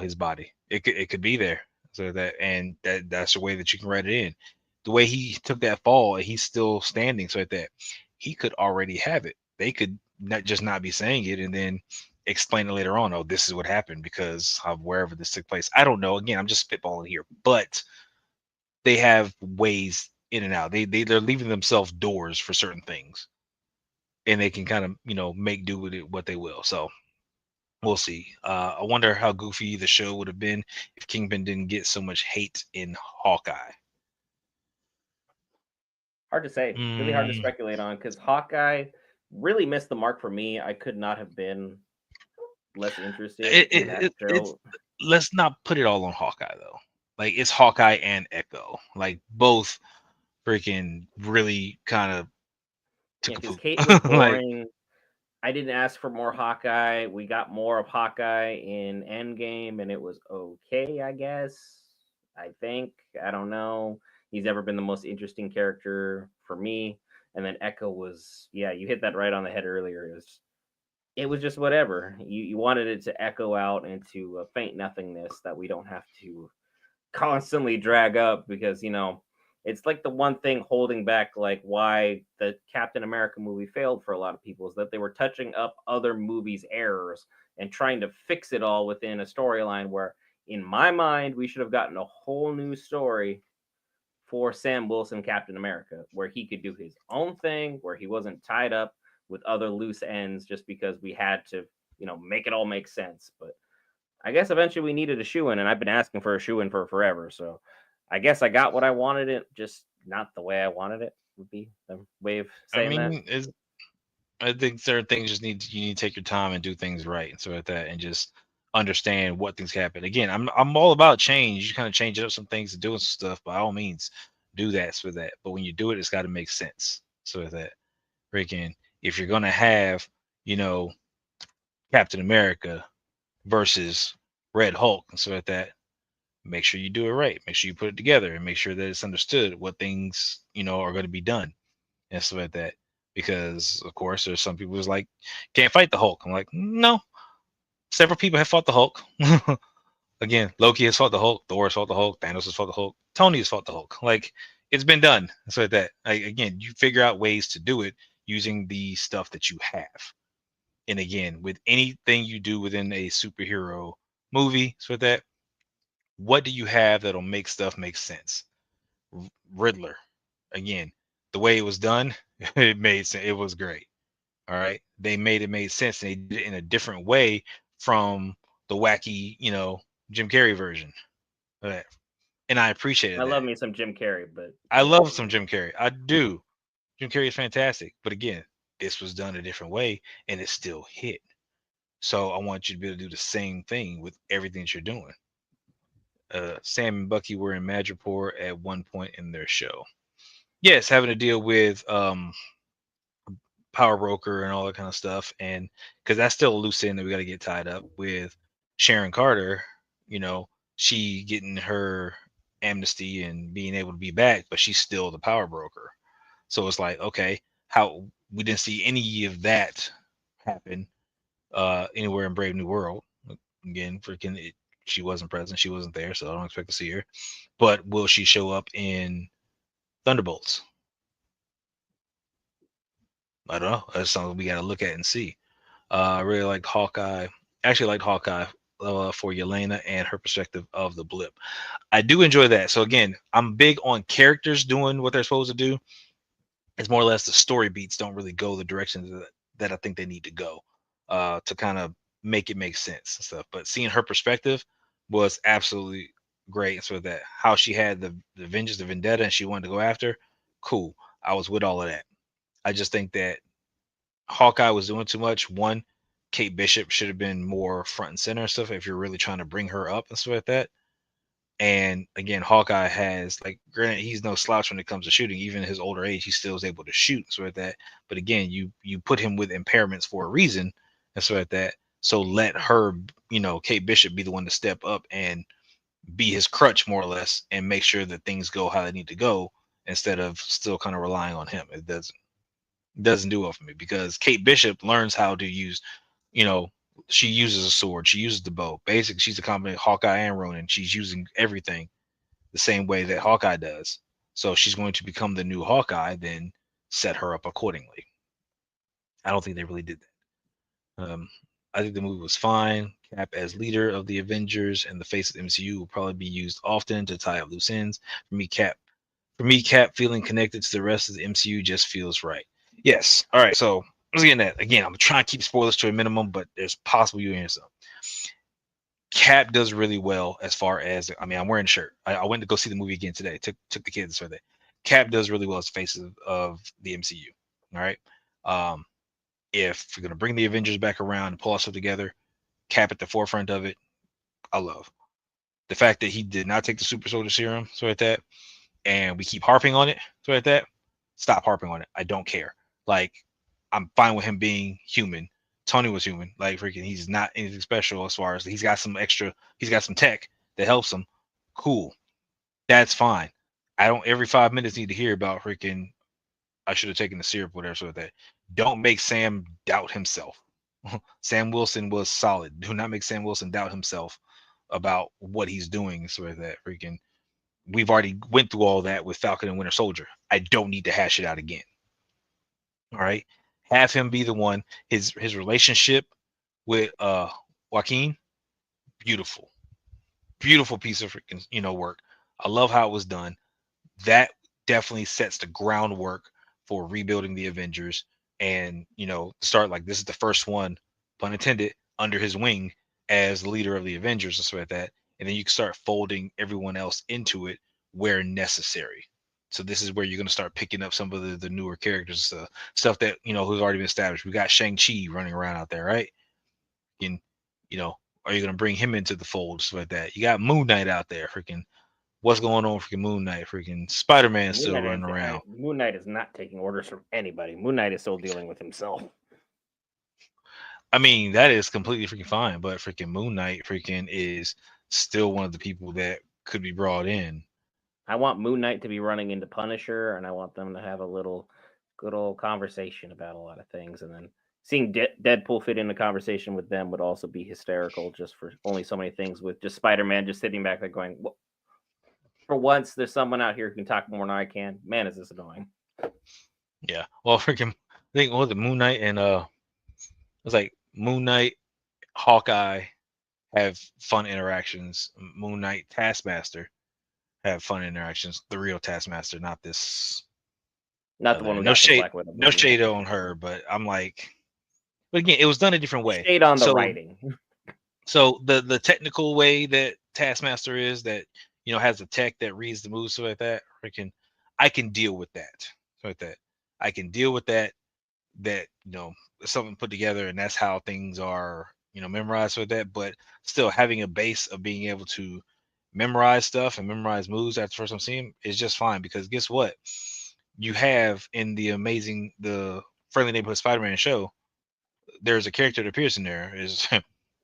his body. It could be there, so that's the way that you can write it in. The way he took that fall and he's still standing, so that he could already have it. They could not be saying it and then explain it later on. Oh, this is what happened because of wherever this took place. I don't know. Again, I'm just spitballing here, but they have ways in and out. They're leaving themselves doors for certain things, and they can kind of make do with it what they will. So we'll see. I wonder how goofy the show would have been if Kingpin didn't get so much hate in Hawkeye. Hard to say. Really hard to Mm, speculate on because Hawkeye really missed the mark for me. I could not have been less interested in that it's show. let's not put it all on Hawkeye though. Like it's Hawkeye and Echo, like both freaking really kind of Yeah, took a because poop. Kate was Like boring. I didn't ask for more Hawkeye. We got more of Hawkeye in Endgame, and it was okay, I guess. I think. I don't know. He's never been the most interesting character for me. And then Echo was, yeah, you hit that right on the head earlier. It was just whatever. You wanted it to echo out into a faint nothingness that we don't have to constantly drag up because it's like the one thing holding back like why the Captain America movie failed for a lot of people is that they were touching up other movies' errors and trying to fix it all within a storyline where in my mind we should have gotten a whole new story for Sam Wilson Captain America, where he could do his own thing, where he wasn't tied up with other loose ends just because we had to, make it all make sense. But I guess eventually we needed a shoe in, and I've been asking for a shoe in for forever. So I guess I got what I wanted, it just not the way I wanted it, would be the way of I saying that. mean, I think certain things you need to take your time and do things right and stuff like that, and just understand what things happen. Again, I'm all about change. You kind of change up some things and doing some stuff. By all means, do that for that. But when you do it, it's got to make sense. So that freaking, if you're gonna have, you know, Captain America versus Red Hulk and stuff like that, make sure you do it right. Make sure you put it together and make sure that it's understood what things are going to be done and stuff like that. Because of course, there's some people who's like, can't fight the Hulk. I'm like, no. Several people have fought the Hulk. Again, Loki has fought the Hulk. Thor has fought the Hulk. Thanos has fought the Hulk. Tony has fought the Hulk. Like, it's been done. So that, like, again, you figure out ways to do it using the stuff that you have. And again, with anything you do within a superhero movie, so that, what do you have that'll make stuff make sense? Riddler, again, the way it was done, it made sense. It was great. All right, they made sense, and they did it in a different way from the wacky, Jim Carrey version of that. And I I appreciated love that. me some Jim Carrey, but I yeah, love some Jim Carrey. I do. Jim Carrey is fantastic, but again, this was done a different way, and it still hit. So I want you to be able to do the same thing with everything that you're doing. Sam and Bucky were in Madripoor at one point in their show. Yes, having to deal with Power Broker and all that kind of stuff, and because that's still a loose end that we got to get tied up with Sharon Carter. You know, she getting her amnesty and being able to be back, but she's still the Power Broker. So it's like, okay, how we didn't see any of that happen anywhere in Brave New World. Again, freaking, she wasn't present, she wasn't there, so I don't expect to see her. But will she show up in Thunderbolts? I don't know. That's something we got to look at and see. I really liked Hawkeye. Actually, liked Hawkeye for Yelena and her perspective of the blip. I do enjoy that. So again, I'm big on characters doing what they're supposed to do. It's more or less the story beats don't really go the direction that I think they need to go to kind of make it make sense and stuff. But seeing her perspective was absolutely great. So that how she had the vengeance, the vendetta, and she wanted to go after, cool. I was with all of that. I just think that Hawkeye was doing too much. One, Kate Bishop should have been more front and center and stuff if you're really trying to bring her up and stuff like that. And again, Hawkeye has, like, granted, he's no slouch when it comes to shooting. Even in his older age, he still is able to shoot and stuff like that. But again, you put him with impairments for a reason and stuff like that. So let her, Kate Bishop, be the one to step up and be his crutch more or less, and make sure that things go how they need to go instead of still kind of relying on him. It doesn't do well for me because Kate Bishop learns how to use, you know, she uses a sword, she uses the bow. Basically, she's a combination of Hawkeye and Ronin. She's using everything the same way that Hawkeye does. So she's going to become the new Hawkeye, then set her up accordingly. I don't think they really did that. I think the movie was fine. Cap as leader of the Avengers and the face of the MCU will probably be used often to tie up loose ends. For me, Cap feeling connected to the rest of the MCU just feels right. Yes. All right. So let's get into that. Again, I'm trying to keep spoilers to a minimum, but there's possible you hear some. Cap does really well as far as, I mean, I'm wearing a shirt. I went to go see the movie again today. Took the kids for that. Cap does really well as face of the MCU. All right. If you're gonna bring the Avengers back around and pull us all together, Cap at the forefront of it, I love. The fact that he did not take the super soldier serum, so like that, and we keep harping on it, so like that, stop harping on it. I don't care. Like, I'm fine with him being human. Tony was human. Like, freaking, he's not anything special as far as he's got some tech that helps him. Cool. That's fine. I don't every 5 minutes need to hear about freaking, I should have taken the syrup, whatever, so that. Don't make Sam doubt himself. Sam Wilson was solid. Do not make Sam Wilson doubt himself about what he's doing, so that freaking, we've already went through all that with Falcon and Winter Soldier. I don't need to hash it out again. All right. Have him be the one. His relationship with Joaquin, beautiful. Beautiful piece of freaking, work. I love how it was done. that definitely sets the groundwork for rebuilding the Avengers, and start like this is the first one, pun intended, under his wing as the leader of the Avengers and stuff like that. And then you can start folding everyone else into it where necessary. So this is where you're going to start picking up some of the newer characters, stuff that who's already been established. We got Shang-Chi running around out there, right? And are you going to bring him into the fold, stuff like that? You got Moon Knight out there, freaking. What's going on, freaking Moon Knight? Freaking Spider-Man still running around. Moon Knight is not taking orders from anybody. Moon Knight is still dealing with himself. I mean, that is completely freaking fine, but freaking Moon Knight freaking is still one of the people that could be brought in. I want Moon Knight to be running into Punisher, and I want them to have a little good old conversation about a lot of things. And then seeing Deadpool fit in the conversation with them would also be hysterical, just for only so many things, with just Spider-Man just sitting back there going, well, for once, there's someone out here who can talk more than I can. Man, is this annoying. Yeah. Well, freaking, I think, what was it, Moon Knight and, it was like Moon Knight, Hawkeye have fun interactions. Moon Knight, Taskmaster have fun interactions. The real Taskmaster, not this. Not the one we no got shade, Black Widow. no shade on her, but I'm like, but again, it was done a different way. Shade on the writing. So the technical way that Taskmaster is, that has a tech that reads the moves, so like that, freaking, I can deal with that. So like that, I can deal with that. That something put together, and that's how things are memorized with that. But still, having a base of being able to memorize stuff and memorize moves after first time seeing is just fine, because guess what? You have in the Friendly Neighborhood Spider-Man show, there's a character that appears in there, is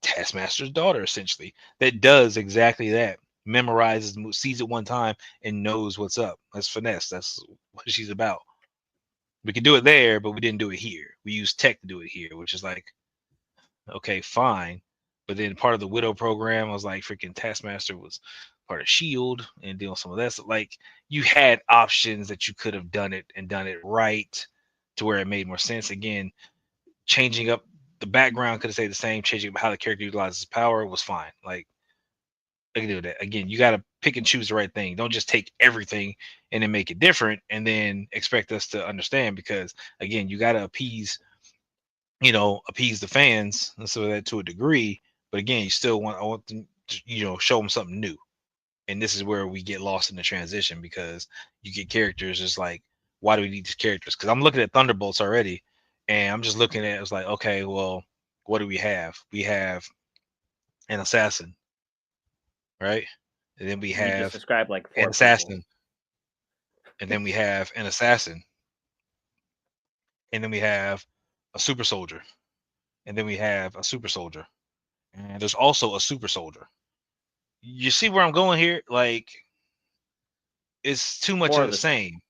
Taskmaster's daughter, essentially, that does exactly that. Memorizes, sees it one time, and knows what's up. That's finesse. That's what she's about. We could do it there, but we didn't do it here. We used tech to do it here, which is like, okay, fine. But then part of the Widow program, I was like, freaking Taskmaster was part of Shield and doing some of that. So like, you had options that you could have done it and done it right to where it made more sense. Again, changing up the background could have stayed the same. Changing up how the character utilizes power was fine. Like, I can do that. Again, you got to pick and choose the right thing. Don't just take everything and then make it different and then expect us to understand, because again, you got to appease the fans, and so that to a degree. But again, I want them to, show them something new. And this is where we get lost in the transition, because you get characters just like, why do we need these characters? Because I'm looking at Thunderbolts already, and I'm just looking at it's like, okay, well, what do we have? We have an assassin, right? And then we You just have described like an 4 assassin, people. and then we have an assassin, and then we have a super soldier, and then we have a super soldier, and there's also a super soldier. You see where I'm going here? Like, it's too much of the same.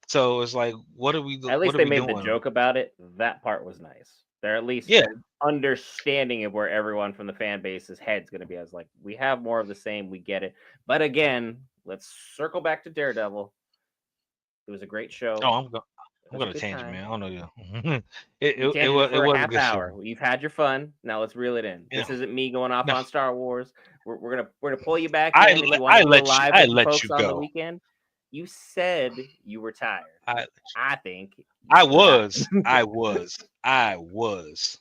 So it's like, what are we? At What least are they we made doing? the joke about it. That part was nice. They're at least Yeah, understanding of where everyone from the fan base's head's going to be. As like, we have more of the same. We get it. But again, let's circle back to Daredevil. It was a great show. oh, I'm going to good tangent, time. man. I don't know. You tangented for It a was a half good hour. show. You've had your fun. Now let's reel it in. This isn't me going off No, on Star Wars. We're gonna pull you back in if you want to be alive I with the let you folks on the go. weekend. You said you were tired. I think I you forgot. was.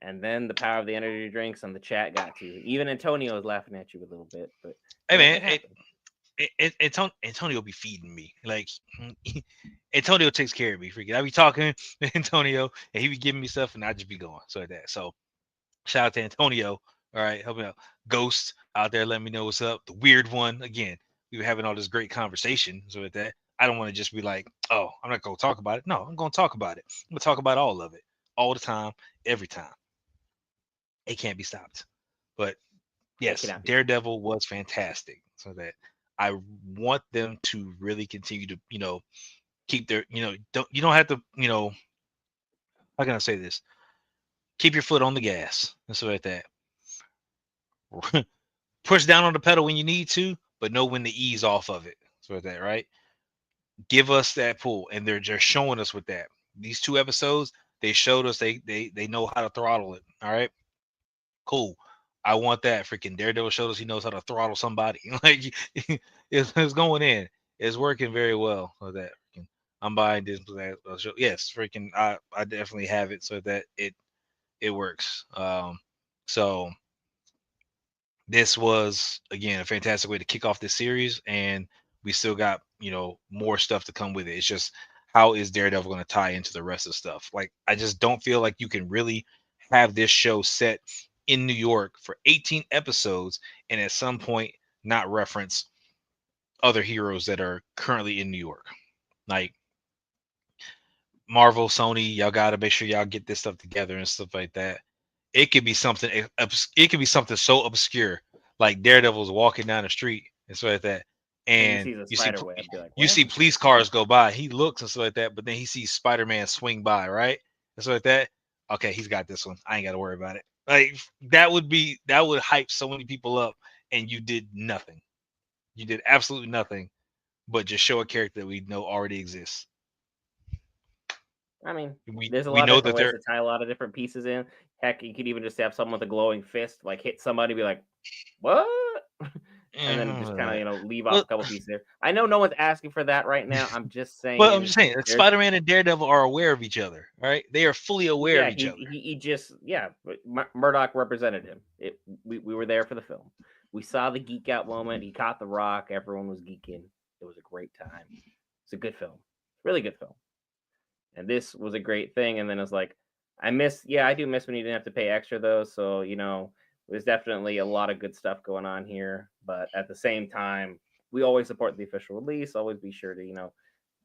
And then the power of the energy drinks on the chat got to you. Even Antonio was laughing at you a little bit, but Hey man, it happened. Antonio be feeding me. Like, Antonio takes care of me. Freaking, I be talking to Antonio, and he be giving me stuff, and I just be going so like that. So shout out to Antonio. All right, help me out. Ghost out there, let me know what's up. The weird one again. We were having all this great conversation. So with that, I don't want to just be like, oh, I'm not gonna talk about it. No, I'm gonna talk about it. I'm gonna talk about all of it, all the time, every time. It can't be stopped. But yes, Daredevil was fantastic. So that I want them to really continue to, keep their, you don't have to, how can I say this? Keep your foot on the gas and stuff like that. Push down on the pedal when you need to, but know when to ease off of it. So like that, right? Give us that pull, and they're just showing us with that. These 2 episodes, they showed us they know how to throttle it. All right, cool. I want that. Freaking Daredevil showed us he knows how to throttle somebody. Like, It's going in. It's working very well with that. I'm buying Disney Plus. Show. Yes, freaking. I definitely have it so that it works. So this was again a fantastic way to kick off this series, and we still got more stuff to come with it. It's just how is Daredevil going to tie into the rest of the stuff? Like I just don't feel like you can really have this show set in New York for 18 episodes and at some point not reference other heroes that are currently in New York. Like Marvel, Sony, y'all got to make sure y'all get this stuff together and stuff like that. It could be something. It could be something so obscure, like Daredevil's walking down the street and stuff like that, And he and sees a spider web, be like, you "What?" see police cars go by. He looks and stuff like that, but then he sees Spider-Man swing by, right? And stuff like that. Okay, he's got this one. I ain't got to worry about it. Like that would hype so many people up, and you did nothing. You did absolutely nothing, but just show a character that we know already exists. I mean, We there's a we lot of know different that ways they're to tie a lot of different pieces in. Heck, you could even just have someone with a glowing fist, like hit somebody, be like, "What?" And then just kind of leave off well, a couple pieces there. I know no one's asking for that right now. I'm just well, I'm saying, just saying, like, there's Spider-Man and Daredevil are aware of each other, right? They are fully aware of yeah, each other. he just but Murdoch represented him. We were there for the film. We saw the geek out moment. He caught the rock. Everyone was geeking. It was a great time. It's a good film, really good film. And this was a great thing. And then it's like, I do miss when you didn't have to pay extra though. So there's definitely a lot of good stuff going on here. But at the same time, we always support the official release. Always be sure to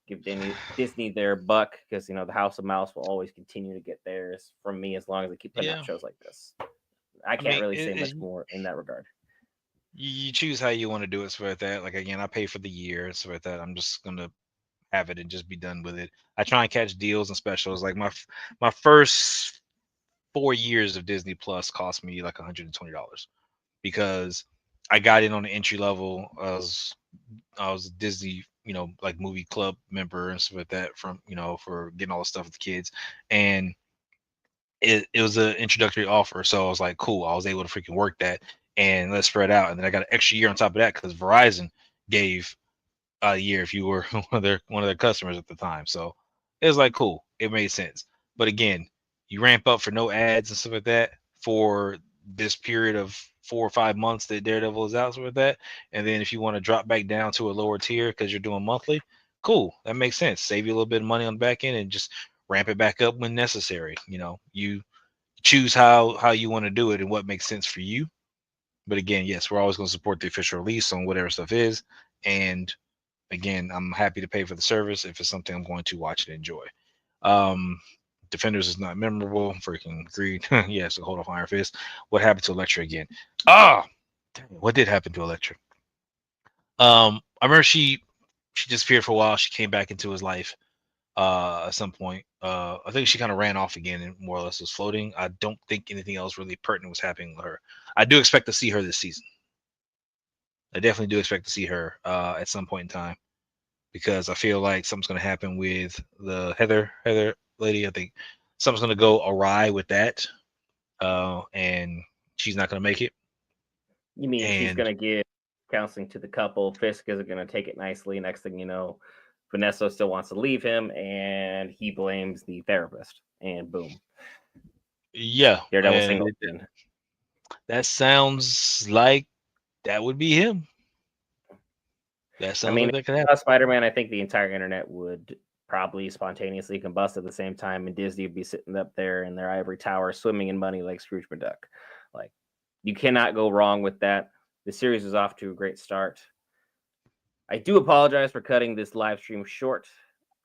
give Disney their buck because the House of Mouse will always continue to get theirs from me as long as they keep putting out Yeah, shows like this. I I can't mean, really say much more in that regard. you choose how you want to do it. So with that, like again, I pay for the year. So with that, I'm just gonna have it and just be done with it. I try and catch deals and specials. Like my first 4 years of Disney Plus cost me like $120 because I got in on the entry level. I was a Disney, like movie club member and stuff like that from, for getting all the stuff with the kids. And it was an introductory offer. So I was like, cool. I was able to freaking work that and let's spread out. And then I got an extra year on top of that because Verizon gave a year if you were one of their customers at the time. So it was like cool. It made sense. But again, you ramp up for no ads and stuff like that for this period of 4 or 5 months that Daredevil is out with that. And then if you want to drop back down to a lower tier because you're doing monthly, cool. That makes sense. Save you a little bit of money on the back end and just ramp it back up when necessary. You choose how you want to do it and what makes sense for you. But again, yes, we're always going to support the official release on whatever stuff is. And again, I'm happy to pay for the service if it's something I'm going to watch and enjoy. Um, Defenders is not memorable. Freaking agreed. Yes, hold off Iron Fist. What happened to Elektra again? Ah, what did happen to Elektra? I remember she disappeared for a while. She came back into his life at some point. I think she kind of ran off again and more or less was floating. I don't think anything else really pertinent was happening with her. I do expect to see her this season. I definitely do expect to see her at some point in time because I feel like something's going to happen with the Heather lady. I think something's going to go awry with that, and she's not going to make it. You mean she's And gonna give counseling to the couple? Fisk isn't gonna take it nicely. Next thing you know, Vanessa still wants to leave him, and he blames the therapist. And boom, yeah, Daredevil and single in. that sounds like that would be him. That I sounds mean, like that could happen. Spider-Man, I think the entire internet would probably spontaneously combust at the same time, and Disney would be sitting up there in their ivory tower, swimming in money like Scrooge McDuck. Like, you cannot go wrong with that. The series is off to a great start. I do apologize for cutting this live stream short.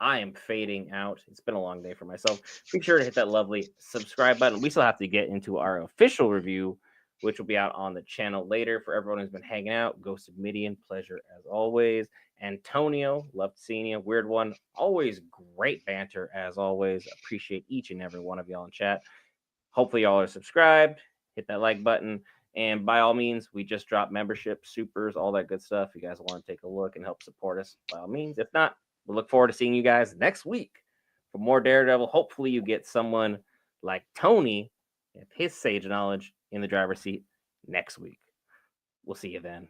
I am fading out. It's been a long day for myself. Be sure to hit that lovely subscribe button. We still have to get into our official review, which will be out on the channel later. For everyone who's been hanging out, Ghost of Midian, pleasure as always. Antonio, loved seeing you. Weird one, always great banter as always. Appreciate each and every one of y'all in chat. Hopefully, y'all are subscribed. Hit that like button. And by all means, we just dropped membership, supers, all that good stuff. You guys want to take a look and help support us, by all means. If not, we look forward to seeing you guys next week for more Daredevil. Hopefully, you get someone like Tony, with his sage knowledge, in the driver's seat next week. We'll see you then.